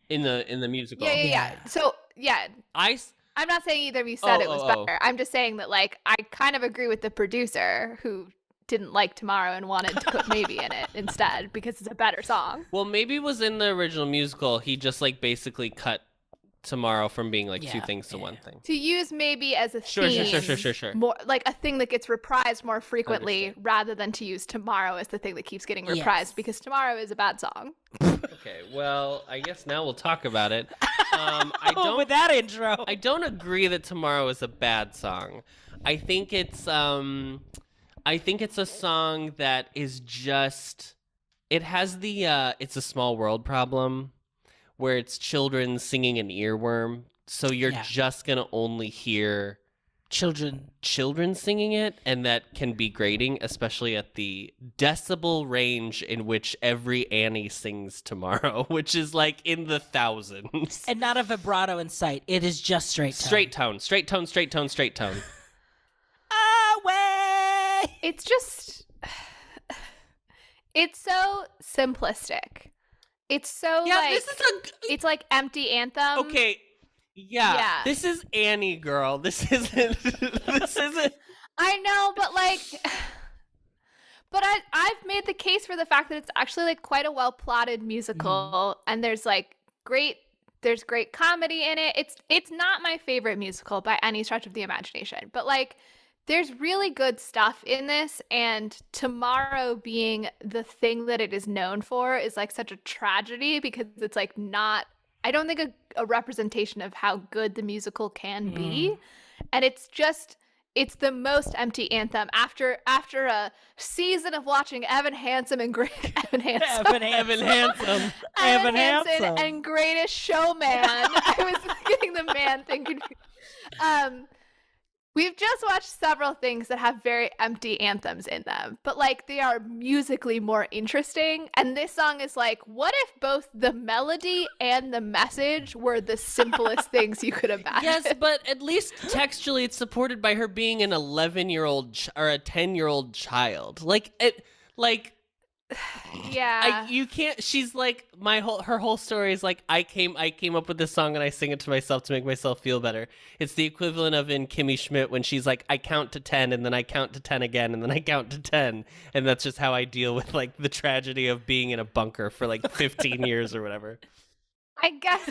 In the musical. Yeah. So, yeah. I'm not saying either of you said it was better. I'm just saying that, like, I kind of agree with the producer who didn't like Tomorrow and wanted to put Maybe in it instead because it's a better song. Well, Maybe was in the original musical. He just, like, basically cut Tomorrow from being, like, 2 things to 1 thing. To use Maybe as a Sure. theme, more like a thing that gets reprised more frequently rather than to use Tomorrow as the thing that keeps getting reprised because Tomorrow is a bad song. Okay, well, I guess now we'll talk about it. I don't with that intro. I don't agree that Tomorrow is a bad song. I think it's a song that is just it has the It's a Small World problem where it's children singing an earworm. So you're just going to only hear children singing it, and that can be grating, especially at the decibel range in which every Annie sings Tomorrow, which is like in the thousands. And not a vibrato in sight. It is just straight tone. Straight tone. Away! It's just it's so simplistic. It's so it's like empty anthem. Okay. Yeah. This is Annie, girl. This isn't. I know, but like, but I've made the case for the fact that it's actually like quite a well plotted musical, and there's great comedy in it. It's not my favorite musical by any stretch of the imagination, but like, there's really good stuff in this, and Tomorrow being the thing that it is known for is like such a tragedy because it's like not. I don't think a representation of how good the musical can be. And it's the most empty anthem after a season of watching Evan Hansen and Evan Hansen and Greatest Showman. I was getting the man thing. We've just watched several things that have very empty anthems in them, but like they are musically more interesting. And this song is like, what if both the melody and the message were the simplest things you could imagine? Yes, but at least textually it's supported by her being an 11-year-old or a 10-year-old child. Yeah. You can't. She's like her whole story is like I came up with this song and I sing it to myself to make myself feel better. It's the equivalent of in Kimmy Schmidt when she's like I count to 10 and then I count to 10 again and then I count to 10, and that's just how I deal with like the tragedy of being in a bunker for like 15 years or whatever. I guess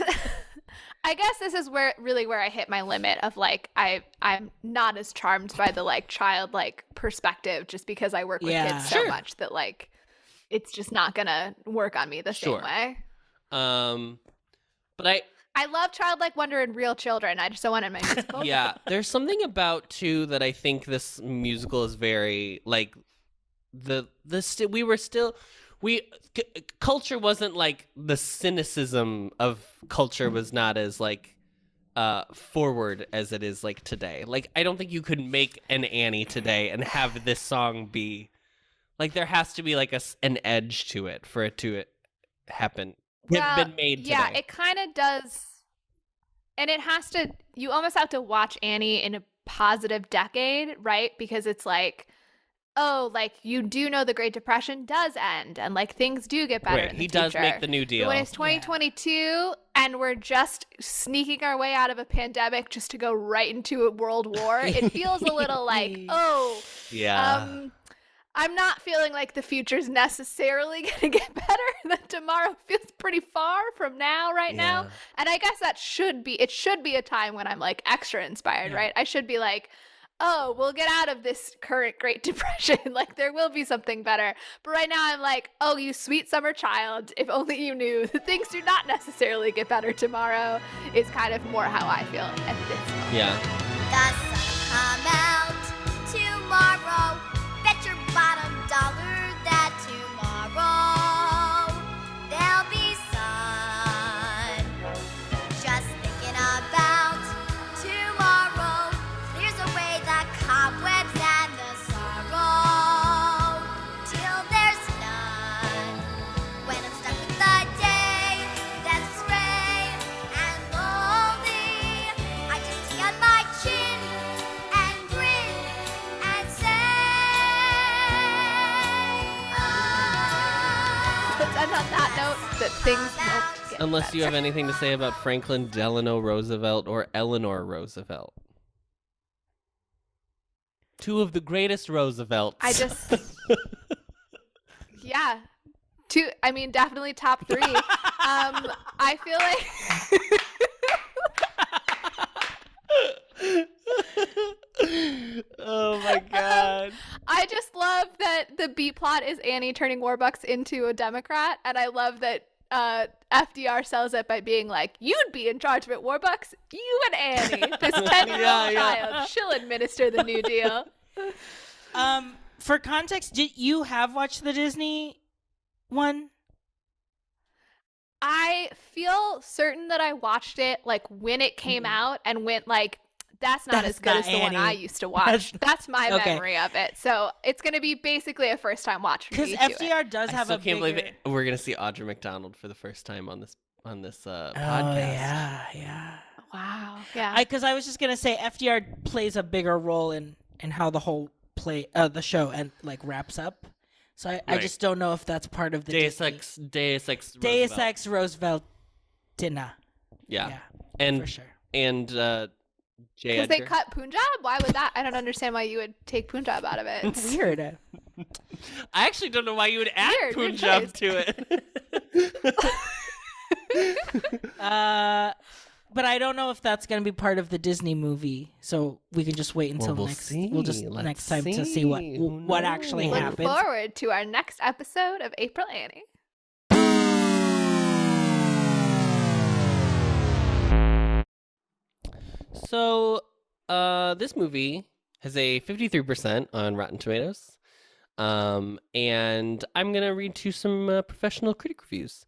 this is where I hit my limit of like I'm not as charmed by the like childlike perspective just because I work with kids so much that like it's just not gonna work on me the same way. But I love childlike wonder in real children. I just don't want it in my musical. Yeah, there's something about too that I think this musical is very like culture wasn't like the cynicism of culture was not as like forward as it is like today. Like I don't think you could make an Annie today and have this song be like there has to be like an edge to it for it to happen. Have been made today. Yeah, it kind of does. And it has to, you almost have to watch Annie in a positive decade, right? Because it's like, oh, like you do know the Great Depression does end and like things do get better in the future. He does make the New Deal. But when it's 2022 and we're just sneaking our way out of a pandemic just to go right into a world war, it feels a little like, oh, I'm not feeling like the future's necessarily going to get better. That tomorrow feels pretty far from now now. And I guess it should be a time when I'm like extra inspired, right? I should be like, oh, we'll get out of this current Great Depression. Like there will be something better. But right now I'm like, oh, you sweet summer child, if only you knew that things do not necessarily get better tomorrow is kind of more how I feel at this moment. Yeah. The sun will come out tomorrow. end on that note that things won't get Unless better. you have anything to say about Franklin Delano Roosevelt or Eleanor Roosevelt. Two of the greatest Roosevelts. I just, yeah, definitely top 3. I feel like. Oh my god. I just love that the B plot is Annie turning Warbucks into a Democrat, and I love that FDR sells it by being like, "You'd be in charge of it, Warbucks. You and Annie, this 10-year-old child. She'll administer the New Deal." For context, did you have watched the Disney one? I feel certain that I watched it like when it came out and went like, that's not as good as the one I used to watch. That's my memory of it. So it's going to be basically a first time watch for me. Because FDR does have a can't bigger... believe it. We're going to see Audra McDonald for the first time on this podcast. Yeah. Wow. Yeah. Because I was just going to say FDR plays a bigger role in how the whole the show and like wraps up. So I just don't know if that's part of the Deus Ex Roosevelt dinner. Yeah. And for sure. And J. Because they Edgar. cut Punjab? Why would that? I don't understand why you would take Punjab out of it. It's weird. I actually don't know why you would add Weird Punjab choice. to it. But I don't know if that's going to be part of the Disney movie. So we can just wait until we'll next. see. We'll just Let's next time to see see. what actually Look happens. forward to our next episode of April Annie. So, this movie has a 53% on Rotten Tomatoes. And I'm going to read to some professional critic reviews.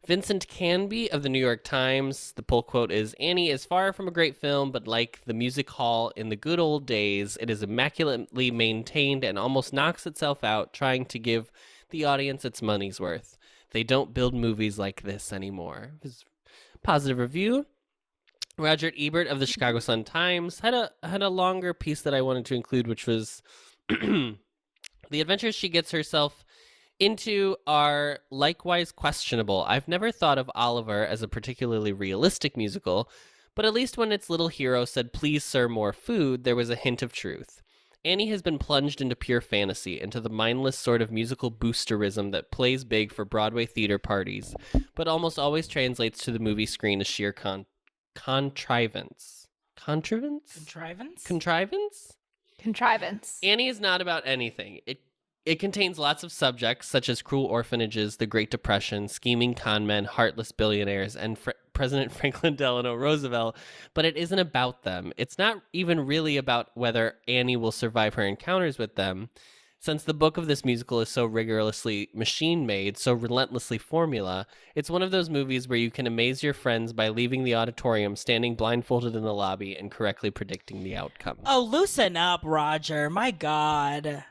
Vincent Canby of the New York Times, the pull quote is, "Annie is far from a great film, but like the music hall in the good old days, it is immaculately maintained and almost knocks itself out, trying to give the audience its money's worth. They don't build movies like this anymore." His positive review. Roger Ebert of the Chicago Sun-Times had a longer piece that I wanted to include, which was the adventures she gets herself into are likewise questionable. I've never thought of Oliver as a particularly realistic musical, but at least when its little hero said, "Please, sir, more food," there was a hint of truth. Annie has been plunged into pure fantasy, into the mindless sort of musical boosterism that plays big for Broadway theater parties, but almost always translates to the movie screen as sheer contrivance. Annie is not about anything. It contains lots of subjects, such as cruel orphanages, the Great Depression, scheming con men, heartless billionaires, and President Franklin Delano Roosevelt, but it isn't about them. It's not even really about whether Annie will survive her encounters with them. Since the book of this musical is so rigorously machine-made, so relentlessly formula, it's one of those movies where you can amaze your friends by leaving the auditorium standing blindfolded in the lobby and correctly predicting the outcome. Oh, loosen up, Roger. My God.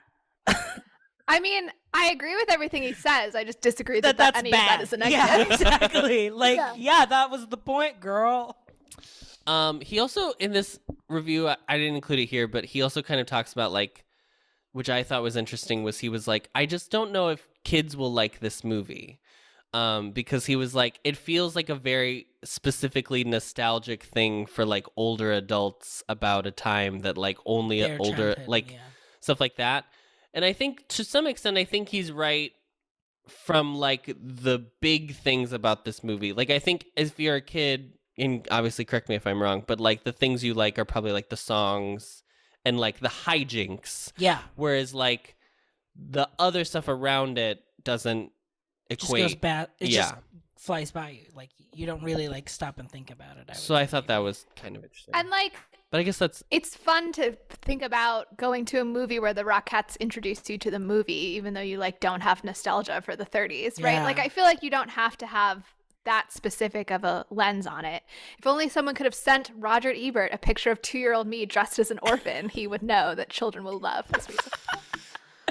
I mean, I agree with everything he says. I just disagree that That's any bad. of that is a negative. Yeah, exactly. Yeah, that was the point, girl. He also, in this review, I didn't include it here, but he also kind of talks about, like, which I thought was interesting, was he was like, I just don't know if kids will like this movie. Because he was like, it feels like a very specifically nostalgic thing for, like, older adults about a time that, like, only Their older, childhood, like, yeah. stuff like that. And I think, to some extent, I think he's right from, like, the big things about this movie. Like, I think if you're a kid, and obviously correct me if I'm wrong, but, like, the things you like are probably, like, the songs and, like, the hijinks. Yeah. Whereas, like, the other stuff around it doesn't equate. Just goes bad. It just flies by you. Like, you don't really, like, stop and think about it. So I thought that was kind of interesting. And like, but I guess that's... It's fun to think about going to a movie where the Rockettes introduced you to the movie, even though you, like, don't have nostalgia for the 30s, right? Yeah. Like, I feel like you don't have to have that specific of a lens on it. If only someone could have sent Roger Ebert a picture of 2-year-old me dressed as an orphan, he would know that children will love this musical.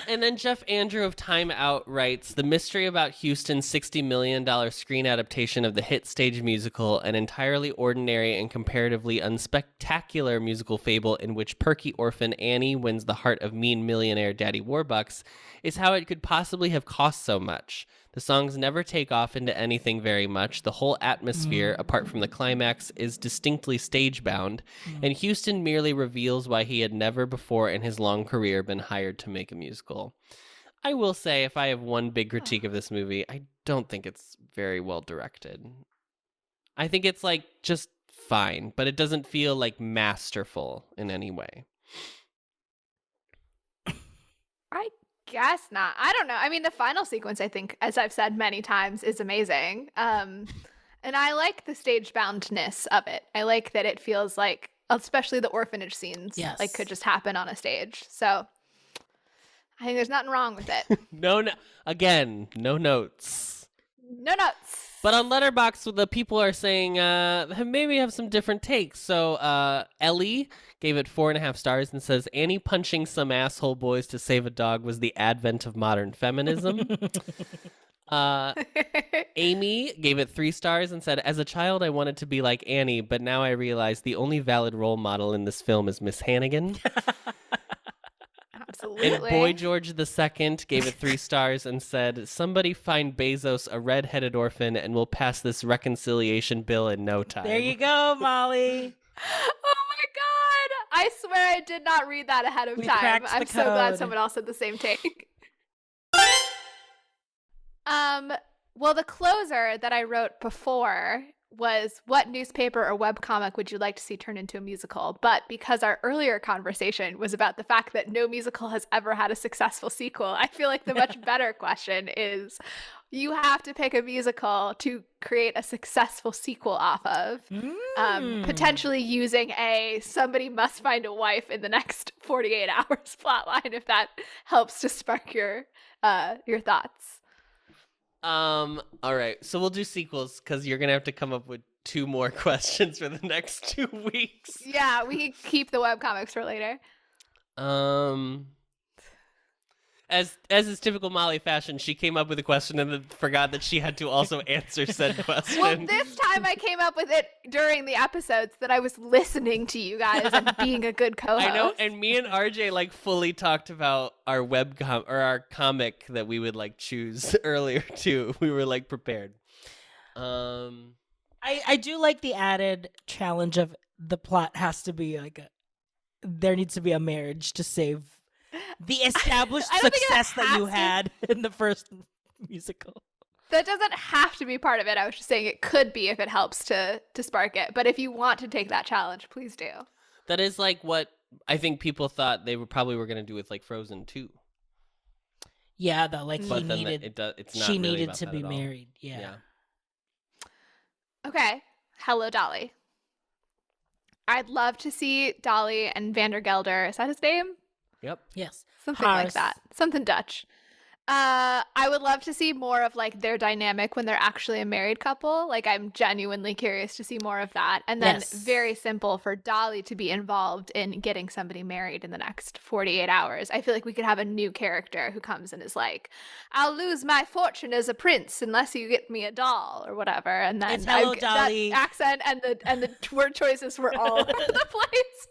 And then Jeff Andrew of Time Out writes, "The mystery about Huston's $60 million screen adaptation of the hit stage musical, an entirely ordinary and comparatively unspectacular musical fable in which perky orphan Annie wins the heart of mean millionaire Daddy Warbucks, is how it could possibly have cost so much. The songs never take off into anything very much. The whole atmosphere, apart from the climax, is distinctly stage-bound, and Huston merely reveals why he had never before in his long career been hired to make a musical. I will say, if I have one big critique of this movie, I don't think it's very well directed. I think it's, like, just fine, but it doesn't feel, like, masterful in any way. I guess not. I don't know. I mean, the final sequence, I think, as I've said many times, is amazing. And I like the stage-boundness of it. I like that it feels like, especially the orphanage scenes, like could just happen on a stage. So I think there's nothing wrong with it. No notes. No notes. But on Letterboxd, the people are saying maybe have some different takes. So Ellie gave it 4.5 stars and says, Annie punching some asshole boys to save a dog was the advent of modern feminism. Amy gave it 3 stars and said, as a child, I wanted to be like Annie, but now I realize the only valid role model in this film is Miss Hannigan. Absolutely. And Boy George II gave it 3 stars and said, somebody find Bezos a red-headed orphan and we'll pass this reconciliation bill in no time. There you go, Molly. Oh my God. I swear I did not read that ahead of time. I'm so glad someone else had the same take. Well, the closer that I wrote before was, what newspaper or webcomic would you like to see turned into a musical? But because our earlier conversation was about the fact that no musical has ever had a successful sequel, I feel like the much better question is, you have to pick a musical to create a successful sequel off of, potentially using a somebody must find a wife in the next 48 hours plotline, if that helps to spark your thoughts. All right, so we'll do sequels because you're gonna have to come up with 2 more questions for the next 2 weeks. Yeah, we can keep the webcomics for later. As is typical Molly fashion, she came up with a question and then forgot that she had to also answer said question. Well, this time I came up with it during the episodes that I was listening to you guys and being a good co-host. I know, and me and RJ like fully talked about our webcom or our comic that we would like choose earlier too. We were like prepared. I do like the added challenge of the plot has to be like there needs to be a marriage to save the established success that you had in the first musical. That doesn't have to be part of it. I was just saying it could be if it helps to spark it. But if you want to take that challenge, please do. That is like what I think people thought they were going to do with like Frozen 2. Yeah, though, like but he needed, it's not she really needed about to that be at all. married. Yeah. Okay. Hello, Dolly. I'd love to see Dolly and Vandergelder. Is that his name? Yep. Yes. Something like that. Something Dutch. I would love to see more of like their dynamic when they're actually a married couple. Like I'm genuinely curious to see more of that. And then very simple for Dolly to be involved in getting somebody married in the next 48 hours. I feel like we could have a new character who comes and is like, I'll lose my fortune as a prince unless you get me a doll or whatever. And then it's hello, Dolly. That accent and the word choices were all over the place.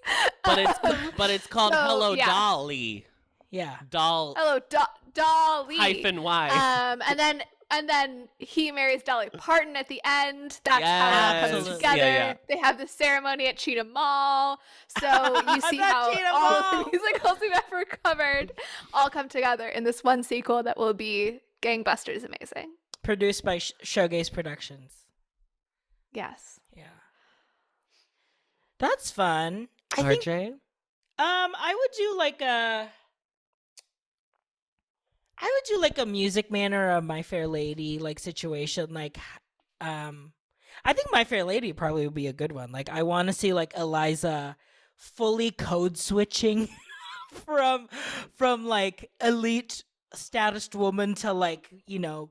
But it's called Hello Dolly. Yeah. Doll. Hello, Dolly. -Y. And then he marries Dolly Parton at the end. That's how it all comes together. Yeah. They have the ceremony at Cheetah Mall. So you see how all the musicals we've ever covered all come together in this one sequel that will be gangbusters amazing. Produced by Showgays Productions. Yes. Yeah. That's fun. RJ? I would do like a Music Man or a My Fair Lady like situation. Like, I think My Fair Lady probably would be a good one. Like, I want to see like Eliza fully code switching from like elite statused woman to like, you know,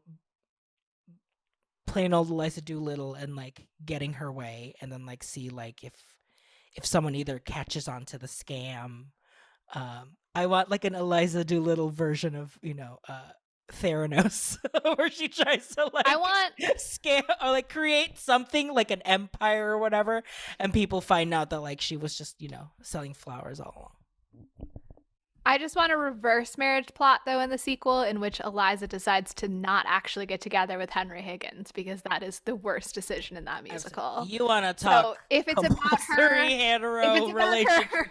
plain old Eliza Doolittle and like getting her way, and then like see like if someone either catches on to the scam. I want like an Eliza Doolittle version of, you know, Theranos, where she tries to like scam or like create something like an empire or whatever, and people find out that like she was just, you know, selling flowers all along. I just want a reverse marriage plot, though, in the sequel, in which Eliza decides to not actually get together with Henry Higgins, because that is the worst decision in that musical. You want to talk So if it's about her, hetero relationship.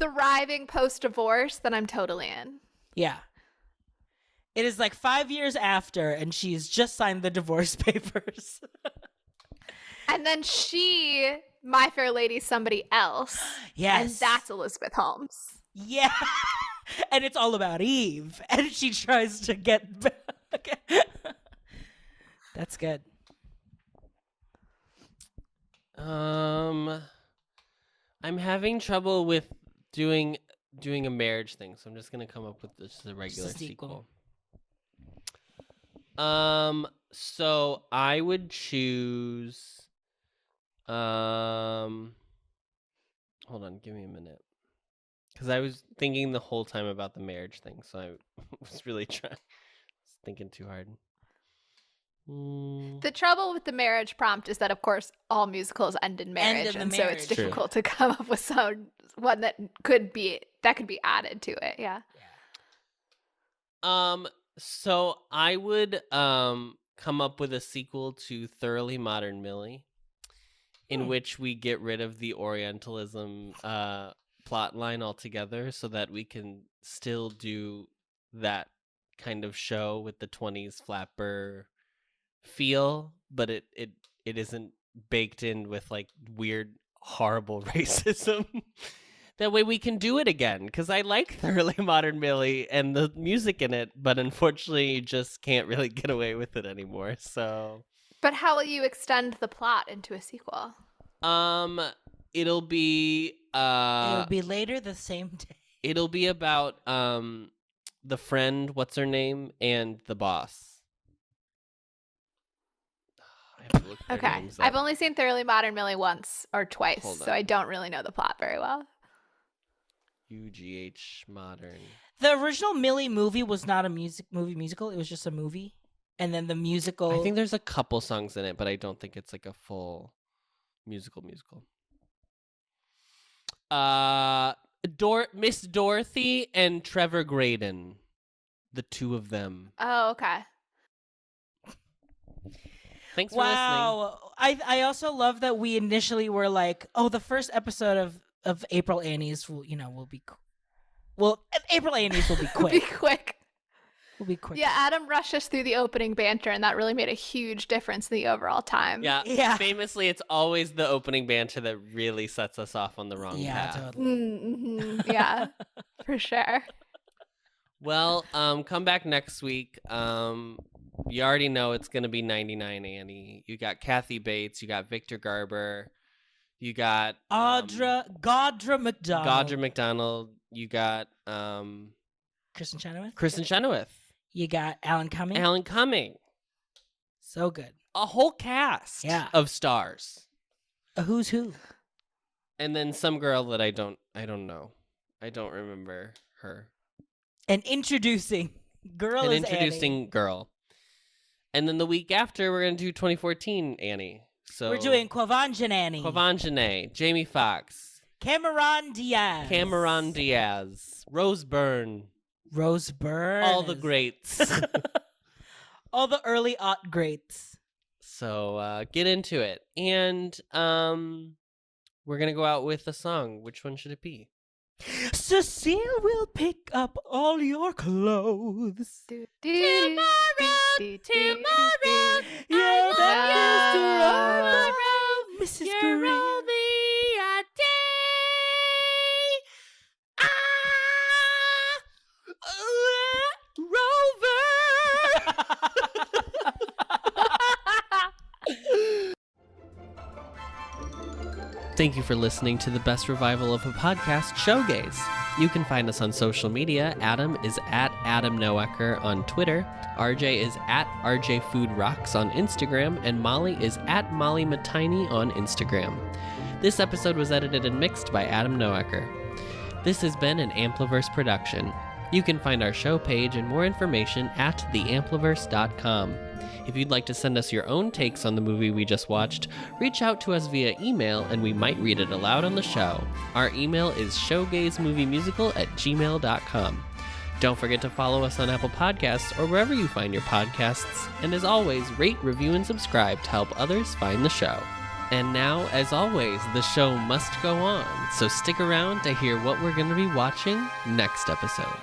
Thriving post-divorce, then I'm totally in. Yeah. It is like 5 years after, and she's just signed the divorce papers. And then she, My Fair Lady, somebody else. Yes. And that's Elizabeth Holmes. Yeah. And it's all about Eve. And she tries to get back. That's good. I'm having trouble with doing a marriage thing, so I'm just gonna come up with just a regular sequel. So I would choose. Hold on, give me a minute, because I was thinking the whole time about the marriage thing, so I was really thinking too hard. The trouble with the marriage prompt is that, of course, all musicals end in marriage, and so it's difficult to come up with one that could be added to it. Yeah. So I would come up with a sequel to Thoroughly Modern Millie, in which we get rid of the Orientalism plot line altogether, so that we can still do that kind of show with the 20s flapper feel, but it isn't baked in with like weird, horrible racism. That way we can do it again, because I like Thoroughly Modern Millie and the music in it, but unfortunately you just can't really get away with it anymore. So, but how will you extend the plot into a sequel? It'll be later the same day. It'll be about the friend, what's her name, and the boss. Okay, I've only seen Thoroughly Modern Millie once or twice, so I don't really know the plot very well. UGH Modern. The original Millie movie was not a musical. It was just a movie, and then the musical. I think there's a couple songs in it, but I don't think it's like a full musical. Miss Dorothy and Trevor Graydon, the two of them. Oh, okay. Thanks for listening. I also love that we initially were like, oh, the first episode of April Annie's will be April Annie's will be quick. Will be quick. Yeah, Adam rushed us through the opening banter, and that really made a huge difference in the overall time. Yeah. Famously, it's always the opening banter that really sets us off on the wrong path. Totally. Mm-hmm. Yeah, for sure. Well, come back next week. You already know it's going to be 99 Annie. You got Kathy Bates. You got Victor Garber. You got Gaudra McDonald. You got Kristen Chenoweth. You got Alan Cumming. So good. A whole cast of stars. A who's who. And then some girl that I don't know. I don't remember her. An introducing girl. And then the week after, we're going to do 2014 Annie. So we're doing Quvenzhané, Jamie Foxx, Cameron Diaz, Rose Byrne, all the greats, all the early greats. So get into it, and we're gonna go out with a song. Which one should it be? Cecile will pick up all your clothes. Tomorrow, you're tomorrow, Mrs. You're Green. only a day. Thank you for listening to the best revival of a podcast, Showgays. You can find us on social media. Adam is at Adam Noecker on Twitter. RJ is at RJ Food Rocks on Instagram. And Molly is at Molly Matiny on Instagram. This episode was edited and mixed by Adam Noecker. This has been an Ampliverse production. You can find our show page and more information at theampliverse.com. If you'd like to send us your own takes on the movie we just watched, reach out to us via email and we might read it aloud on the show. Our email is showgaysmoviemusical@gmail.com. Don't forget to follow us on Apple Podcasts or wherever you find your podcasts. And as always, rate, review, and subscribe to help others find the show. And now, as always, the show must go on, so stick around to hear what we're going to be watching next episode.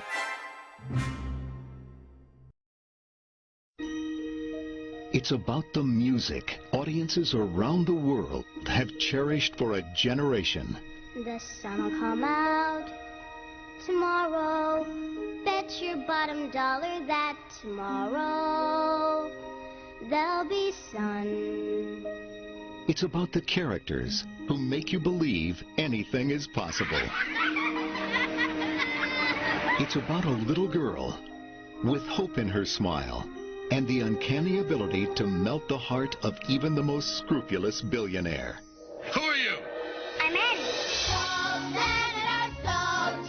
It's about the music audiences around the world have cherished for a generation. The sun will come out tomorrow. Bet your bottom dollar that tomorrow there'll be sun. It's about the characters who make you believe anything is possible. It's about a little girl with hope in her smile and the uncanny ability to melt the heart of even the most scrupulous billionaire. Who are you? I'm Annie. So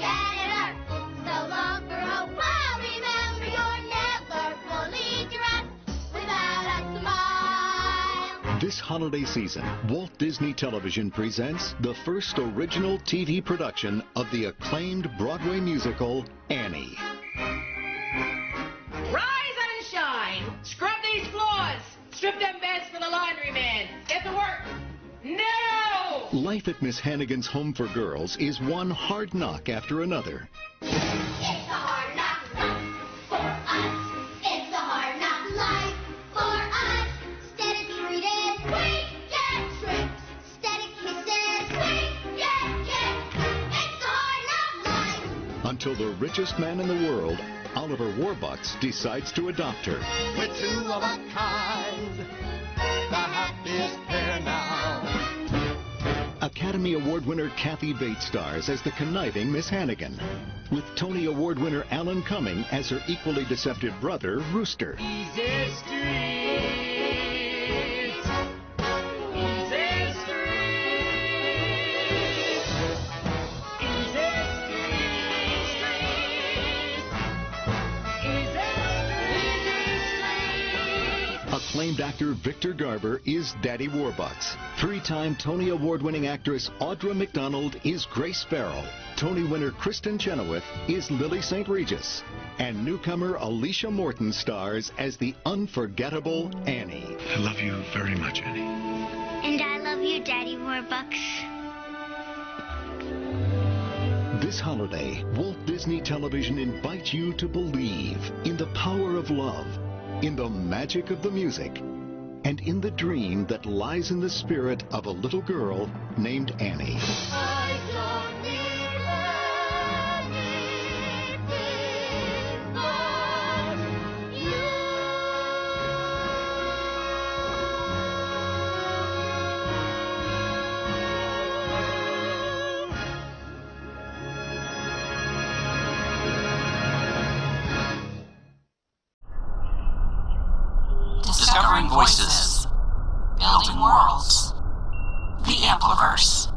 janitor, so long for a while. Remember, you're never fully dressed without a smile. This holiday season, Walt Disney Television presents the first original TV production of the acclaimed Broadway musical, Annie. Rise and shine. Scrub these floors. Strip them beds for the laundryman. Get to work. No! Life at Miss Hannigan's Home for Girls is one hard knock after another. It's a hard knock life for us. It's a hard knock life for us. Steady treated, we get tricks. Steady kisses, we get kicks. It's a hard knock life. Until the richest man in the world, Oliver Warbucks, decides to adopt her. We're two of a kind, the happiest pair now. Academy Award winner Kathy Bates stars as the conniving Miss Hannigan, with Tony Award winner Alan Cumming as her equally deceptive brother, Rooster. Easy streets, easy streets, easy streets. Acclaimed actor Victor Garber is Daddy Warbucks. Three-time Tony Award-winning actress Audra McDonald is Grace Farrell. Tony winner Kristen Chenoweth is Lily St. Regis. And newcomer Alicia Morton stars as the unforgettable Annie. I love you very much, Annie. And I love you, Daddy Warbucks. This holiday, Walt Disney Television invites you to believe in the power of love, in the magic of the music, and in the dream that lies in the spirit of a little girl named Annie. I don't need anything but you. Discovering voices, building worlds. The Ampliverse.